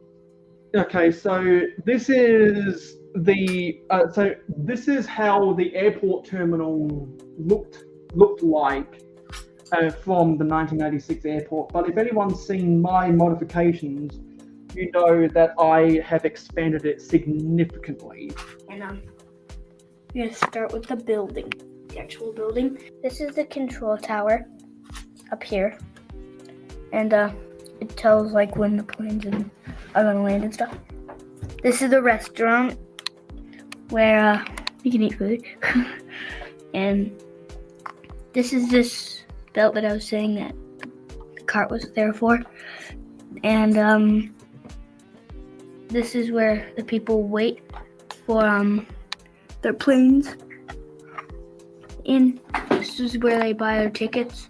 Speaker 15: Okay, so this is this is how the airport terminal looked like from the 1986 airport. But if anyone's seen my modifications, you know that I have expanded it significantly.
Speaker 18: And I'm gonna start with the building, the actual building. This is the control tower up here, and it tells like when the planes are gonna land and stuff. This is the restaurant where you can eat food. And this is this belt that I was saying that the cart was there for. And this is where the people wait for their planes. And this is where they buy their tickets.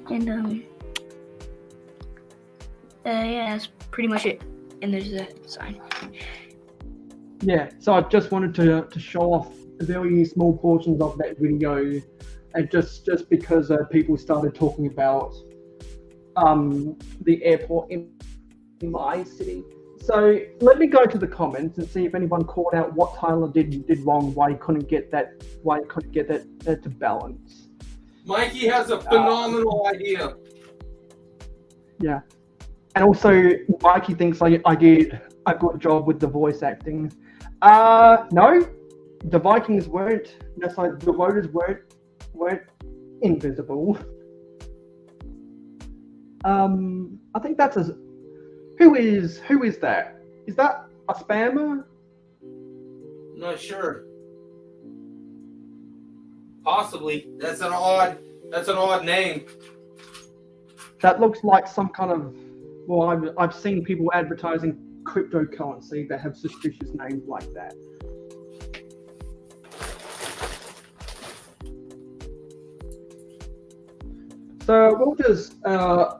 Speaker 18: And yeah, that's pretty much it. And there's a sign.
Speaker 15: Yeah, so I just wanted to show off very small portions of that video, and just because people started talking about the airport in my city. So let me go to the comments and see if anyone called out what Tyler did wrong, why he couldn't get that to balance.
Speaker 1: Mikey has a phenomenal idea.
Speaker 15: Yeah. And also, Mikey thinks I did a good job with the voice acting. No, the Vikings weren't. That's like the voters weren't invisible. I think that's a. Who is that? Is that a spammer?
Speaker 1: Not sure. Possibly. That's an odd name.
Speaker 15: That looks like some kind of. Well, I've seen people advertising cryptocurrency that have suspicious names like that. So we'll just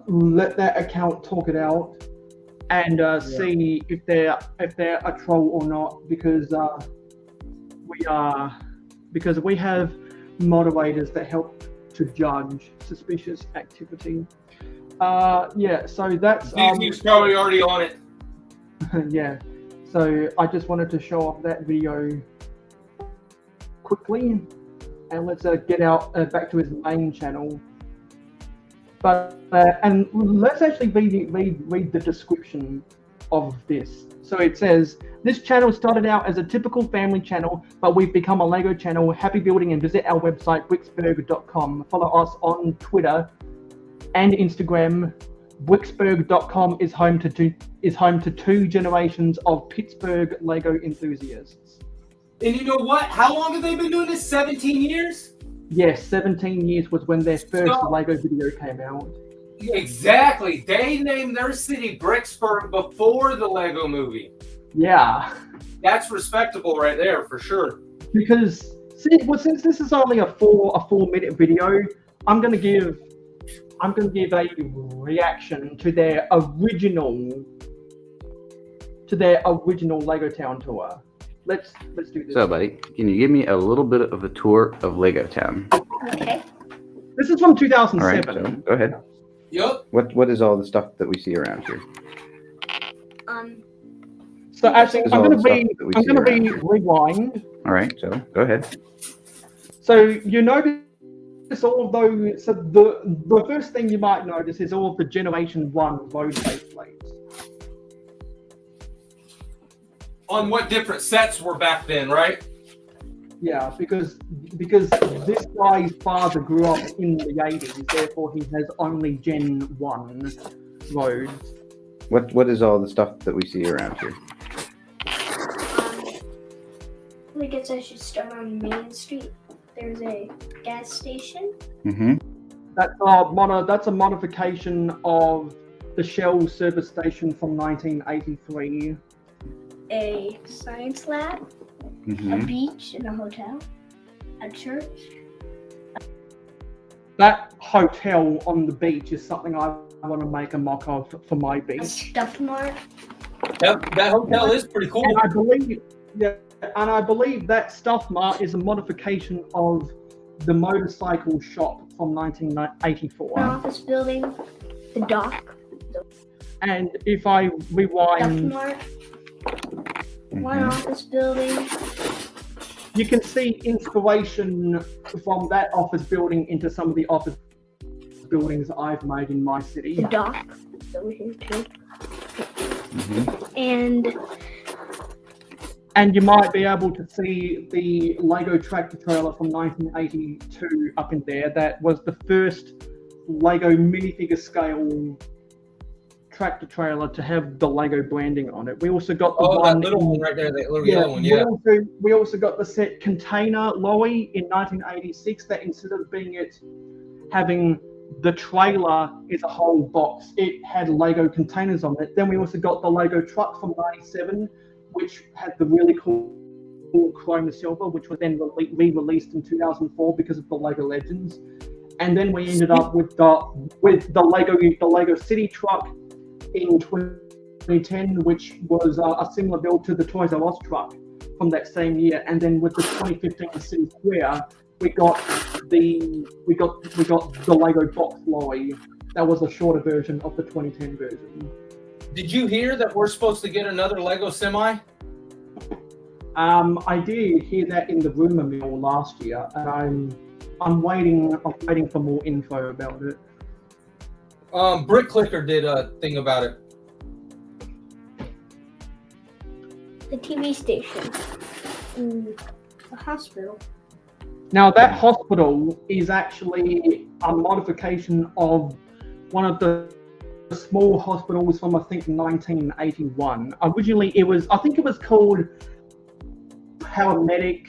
Speaker 15: let that account talk it out and see if they're a troll or not, because we have moderators that help to judge suspicious activity. Yeah, so that's
Speaker 1: He's probably already on it.
Speaker 15: yeah. So I just wanted to show off that video quickly, and let's get out back to his main channel. But and let's actually read the description of this. So it says, this channel started out as a typical family channel, but we've become a LEGO channel. Happy building, and visit our website bricksburg.com. Follow us on Twitter and Instagram. Bricksburg.com is home to two generations of Pittsburgh LEGO enthusiasts.
Speaker 1: And you know what? How long have they been doing this? 17 years?
Speaker 15: Yes, 17 years was when their first LEGO video came out.
Speaker 1: Exactly. They named their city Bricksburg before the LEGO movie.
Speaker 15: Yeah.
Speaker 1: That's respectable right there for sure.
Speaker 15: Because since this is only a 4-minute video, I'm gonna give a reaction to their original LEGO Town tour. Let's do this.
Speaker 19: So, buddy, can you give me a little bit of a tour of LEGO Town?
Speaker 18: Okay.
Speaker 15: This is from
Speaker 19: All
Speaker 15: 2007.
Speaker 19: right, so go ahead.
Speaker 1: Yep.
Speaker 19: What is all the stuff that we see around here?
Speaker 15: So actually, I'm gonna rewind.
Speaker 19: All right, so go ahead.
Speaker 15: So you notice all of those. So the first thing you might notice is all of the Generation 1 road faceplates.
Speaker 1: On what different sets were back then, right?
Speaker 15: Yeah, because this guy's father grew up in the 80s, therefore he has only Gen 1 roads.
Speaker 19: What is all the stuff that we see around here?
Speaker 18: I guess I should start on Main Street. There's a gas station.
Speaker 19: Mm-hmm.
Speaker 15: That's a modification of the Shell service station from 1983.
Speaker 18: A science lab. A beach and a hotel. A church.
Speaker 15: That hotel on the beach is something I want to make a mock of for my beach.
Speaker 18: A stuff mart.
Speaker 1: Yep, that hotel is pretty cool.
Speaker 15: And I believe that stuff mart is a modification of the motorcycle shop from 1984.
Speaker 18: An office building. The dock.
Speaker 15: And if I rewind,
Speaker 18: Stuff mart. One office building.
Speaker 15: You can see inspiration from that office building into some of the office buildings I've made in my city.
Speaker 18: The dock over here too. And
Speaker 15: you might be able to see the LEGO tractor trailer from 1982 up in there. That was the first LEGO minifigure scale tractor trailer to have the LEGO branding on it. We also got the
Speaker 1: that little one right there, that little yellow one, yeah.
Speaker 15: We also got the set Container Lorry in 1986 that instead of having the trailer is a whole box, it had LEGO containers on it. Then we also got the LEGO truck from 97, which had the really cool chrome silver, which was then re-released in 2004 because of the LEGO Legends. And then we ended up with the LEGO City truck in 2010, which was a similar build to the Toys R Us truck from that same year. And then with the 2015 City Square, we got the LEGO box lorry. That was a shorter version of the 2010 version.
Speaker 1: Did you hear that we're supposed to get another LEGO semi?
Speaker 15: I did hear that in the rumor mill last year, and I'm waiting for more info about it.
Speaker 1: Brick Clicker did a thing about it.
Speaker 18: the TV station. a hospital.
Speaker 15: Now that hospital is actually a modification of one of the small hospitals from I think 1981. Originally it was, I think it was called Paramedic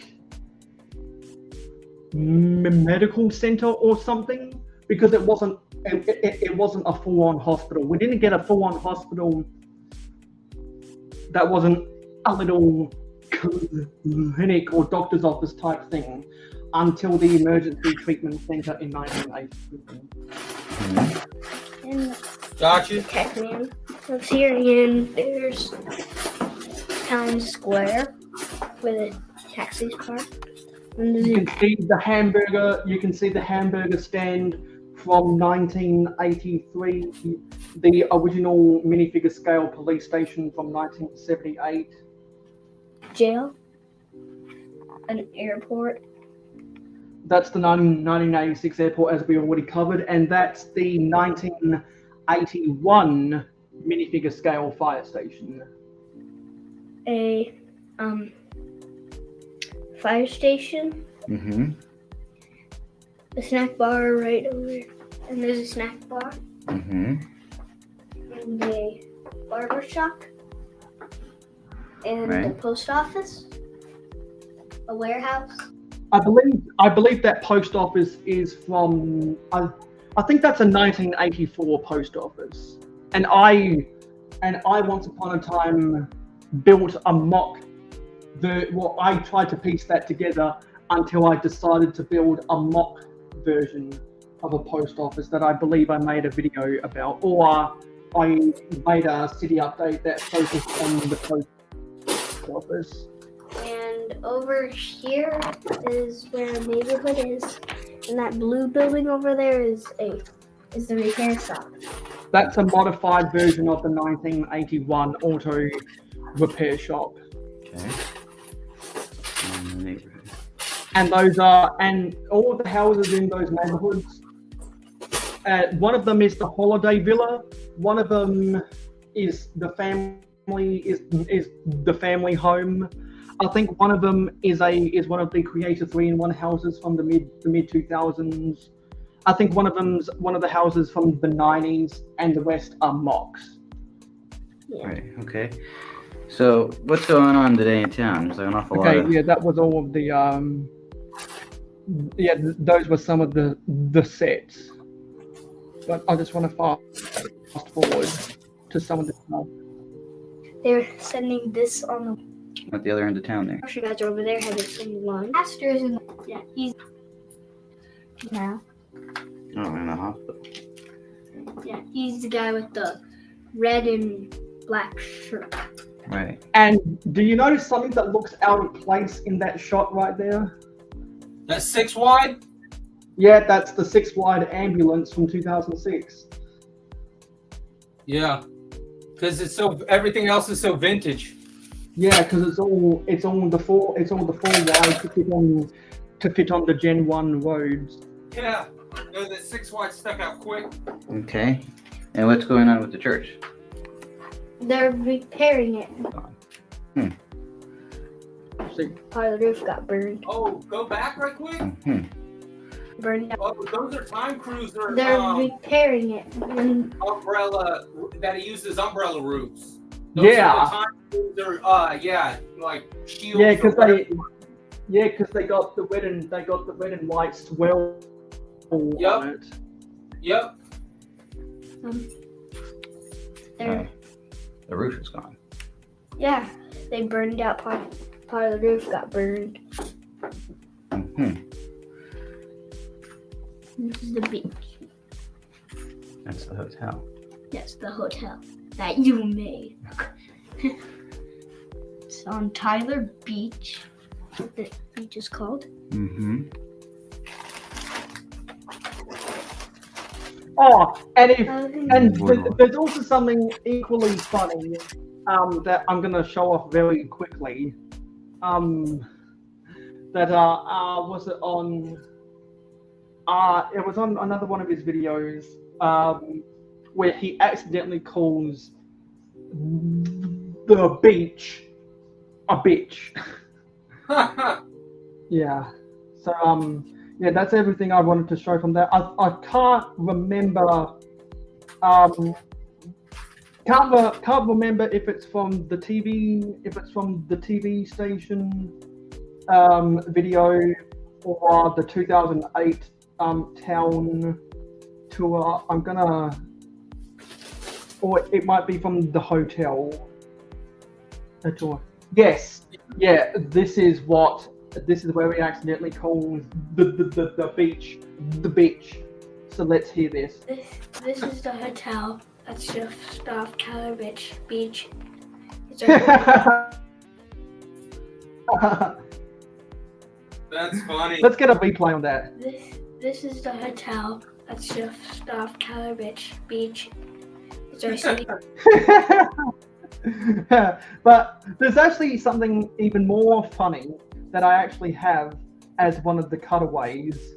Speaker 15: Medical Center or something, because it wasn't a full-on hospital. We didn't get a full-on hospital that wasn't a little clinic or doctor's office type thing until the Emergency Treatment Center in 1980.
Speaker 18: And
Speaker 1: Gotcha.
Speaker 18: Pac-Man lives here, and there's Times Square where the taxis park.
Speaker 15: You can see the hamburger. You can see the hamburger stand from 1983. The original minifigure scale police station from 1978.
Speaker 18: Jail. An airport.
Speaker 15: That's the 1986 airport, as we already covered, and that's the 1981 minifigure scale fire station.
Speaker 18: A fire station.
Speaker 19: Mm-hmm.
Speaker 18: A snack bar right over there. And there's a snack bar.
Speaker 19: Mm-hmm.
Speaker 18: And a barber shop. And a
Speaker 19: Right.
Speaker 18: post office. A warehouse.
Speaker 15: I believe that post office is from. I think that's a 1984 post office. And I once upon a time built a mock. I tried to piece that together until I decided to build a mock version of a post office that I believe I made a video about, or I made a city update that focused on the post office.
Speaker 18: And over here is where our neighborhood is. And that blue building over there is the repair shop.
Speaker 15: That's a modified version of the 1981 auto repair shop.
Speaker 19: Okay. In the neighborhood.
Speaker 15: And all of the houses in those neighborhoods. One of them is the holiday villa. One of them is the family home. I think one of them is one of the Creator 3-in-1 houses from the mid 2000s. I think one of them's one of the houses from the 90s, and the rest are mocks.
Speaker 18: Yeah.
Speaker 19: Right. Okay. So what's going on today in town? There's like an awful lot
Speaker 15: Okay,
Speaker 19: of...
Speaker 15: yeah, that was all of the those were some of the sets. But I just want to fast forward to some of the stuff.
Speaker 18: They're sending this on the
Speaker 19: at the other end of town there.
Speaker 18: grocery guys are over there having some lunch. Pastor's in he's now.
Speaker 19: Oh, in the hospital.
Speaker 18: Yeah, he's the guy with the red and black shirt.
Speaker 19: Right.
Speaker 15: And do you notice something that looks out of place in that shot right there?
Speaker 1: That's 6 wide?
Speaker 15: Yeah, that's the 6 wide ambulance from 2006.
Speaker 1: Yeah. Because everything else is so vintage.
Speaker 15: Yeah, because it's all the 4 wide to fit on the Gen 1 roads.
Speaker 1: Yeah. No, the 6 wide stuck out quick.
Speaker 19: Okay. And what's going on with the church?
Speaker 18: They're repairing it.
Speaker 19: Hmm.
Speaker 18: Part of the roof got burned.
Speaker 1: Oh, go back right quick.
Speaker 19: Hmm.
Speaker 18: Burned out.
Speaker 1: Oh, those are time cruiser.
Speaker 18: They're repairing it. And
Speaker 1: Umbrella that he uses umbrella roofs.
Speaker 15: Yeah.
Speaker 1: Are the time cruiser. Like shields.
Speaker 15: Yeah, because they got the red and white swell on it.
Speaker 1: Yep.
Speaker 19: The roof is gone.
Speaker 18: Yeah, they burned out part of the roof got burned.
Speaker 19: Mm-hmm.
Speaker 18: This is the beach.
Speaker 19: That's the hotel.
Speaker 18: Yes, the hotel that you made. It's on Tyler Beach. The beach is called.
Speaker 19: Mm-hmm.
Speaker 15: Oh, and there's also something equally funny that I'm gonna show off very quickly. That was it on? It was on another one of his videos where he accidentally calls the beach a bitch. Yeah. So yeah, that's everything I wanted to show from there. I can't remember can't remember if it's from the TV station video or the 2008 town tour. Or it might be from the hotel. The tour. Yes. Yeah. This is where we accidentally called the beach the beach. So let's hear this.
Speaker 18: This is the hotel at South Calabich Beach.
Speaker 1: That's funny.
Speaker 15: Let's get a replay on that.
Speaker 18: This is the hotel at South Calabich Beach. It's our city.
Speaker 15: But there's actually something even more funny that I actually have as one of the cutaways.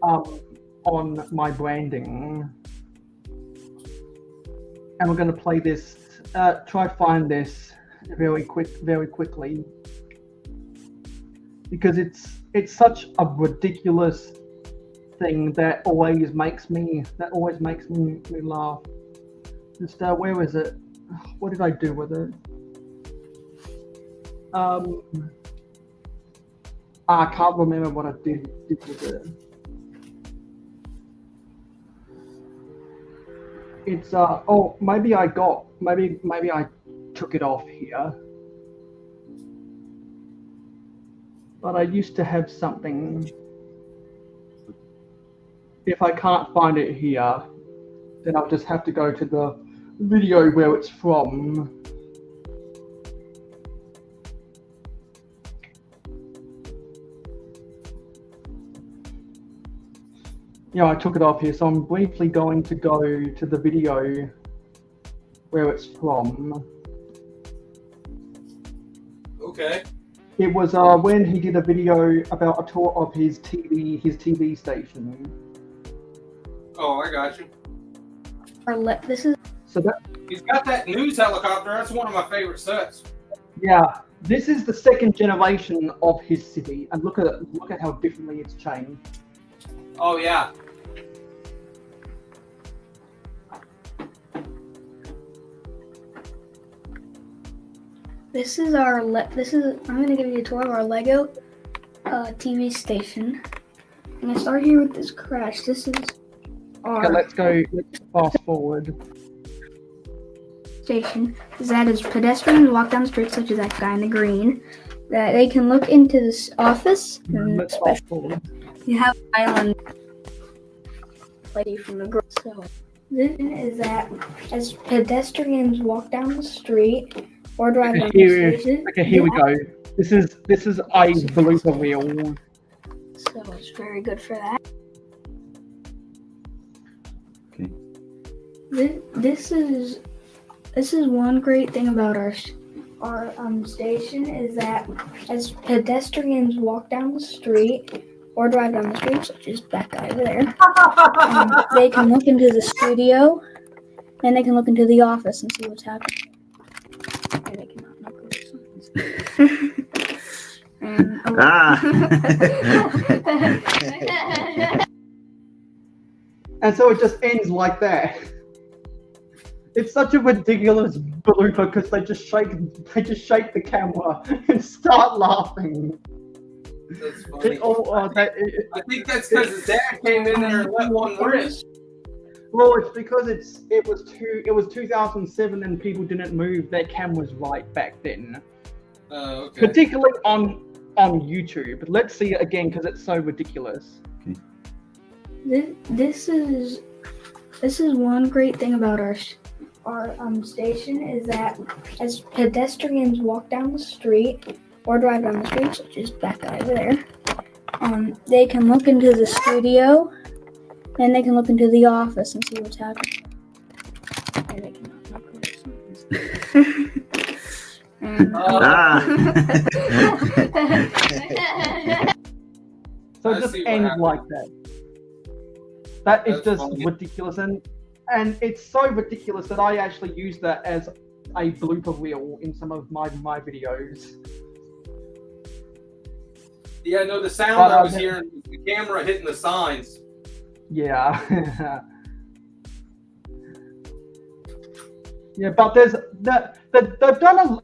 Speaker 15: On my branding. And we're going to play this, try find this very quickly. Because it's such a ridiculous thing that always makes me laugh. Just where is it? What did I do with it? I can't remember what I did with it. It's oh, maybe I took it off here. But I used to have something. If I can't find it here, then I'll just have to go to the video where it's from. Yeah, I took it off here, so I'm briefly going to go to the video where it's from.
Speaker 1: Okay.
Speaker 15: It was when he did a video about a tour of his TV station.
Speaker 1: Oh, I got you.
Speaker 18: This is.
Speaker 15: So that.
Speaker 1: He's got that news helicopter. That's one of my favorite sets.
Speaker 15: Yeah, this is the second generation of his city, and look at how differently it's changed.
Speaker 1: Oh yeah.
Speaker 18: I'm gonna give you a tour of our Lego TV station. I'm gonna start here with this crash. This is our.
Speaker 15: Okay, let's fast forward.
Speaker 18: Station is that as pedestrians walk down the street, such as that guy in the green, that they can look into this office. And
Speaker 15: let's fast forward.
Speaker 18: You have an island lady from the girl. So this is that as pedestrians walk down the street or drive down the street.
Speaker 15: Okay, here we go. This is a blooper reel.
Speaker 18: So it's very good for that.
Speaker 19: Okay.
Speaker 18: This is one great thing about our station is that as pedestrians walk down the street or drive down the street, such as that guy over there, they can look into the studio and they can look into the office and see what's happening. Okay, they cannot look
Speaker 15: And so it just ends like that. It's such a ridiculous blooper because they just shake the camera and start laughing.
Speaker 1: That's funny. I think that's because his dad came in there and let one rip.
Speaker 15: Well, it's because it was 2007 and people didn't move their cameras right back then.
Speaker 1: Okay.
Speaker 15: Particularly on YouTube. Let's see it again because it's so ridiculous.
Speaker 18: This is one great thing about our station is that as pedestrians walk down the street or drive down the street, such as that guy over there, they can look into the studio and they can look into the office and see what's happening. Okay, they cannot look
Speaker 15: So it just ends like that. That is just ridiculous, and it's so ridiculous that I actually use that as a blooper reel in some of my videos.
Speaker 1: Yeah, no, the sound
Speaker 15: But,
Speaker 1: I was hearing was the camera hitting the signs.
Speaker 15: Yeah. Yeah, but they've done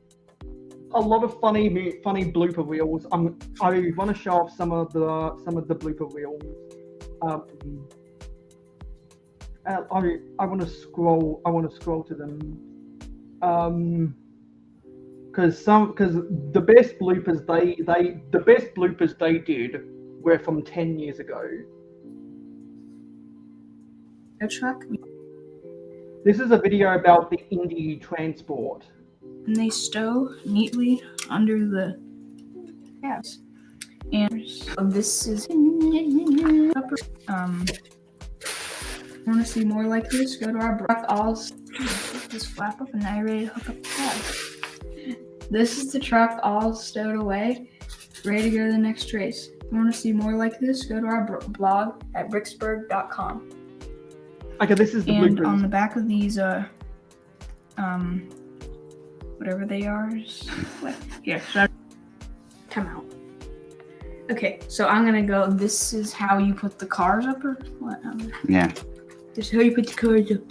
Speaker 15: a lot of funny blooper reels. I want to show off some of the blooper reels. I want to scroll to them. Because the best bloopers they did were from 10 years ago.
Speaker 20: A truck.
Speaker 15: This is a video about the Indy transport.
Speaker 20: And they stow neatly under the cabs. And this is want to see more like this? Go to our truck. I'll put this flap up and now you're ready to hook up the cab. This is the truck all stowed away, ready to go to the next race. Want to see more like this? Go to our blog at bricksburg.com.
Speaker 15: Okay, this is the
Speaker 20: and
Speaker 15: bloopers.
Speaker 20: on the back of these, whatever they are, here, so come out. Okay, so I'm gonna go. This is how you put the cars up, or what?
Speaker 19: Yeah.
Speaker 20: This is how you put the cars up.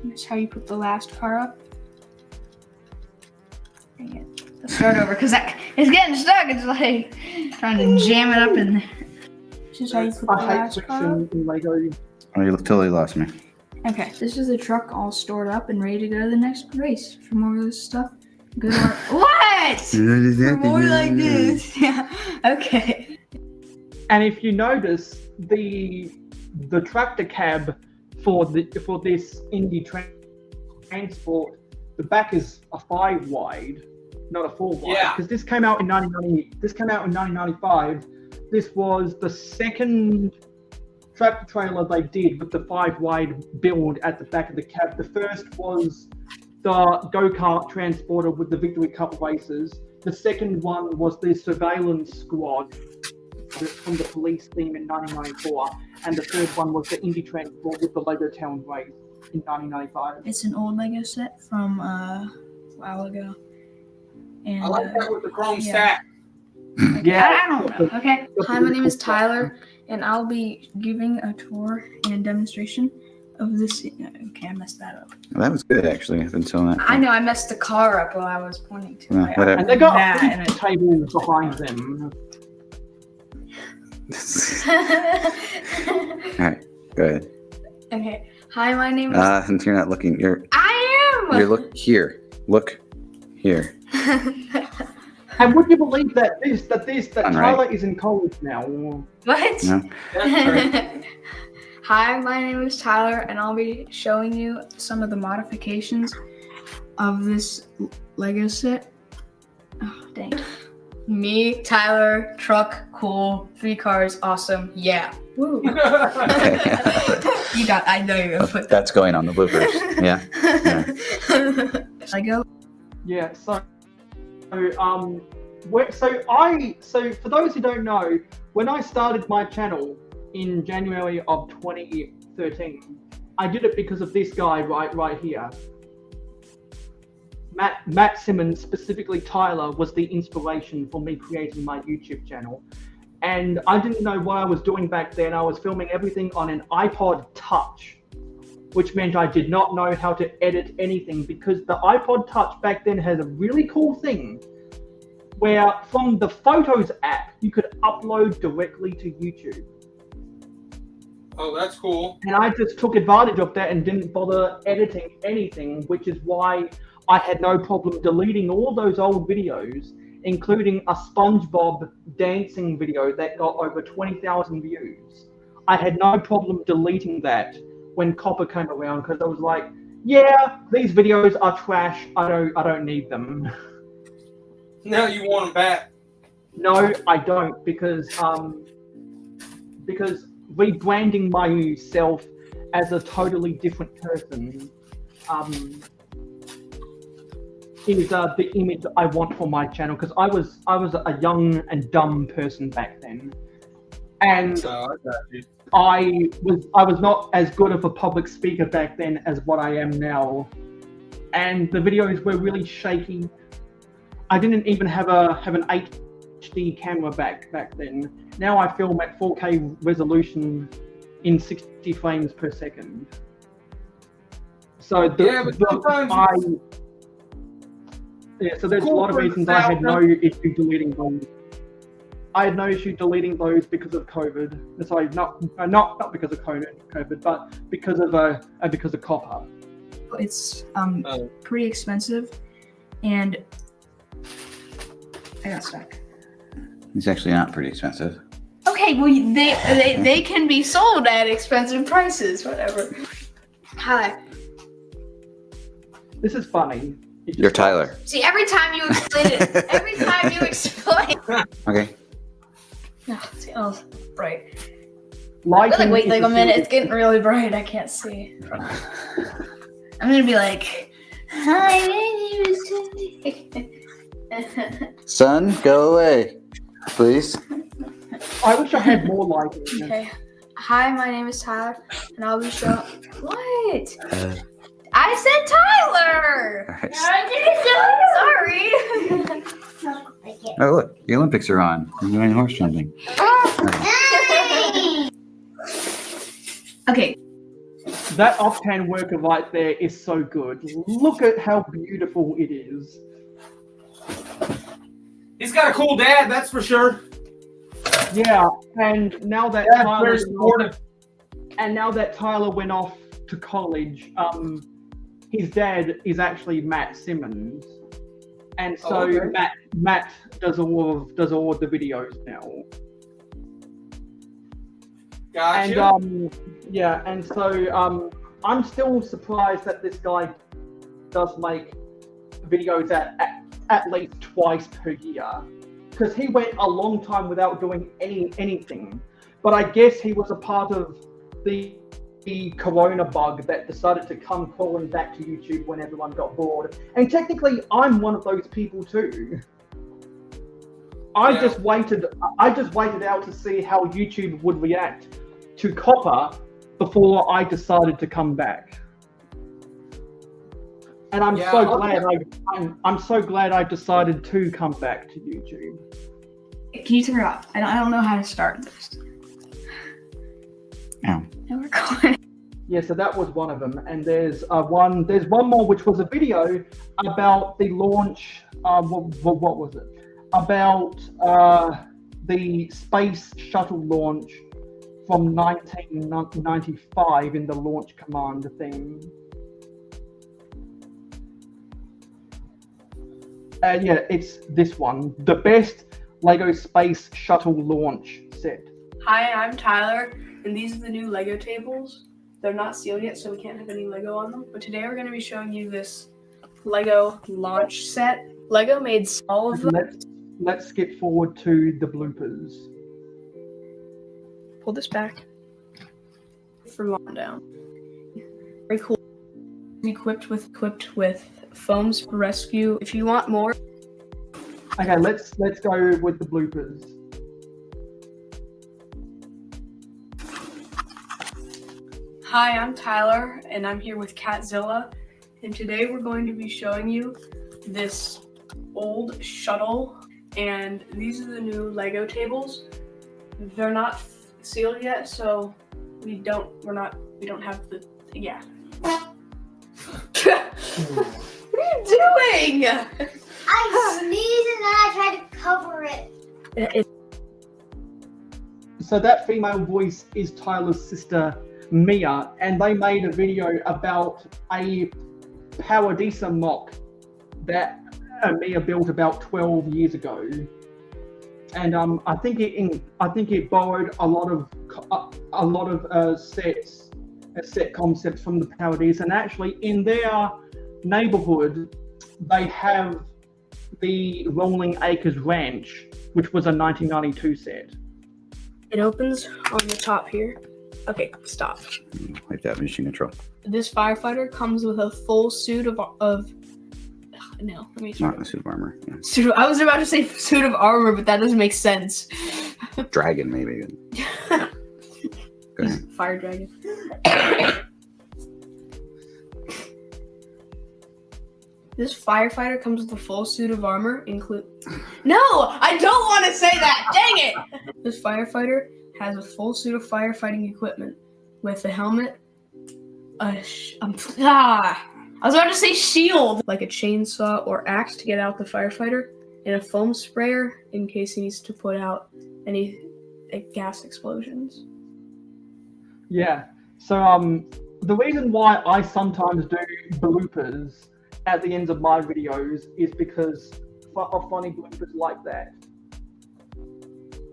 Speaker 20: This is how you put the last car up. Dang it. Let's start over because it's getting stuck. It's like trying to jam it up in there. This is how you put the last car up.
Speaker 19: Oh, you totally lost me.
Speaker 20: Okay, this is the truck all stored up and ready to go to the next race. For more of this stuff, go to our... What? For more like this. Yeah, okay.
Speaker 15: And if you notice, the tractor cab for this Indy transport, the back is a 5 wide, not a 4 wide.
Speaker 1: Yeah.
Speaker 15: Because this came out in 1995. This was the second tractor trailer they did with the 5 wide build at the back of the cab. The first was the go-kart transporter with the Victory Cup races. The second one was the surveillance squad from the police team in 1994. And the third one was the Indy transport with the Lego Town race in 1995.
Speaker 20: It's an old Lego set from a while ago. And,
Speaker 1: I like that with the chrome
Speaker 20: yeah.
Speaker 1: stack.
Speaker 15: Yeah.
Speaker 20: I don't know. Okay. Hi, my name is Tyler, and I'll be giving a tour and demonstration of this. Okay, I messed that up.
Speaker 19: Well, that was good, actually. Until that.
Speaker 20: I know I messed the car up while I was pointing to it.
Speaker 19: Whatever.
Speaker 15: And they got
Speaker 20: that
Speaker 15: a
Speaker 20: and it.
Speaker 15: table behind them.
Speaker 19: All right, go ahead.
Speaker 20: Okay. Hi, my name is.
Speaker 19: You're not looking.
Speaker 20: I am.
Speaker 19: You're look here. Look here.
Speaker 15: And would you believe that
Speaker 19: Fun,
Speaker 15: Tyler
Speaker 19: right?
Speaker 15: is in college now?
Speaker 20: What?
Speaker 19: No.
Speaker 20: Hi, my name is Tyler, and I'll be showing you some of the modifications of this Lego set. Oh, dang. Me, Tyler, truck, cool, 3 cars, awesome, yeah. Woo. I know you're gonna put
Speaker 19: That's going on the bloopers. Yeah.
Speaker 20: Lego.
Speaker 15: Yeah. So for those who don't know, when I started my channel in January of 2013, I did it because of this guy right here. Matt Simmons, specifically Tyler, was the inspiration for me creating my YouTube channel. And I didn't know what I was doing back then. I was filming everything on an iPod Touch, which meant I did not know how to edit anything, because the iPod Touch back then had a really cool thing where from the Photos app, you could upload directly to YouTube.
Speaker 1: Oh, that's cool.
Speaker 15: And I just took advantage of that and didn't bother editing anything, which is why I had no problem deleting all those old videos, including a SpongeBob dancing video that got over 20,000 views. I had no problem deleting that when Copper came around, because I was like, yeah, these videos are trash. I don't need them.
Speaker 1: Now you want them back?
Speaker 15: No, I don't, because rebranding myself as a totally different person is the image I want for my channel, because I was a young and dumb person back then. And I was not as good of a public speaker back then as what I am now, and the videos were really shaky. I didn't even have an HD camera back then. Now I film at 4K resolution in 60 frames per second. So there's a lot of reasons I had no issue deleting those. I had no issue deleting those because of COVID. Sorry, not because of COVID, but because of copper.
Speaker 20: It's pretty expensive, and I got stuck.
Speaker 21: It's actually not pretty expensive.
Speaker 20: Okay, well they can be sold at expensive prices, whatever. Hi.
Speaker 15: This is funny.
Speaker 21: You're Tyler.
Speaker 20: See, every time you explain it,
Speaker 21: Okay.
Speaker 20: Oh, bright.
Speaker 15: Lighting
Speaker 20: Wait
Speaker 15: is
Speaker 20: like
Speaker 15: the
Speaker 20: a minute,
Speaker 15: secret.
Speaker 20: it's getting really bright, I can't see. I'm gonna be like, hi, my name is
Speaker 21: Son, go away, please.
Speaker 15: I wish I had more lighting.
Speaker 20: Okay. Hi, my name is Tyler, and I'll be showing. What? I said Tyler. Sorry.
Speaker 21: Oh, look, the Olympics are on. I'm doing horse jumping.
Speaker 20: Okay.
Speaker 15: That Octane worker right there is so good. Look at how beautiful it is.
Speaker 1: He's got a cool dad, that's for sure.
Speaker 15: Yeah, and now that
Speaker 1: very supportive.
Speaker 15: Tyler went off to college, his dad is actually Matt Simmons, and so
Speaker 1: okay.
Speaker 15: Matt does all of the videos now.
Speaker 1: Gotcha.
Speaker 15: And so I'm still surprised that this guy does make videos at least twice per year, because he went a long time without doing anything. But I guess he was a part of the corona bug that decided to come crawling back to YouTube when everyone got bored. And technically, I'm one of those people too. I just waited out to see how YouTube would react to copper before I decided to come back. And I'm so glad I decided to come back to YouTube.
Speaker 20: Can you turn it off? I don't know how to start this.
Speaker 21: Oh.
Speaker 20: No, we're going.
Speaker 15: Yeah, so that was one of them, and there's one more, which was a video about the launch. What was it? About the space shuttle launch from 1995 in the launch command thing. Yeah, it's this one, the best LEGO space shuttle launch set.
Speaker 22: Hi, I'm Tyler, and these are the new LEGO tables. They're not sealed yet, so we can't have any LEGO on them. But today we're going to be showing you this LEGO launch set. LEGO made all of them.
Speaker 15: Let's skip forward to the bloopers.
Speaker 22: Pull this back. For long down. Very cool. Equipped with foams for rescue. If you want more.
Speaker 15: Okay, let's go with the bloopers.
Speaker 22: Hi, I'm Tyler, and I'm here with Catzilla, and today we're going to be showing you this old shuttle, and these are the new LEGO tables. They're not sealed yet, so we don't have the, yeah. What are you doing?
Speaker 18: I sneezed and then I tried to cover it.
Speaker 15: So that female voice is Tyler's sister, Mia, and they made a video about a Paradisa mock that Mia built about 12 years ago, and I think it borrowed a lot of set concepts from the Paradisa, and actually in their neighborhood they have the Rolling Acres Ranch, which was a 1992 set.
Speaker 22: It opens on the top here. Okay, stop.
Speaker 21: Like that machine control.
Speaker 22: This firefighter comes with a full suit of no, let me try.
Speaker 21: Not a suit of armor. Yeah.
Speaker 22: I was about to say suit of armor, but that doesn't make sense.
Speaker 21: Dragon, maybe. Go ahead.
Speaker 22: Fire dragon. This firefighter comes with a full suit of armor, No, I don't want to say that. Dang it! This firefighter has a full suit of firefighting equipment with a helmet. I was about to say shield, like a chainsaw or axe to get out the firefighter, and a foam sprayer in case he needs to put out any gas explosions.
Speaker 15: Yeah. So the reason why I sometimes do bloopers at the ends of my videos is because of funny bloopers like that.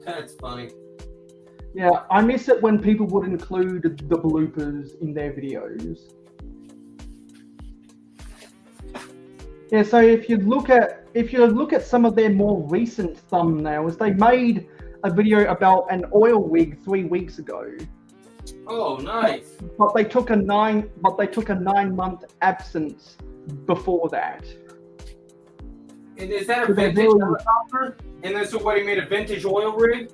Speaker 1: That's funny.
Speaker 15: Yeah, I miss it when people would include the bloopers in their videos. Yeah, so if you look at some of their more recent thumbnails, they made a video about an oil rig 3 weeks ago.
Speaker 1: Oh, nice.
Speaker 15: But they took a 9-month absence before that.
Speaker 1: And is that a vintage helicopter? And that's what he made a vintage oil rig?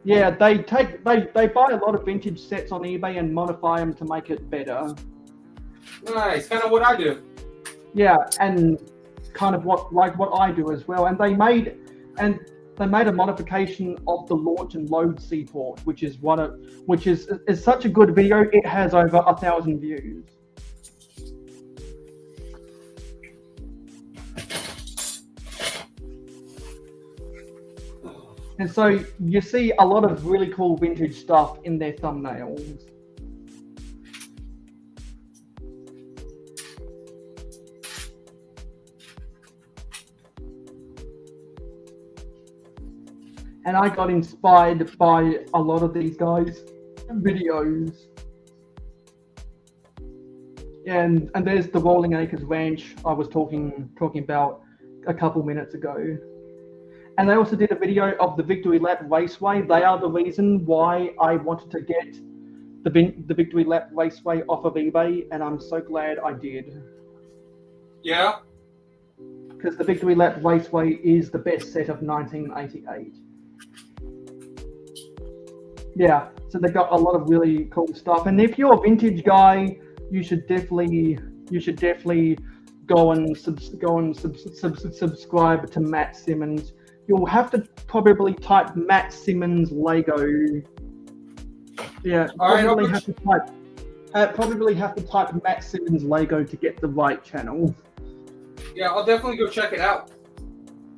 Speaker 15: Yeah, they buy a lot of vintage sets on eBay and modify them to make it better.
Speaker 1: Nice, kind of what I do.
Speaker 15: Yeah, and kind of what I do as well. And they made a modification of the launch and load seaport, which is such a good video. It has over 1,000 views. And so you see a lot of really cool vintage stuff in their thumbnails. And I got inspired by a lot of these guys' videos. And there's the Rolling Acres Ranch I was talking about a couple minutes ago. And they also did a video of the Victory Lap Raceway. They are the reason why I wanted to get the Victory Lap Raceway off of eBay, and I'm so glad I did.
Speaker 1: Yeah?
Speaker 15: Because the Victory Lap Raceway is the best set of 1988. Yeah, so they got a lot of really cool stuff. And if you're a vintage guy, you should definitely go and subscribe to Matt Simmons. You'll have to probably type Matt Simmons Lego. Yeah, probably have to type Matt Simmons Lego to get the right channel.
Speaker 1: Yeah, I'll definitely go check it out.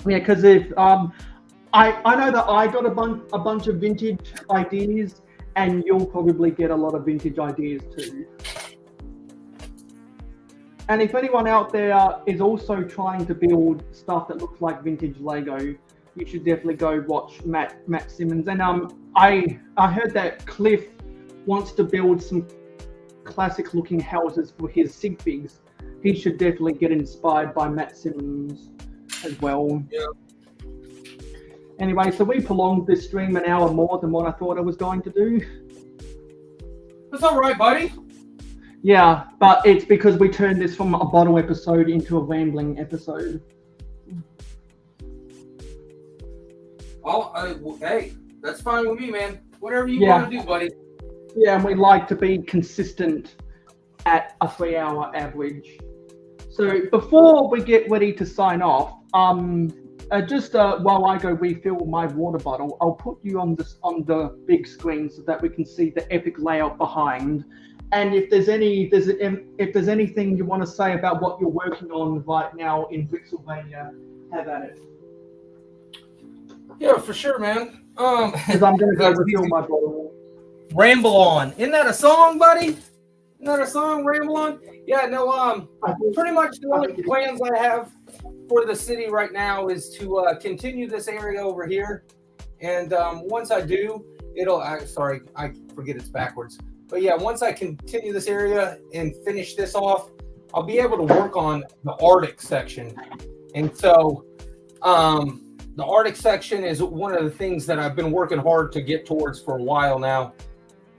Speaker 15: Yeah, because if I know that I got a bunch of vintage ideas, and you'll probably get a lot of vintage ideas too. And if anyone out there is also trying to build stuff that looks like vintage Lego, you should definitely go watch Matt Simmons. And I heard that Cliff wants to build some classic looking houses for his sig figs. He should definitely get inspired by Matt Simmons as well.
Speaker 1: Yeah.
Speaker 15: Anyway, so we prolonged this stream an hour more than what I thought I was going to do.
Speaker 1: That's all right, buddy.
Speaker 15: Yeah, but it's because we turned this from a bottle episode into a rambling episode.
Speaker 1: Oh, hey, that's fine with me, man. Whatever you want to do, buddy.
Speaker 15: Yeah, and we like to be consistent at a 3-hour average. So before we get ready to sign off, just while I go refill my water bottle, I'll put you on the big screen so that we can see the epic layout behind. And if there's anything you want to say about what you're working on right now in Pennsylvania, have at it.
Speaker 1: Yeah, for sure, man.
Speaker 15: Because I'm gonna go refill my bottle.
Speaker 1: Ramble On. Isn't that a song, buddy? Isn't that a song, Ramble On? Yeah, no, pretty much the only plans I have for the city right now is to continue this area over here. And once I do, sorry, I forget it's backwards. But yeah, once I continue this area and finish this off, I'll be able to work on the Arctic section. And so the Arctic section is one of the things that I've been working hard to get towards for a while now.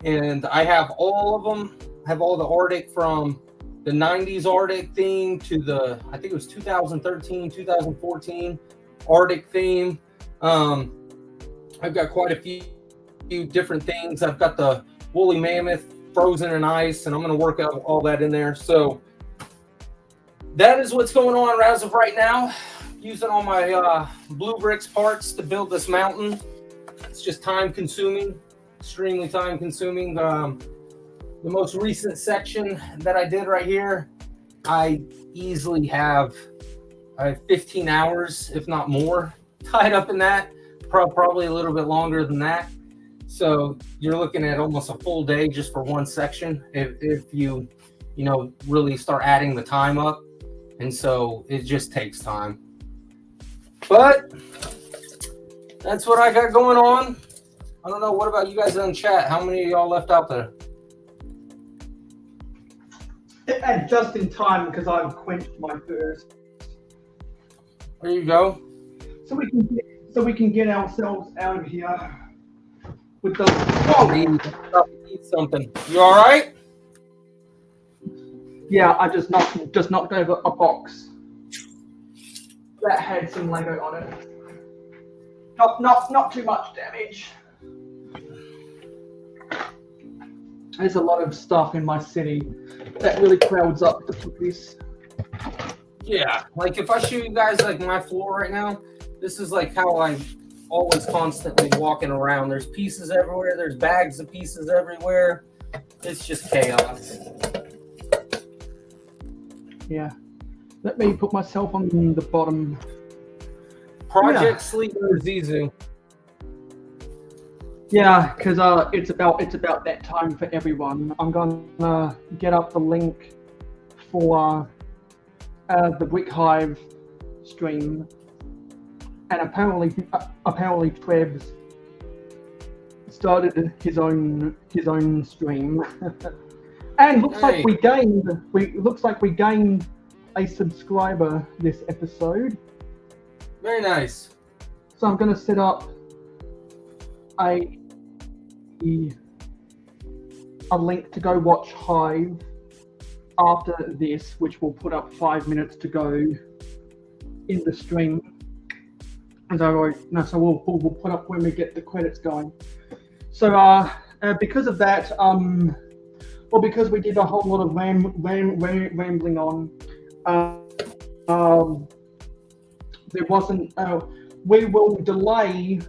Speaker 1: And I have all of them. I have all the Arctic from the 90s Arctic theme to the, I think it was 2013, 2014 Arctic theme. I I've got quite a few different things. I've got the woolly mammoth frozen in ice, and I'm going to work out all that in there. So that is what's going on as of right now. Using all my blue bricks parts to build this mountain. It's just time consuming, extremely time consuming. The most recent section that I did right here, I easily have 15 hours, if not more, tied up in that. Probably a little bit longer than that. So you're looking at almost a full day just for one section if you really start adding the time up. And so it just takes time. But that's what I got going on. I don't know. What about you guys in chat? How many of y'all left out there?
Speaker 15: And just in time because I've quenched my thirst.
Speaker 1: There you go.
Speaker 15: So we can get ourselves out of here with the.
Speaker 1: Oh, eat something. You all right?
Speaker 15: Yeah, I just knocked over a box that had some Lego on it. Not too much damage. There's a lot of stuff in my city that really crowds up to put this.
Speaker 1: Yeah, like if I show you guys like my floor right now, this is like how I'm always constantly walking around. There's pieces everywhere. There's bags of pieces everywhere. It's just chaos.
Speaker 15: Yeah. Let me put myself on the bottom.
Speaker 1: Project Sleeper Zizu.
Speaker 15: Yeah, because it's about that time for everyone. I'm gonna get up the link for the Brick Hive stream, and apparently Trebs started his own stream, and looks like we gained a subscriber this episode.
Speaker 1: Very nice.
Speaker 15: So I'm gonna set up a link to go watch Hive after this, which will put up 5 minutes to go in the stream. And so we'll put up when we get the credits going. So because of that, because we did a whole lot of rambling on, there wasn't. We will delay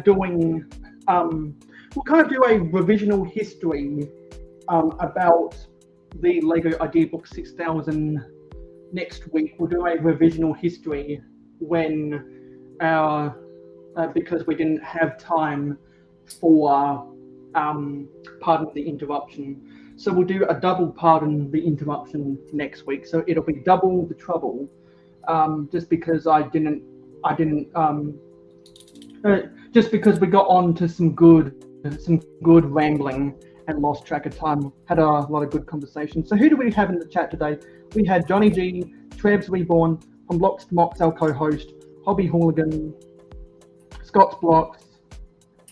Speaker 15: doing. We'll kind of do a revisional history about the Lego Idea Book 6000 next week. We'll do a revisional history when because we didn't have time for pardon the interruption. So we'll do a double pardon the interruption next week. So it'll be double the trouble, just because just because we got on to some good rambling and lost track of time. Had a lot of good conversation. So who do we have in the chat today? We had Johnny G, Trebs Reborn, from Blocks to Mox, our co-host, Hobby Hooligan, Scott's Blocks,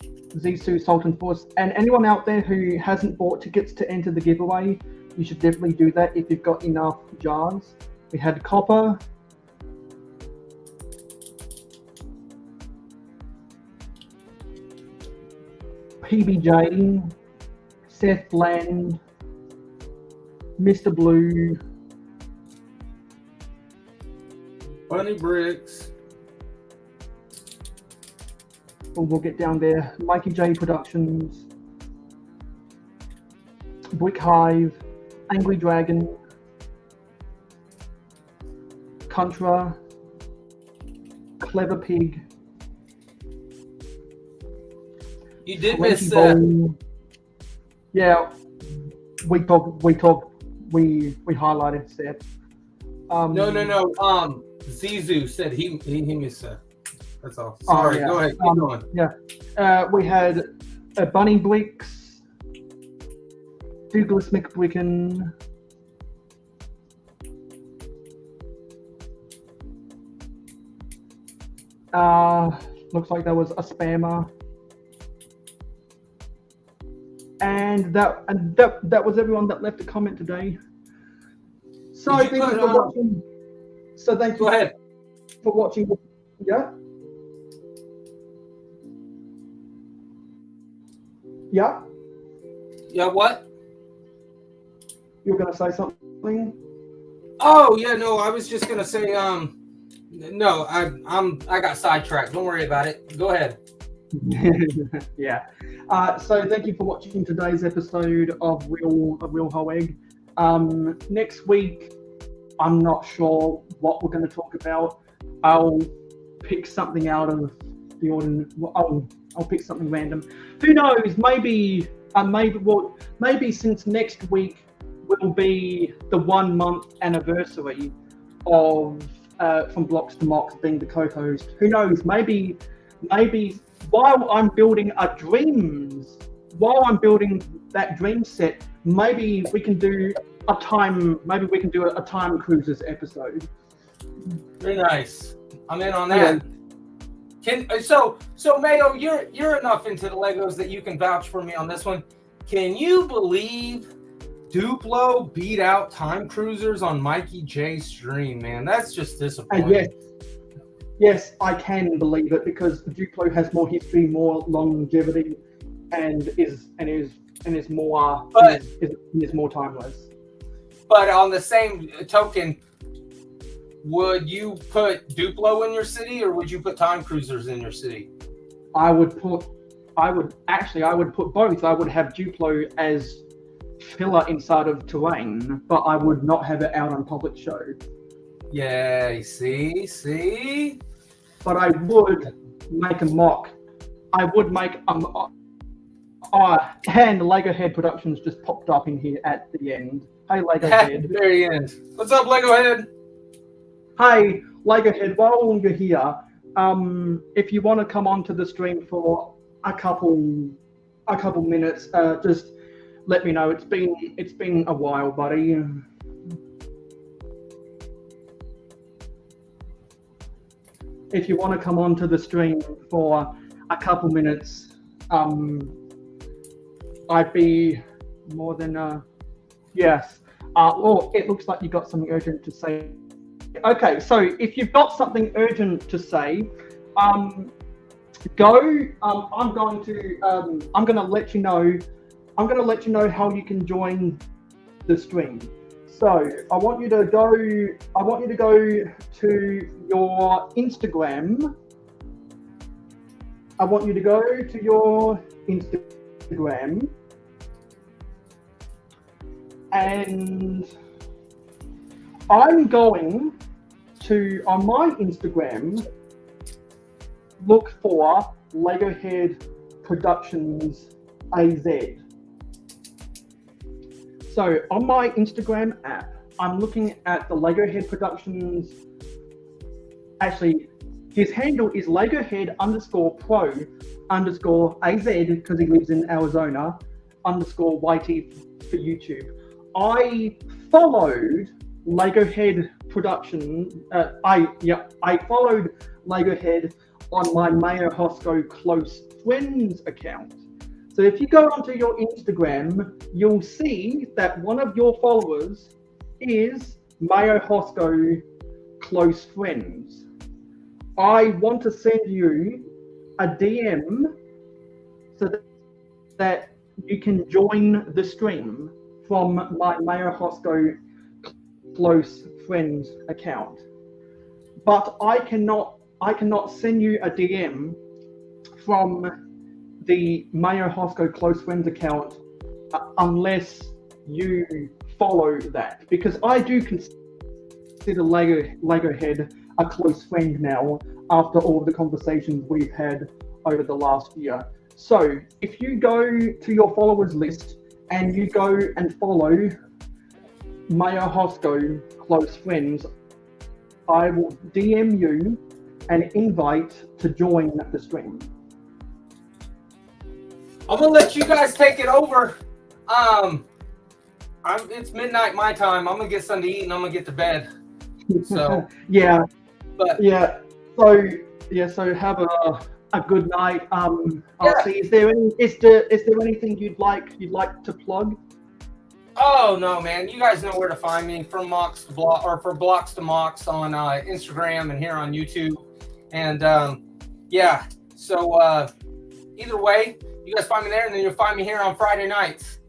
Speaker 15: Zisu, Sultan Force, and anyone out there who hasn't bought tickets to enter the giveaway, you should definitely do that if you've got enough jars. We had Copper, PBJ, Seth Bland, Mr. Blue,
Speaker 1: Bunny Bricks.
Speaker 15: We'll get down there. Mikey J Productions, Brick Hive, Angry Dragon, Contra, Clever Pig.
Speaker 1: You did miss that.
Speaker 15: Yeah, we highlighted Seth.
Speaker 1: No. Zizu said he missed that. That's all. Sorry,
Speaker 15: yeah.
Speaker 1: Go ahead. Keep going.
Speaker 15: Yeah. We had Bunny Bricks, Douglas McBricken, looks like there was a spammer. And that was everyone that left a comment today. So thank you for watching. So thank you.
Speaker 1: Go ahead.
Speaker 15: For watching. Yeah. Yeah,
Speaker 1: Yeah, what?
Speaker 15: you're gonna say something?
Speaker 1: Oh yeah, no, I was just gonna say, no, I got sidetracked. Don't worry about it. Go ahead.
Speaker 15: Yeah. So thank you for watching today's episode of Real Whole Egg. Next week, I'm not sure what we're going to talk about. I'll pick something out of the ordinary. I'll pick something random. Who knows? Maybe since next week will be the 1 month anniversary of From Blocks to Mocks being the co-host. Who knows? Maybe while I'm building that dream set, maybe we can do a time cruises episode.
Speaker 1: Very nice. I'm in on that. So Mayo, you're enough into the Legos that you can vouch for me on this one. Can you believe Duplo beat out Time Cruisers on Mikey J's stream, man? That's just disappointing.
Speaker 15: Yes, I can believe it because Duplo has more history, more longevity, and is more timeless.
Speaker 1: But on the same token, would you put Duplo in your city, or would you put Time Cruisers in your city?
Speaker 15: I would put both. I would have Duplo as filler inside of Terrain, but I would not have it out on public show.
Speaker 1: Yeah, see?
Speaker 15: But I would make a mock. I would make and Lego Head Productions just popped up in here at the end. Hey, Lego Head.
Speaker 1: Very end. What's up, Lego Head?
Speaker 15: Hey, Lego Head, while you're here, if you want to come onto the stream for a couple minutes, just let me know. It's been a while, buddy. If you want to come onto the stream for a couple minutes, I'd be more than yes. Well, it looks like you got something urgent to say. Okay, so if you've got something urgent to say, go. I'm going to let you know. I'm going to let you know how you can join the stream. So I want you to go to your Instagram. And I'm going to, on my Instagram, look for Lego Head Productions AZ. So on my Instagram app, I'm looking at the Lego Head Productions. Actually, his handle is LegoHead_Pro_AZ because he lives in Arizona _YT for YouTube. I followed Lego Head Production. I followed Lego Head on my Mayo Hosko Close Friends account. So if you go onto your Instagram, you'll see that one of your followers is Mayo Hosko Close Friends. I want to send you a DM so that you can join the stream from my Mayo Hosko Close Friends account. But I cannot send you a DM from the Mayo Hosko Close Friends account unless you follow that, because I do consider Lego Head a close friend now after all of the conversations we've had over the last year. So if you go to your followers list and you go and follow Mayo Hosko Close Friends, I will DM you an invite to join the stream.
Speaker 1: I'm gonna let you guys take it over. It's midnight my time. I'm gonna get something to eat and I'm gonna get to bed. So
Speaker 15: So have a good night. I'll see. Is there anything you'd like to plug?
Speaker 1: Oh no, man! You guys know where to find me, from Blocks to Mocks on Instagram and here on YouTube. And So either way, You guys find me there, and then you'll find me here on Friday nights.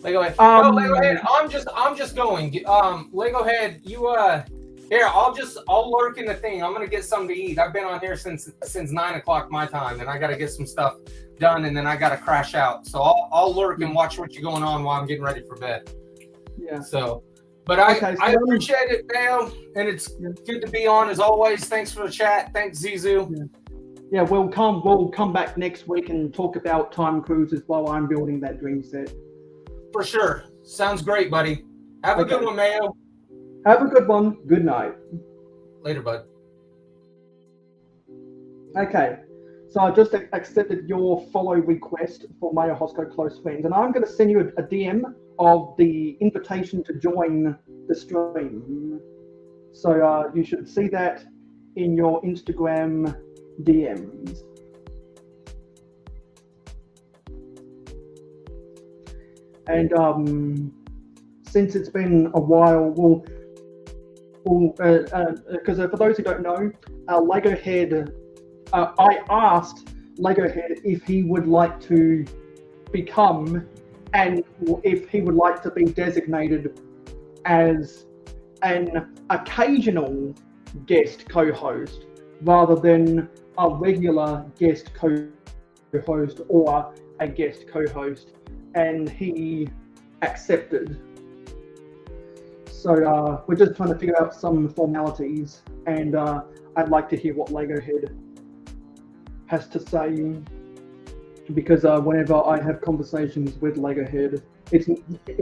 Speaker 1: Lego Head.
Speaker 15: Um,
Speaker 1: No, Lego Head. I'm just going. Lego Head, you here. I'll lurk in the thing. I'm gonna get something to eat. I've been on here since 9 o'clock my time, and I gotta get some stuff done, and then I gotta crash out. So I'll lurk and watch what you're going on while I'm getting ready for bed.
Speaker 15: Yeah.
Speaker 1: So, but I appreciate it, Mayo, and it's good to be on as always. Thanks for the chat. Thanks, Zizou.
Speaker 15: Yeah, we'll come back next week and talk about time cruises while I'm building that dream set.
Speaker 1: For sure. Sounds great, buddy. Have a good one, Mayo.
Speaker 15: Have a good one. Good night.
Speaker 1: Later, bud.
Speaker 15: Okay, so I just accepted your follow request for Mayo Hosko Close Friends, and I'm going to send you a DM of the invitation to join the stream. So you should see that in your Instagram DMs. And since it's been a while, because for those who don't know, Lego Head, I asked Lego Head if he would like to become, and if he would like to be designated as an occasional guest co-host rather than a regular guest co-host or a guest co-host, and he accepted. So we're just trying to figure out some formalities, and I'd like to hear what Lego Head has to say, because whenever I have conversations with Lego Head, it's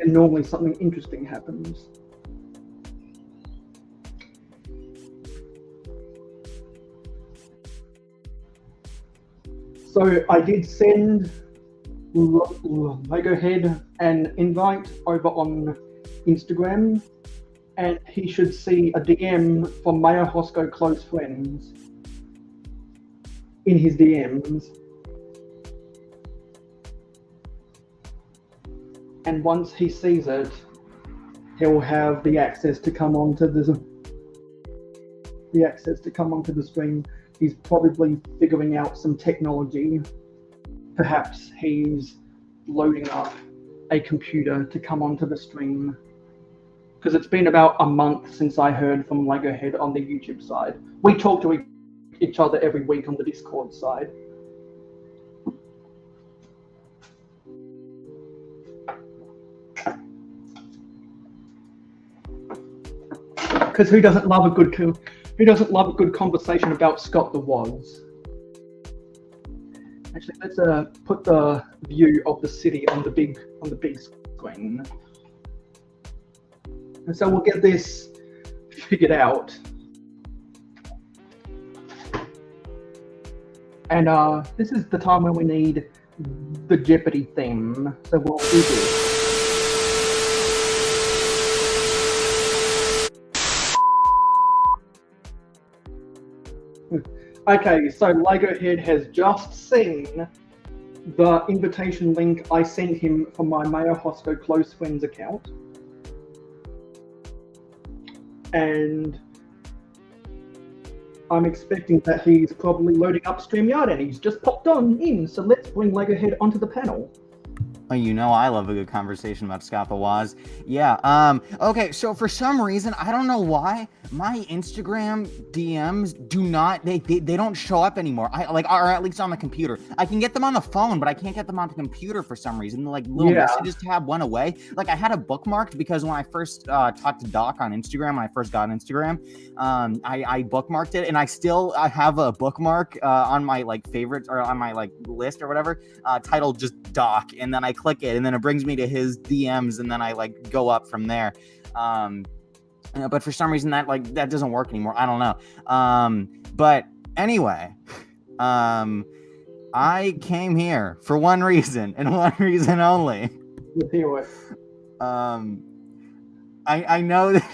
Speaker 15: normally something interesting happens. So I did send Lego Head an invite over on Instagram, and he should see a DM from Mayo Hosko Close Friends in his DMs. And once he sees it, he'll have the access to come onto the stream. He's probably figuring out some technology. Perhaps he's loading up a computer to come onto the stream, because it's been about a month since I heard from Lego Head on the YouTube side. We talk to each other every week on the Discord side. Because who doesn't love a good conversation about Scott the Woz? Actually, let's put the view of the city on the big screen. And so we'll get this figured out. And this is the time when we need the Jeopardy theme. So we'll do this. Okay, so Lego Head has just seen the invitation link I sent him from my Mayo Hosko Close Friends account. And I'm expecting that he's probably loading up StreamYard, and he's just popped on in. So let's bring Lego Head onto the panel.
Speaker 8: Oh, you know I love a good conversation about Scott the Woz. Yeah, okay, so for some reason, I don't know why, my Instagram DMs do not, they don't show up anymore. Or at least on the computer. I can get them on the phone, but I can't get them on the computer for some reason. The little messages tab went away. Like, I had it bookmarked because when I first talked to Doc on Instagram, when I first got Instagram, I bookmarked it, and I have a bookmark on my favorites, or on my list or whatever, titled just Doc, and then I click it, and then it brings me to his DMs, and then I go up from there. But for some reason that doesn't work anymore. I don't know. But anyway, I came here for one reason and one reason only. I know that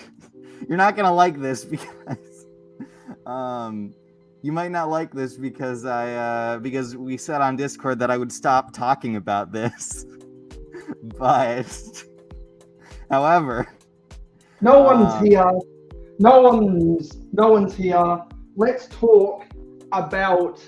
Speaker 8: you're not gonna like this because you might not like this because we said on Discord that I would stop talking about this. But however,
Speaker 15: no one's here. No one's here. Let's talk about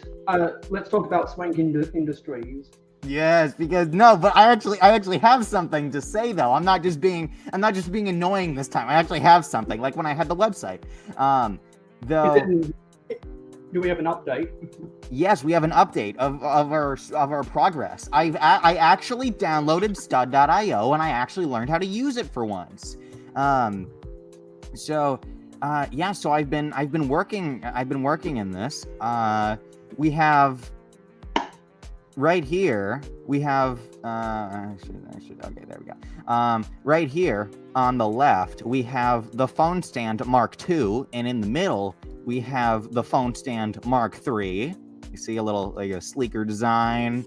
Speaker 15: let's talk about Swank Industries.
Speaker 8: Yes, because no, but I actually have something to say though. I'm not just being annoying this time. I actually have something. Like when I had the website.
Speaker 15: Do we have an update?
Speaker 8: Yes, we have an update of our progress. I actually downloaded stud.io and I actually learned how to use it for once. So I've been working in this. We have right here, we have okay, there we go. Right here on the left, we have the phone stand Mark II, and in the middle, we have the phone stand Mark III. You see a little, like a sleeker design.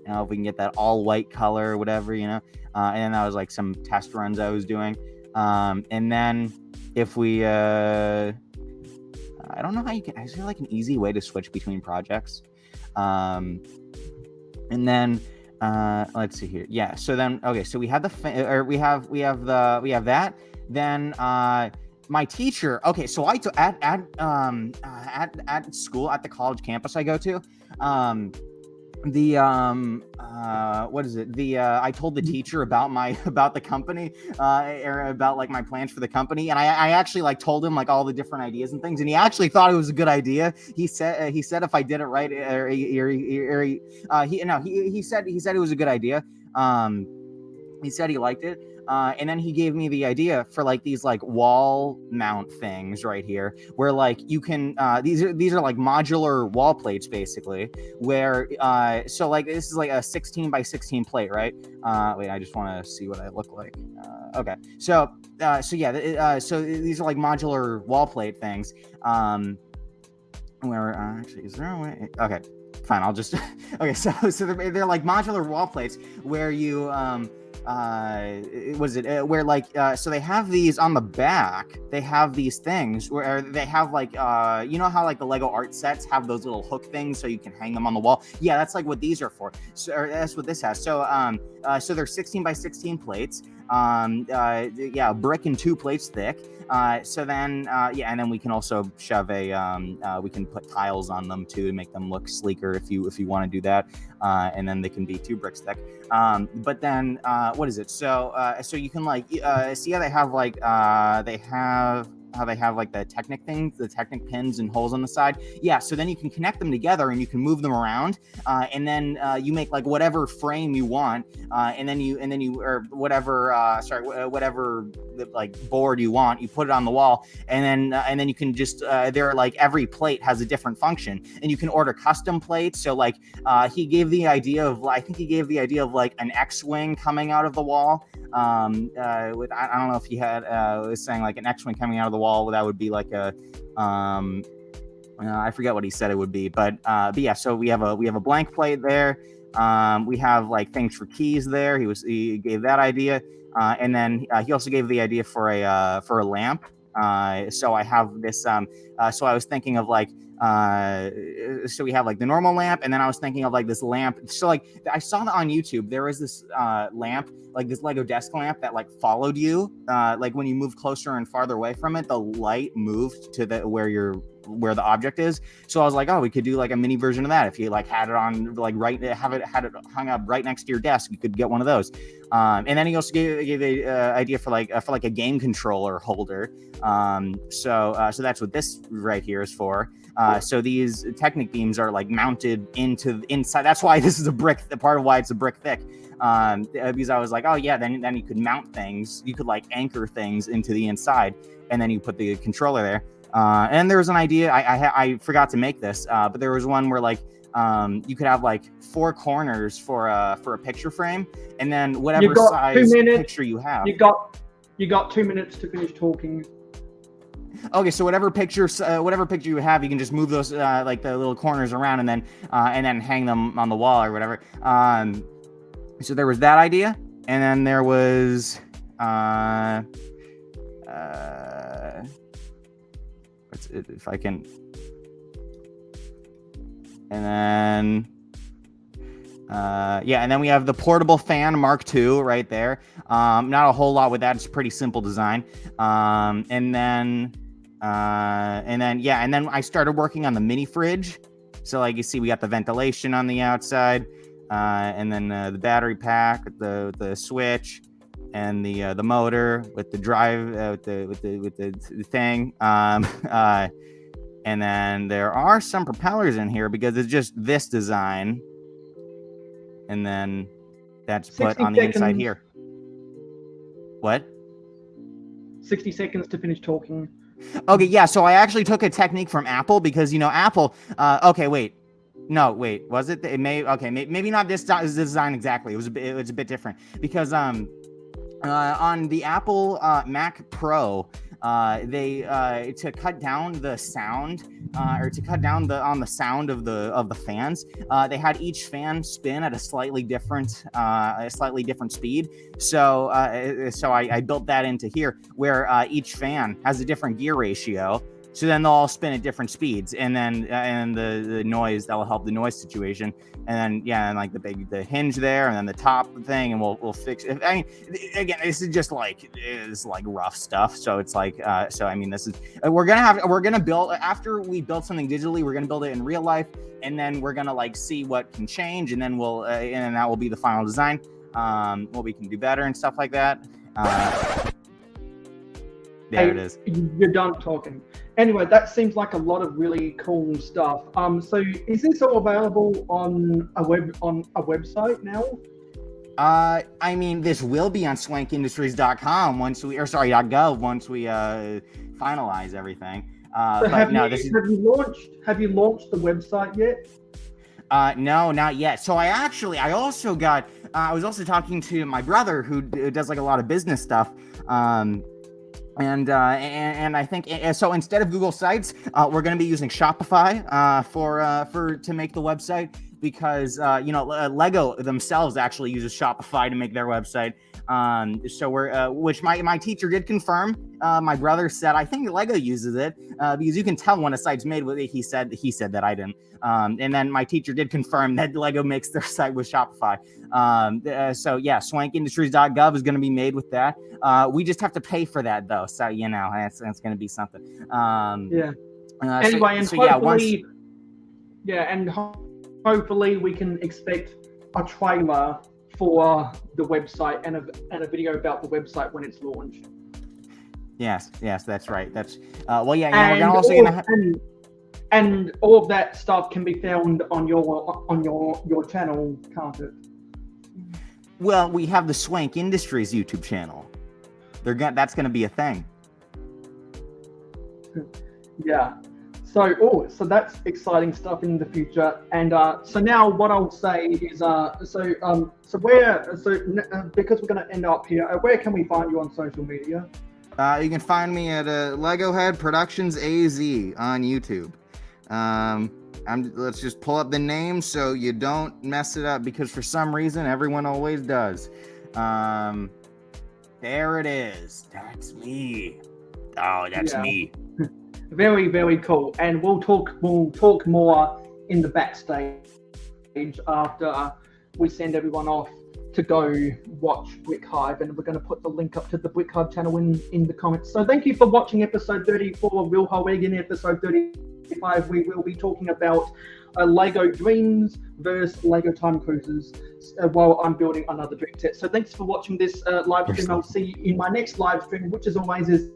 Speaker 8: You know, if we can get that all white color or whatever, you know. And then that was like some test runs I was doing. And then if we, I don't know how you can, is there like an easy way to switch between projects? And then, let's see here. Yeah. So then, okay. So we have we have that. Then, my teacher. Okay. So at school, at the college campus I go to, what is it? I told the teacher about the company, or about like my plans for the company, and I actually like told him like all the different ideas and things, and he actually thought it was a good idea. He said if I did it right, he said it was a good idea. He said he liked it. And then he gave me the idea for like these like wall mount things right here, where like you can these are like modular wall plates basically, where so like this is like a 16 by 16 plate, right? Wait, I just want to see what I look like. Okay, so so these are like modular wall plate things. Where actually is there a way? Okay, fine, I'll just okay. So they're like modular wall plates where you where like so they have these on the back, they have these things where they have like you know how like the Lego art sets have those little hook things so you can hang them on the wall? Yeah, that's like what these are for. So that's what this has. So so they're 16 by 16 plates, yeah, brick and 2 plates thick. So then yeah, and then we can also shove we can put tiles on them too to make them look sleeker if you want to do that. And then they can be 2 bricks thick. But then what is it? So so you can like see how they have like like the Technic things, the Technic pins and holes on the side. Yeah, so then you can connect them together and you can move them around, and then you make like whatever frame you want, and then you or whatever whatever like board you want, you put it on the wall, and then you can just they're like every plate has a different function, and you can order custom plates. So like he gave the idea of like an X-wing coming out of the wall. With I don't know if he had was saying like an X-wing coming out of the wall. That would be like a I forget what he said it would be, but yeah. So we have a blank plate there. We have like things for keys there. He gave that idea, and then he also gave the idea for a lamp. So I have this. So I was thinking of like. So we have like the normal lamp, and then I was thinking of like this lamp. So like I saw that on YouTube. There was this lamp, like this Lego desk lamp that like followed you. Like when you move closer and farther away from it, the light moved to where the object is. So I was like, oh, we could do like a mini version of that. If you like had it on like had it hung up right next to your desk, you could get one of those. And then he also gave the idea for like a game controller holder. So that's what this right here is for. So these Technic beams are like mounted inside. That's why this is a brick. Part of why it's a brick thick. Because I was like, oh yeah, then you could mount things. You could like anchor things into the inside, and then you put the controller there. And there was an idea. I forgot to make this, but there was one where like you could have like 4 corners for a picture frame, and then whatever size picture you have.
Speaker 15: You got 2 minutes to finish talking.
Speaker 8: Okay, so whatever picture you have, you can just move those like the little corners around, and then hang them on the wall or whatever. So there was that idea, and then there was if I can, and then yeah, and then we have the portable fan Mark II right there. Not a whole lot with that. It's a pretty simple design. And then I started working on the mini fridge. So like you see, we got the ventilation on the outside, and then the battery pack, the switch, and the motor with the drive, with the thing. And then there are some propellers in here because it's just this design, and then that's put on the inside here. What?
Speaker 15: 60 seconds to finish talking.
Speaker 8: Okay, yeah, so I actually took a technique from Apple because, you know, Apple, okay, wait. No, wait, was it? It may, okay, maybe not this design exactly. It was a bit different because on the Apple Mac Pro, they to cut down the sound or to cut down on the sound of the fans, they had each fan spin at a slightly different speed. So I built that into here where each fan has a different gear ratio. So then they'll all spin at different speeds, and then the noise, that will help the noise situation. And then and like the hinge there, and then the top thing, and we'll fix it. I mean, again, this is just like rough stuff. So it's like so I mean, this is we're gonna build after we build something digitally. We're gonna build it in real life, and then we're gonna like see what can change, and then we'll and that will be the final design. What we can do better and stuff like that. There it is.
Speaker 15: You're done talking. Anyway, that seems like a lot of really cool stuff. So is this all available on a website now?
Speaker 8: I mean, this will be on swankindustries.com once we, or sorry, .gov once we finalize everything.
Speaker 15: So have you launched the website yet?
Speaker 8: No, not yet. So I also got, I was also talking to my brother who does like a lot of business stuff. And I think so. Instead of Google Sites, we're going to be using Shopify to make the website because you know Lego themselves actually uses Shopify to make their website. So we're which my teacher did confirm. My brother said I think Lego uses it because you can tell when a site's made with it. He said that I didn't. And then my teacher did confirm that Lego makes their site with Shopify. So yeah, swankindustries.gov is going to be made with that. We just have to pay for that though. So you know that's going to be something.
Speaker 15: Anyway, and hopefully, and hopefully we can expect a trailer for the website and a video about the website when it's launched. Yes, that's right. That's well, yeah. And we're also gonna and all of that stuff can be found on your channel, can't it?
Speaker 8: Well, we have the Swank Industries YouTube channel. That's going to be a thing.
Speaker 15: Yeah. So that's exciting stuff in the future. And so now what I'll say is because we're going to end up here, where can we find you on social media?
Speaker 8: You can find me at Lego Head Productions AZ on YouTube. Let's just pull up the name so you don't mess it up because for some reason everyone always does. There it is. That's me. Oh, that's me.
Speaker 15: Very, very cool. And we'll talk more in the backstage after we send everyone off to go watch Brick Hive, and we're going to put the link up to the Brick Hive channel in the comments. So thank you for watching episode 34 of Real Whole Egg. In episode 35, we will be talking about Lego Dreams versus Lego Time Cruisers while I'm building another dream set. So thanks for watching this live stream. I'll see you in my next live stream, which as always is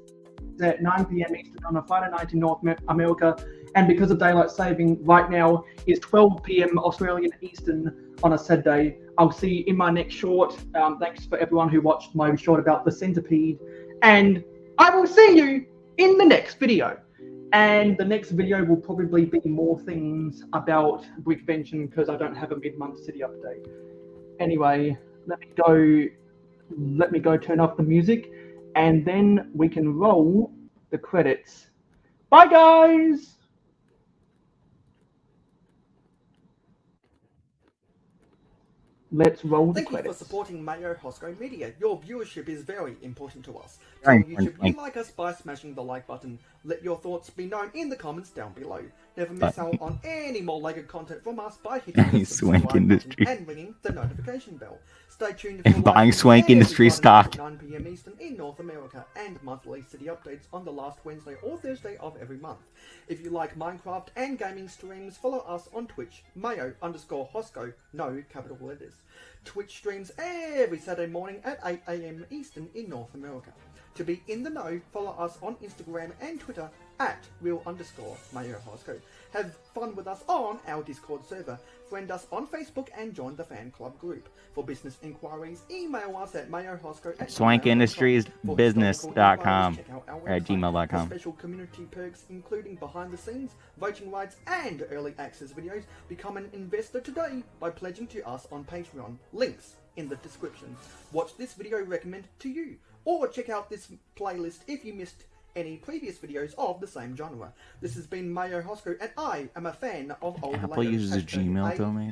Speaker 15: at 9 p.m. Eastern on a Friday night in North America. And because of daylight saving, right now is 12 p.m. Australian Eastern on a Saturday. I'll see you in my next short. Thanks for everyone who watched my short about the centipede. And I will see you in the next video. And the next video will probably be more things about Brickvention because I don't have a mid-month city update. Anyway, let me go turn off the music and then we can roll the credits. Bye guys! Let's roll the credits.
Speaker 2: Thank you for supporting Mayo Hosko Media. Your viewership is very important to us.
Speaker 8: Very
Speaker 2: Tell YouTube
Speaker 8: important.
Speaker 2: you like us by smashing the like button. Let your thoughts be known in the comments down below. Never miss out on any more LEGO content from us by hitting the
Speaker 8: Swank
Speaker 2: subscribe
Speaker 8: Industry.
Speaker 2: button and ringing the notification bell. Stay tuned for
Speaker 8: Buying
Speaker 2: live
Speaker 8: Swank
Speaker 2: every
Speaker 8: Industry
Speaker 2: Friday
Speaker 8: stock.
Speaker 2: at 9 p.m. Eastern in North America, and monthly city updates on the last Wednesday or Thursday of every month. If you like Minecraft and gaming streams, follow us on Twitch, Mayo_Hosko, no capital letters. Twitch streams every Saturday morning at 8 a.m. Eastern in North America. To be in the know, follow us on Instagram and Twitter at real_Mayo_Hosko. Have fun with us on our Discord server. Friend us on Facebook and join the fan club group. For business inquiries, email us at
Speaker 8: swankindustries.business.com or at gmail.com.
Speaker 2: Special community perks including behind the scenes, voting rights and early access videos. Become an investor today by pledging to us on Patreon. Links in the description. Watch this video recommended to you, or check out this playlist if you missed any previous videos of the same genre. This has been Mayo Hosko, and I am a fan of old
Speaker 8: Apple
Speaker 2: LEGO.
Speaker 8: uses a Gmail
Speaker 2: #A
Speaker 8: domain.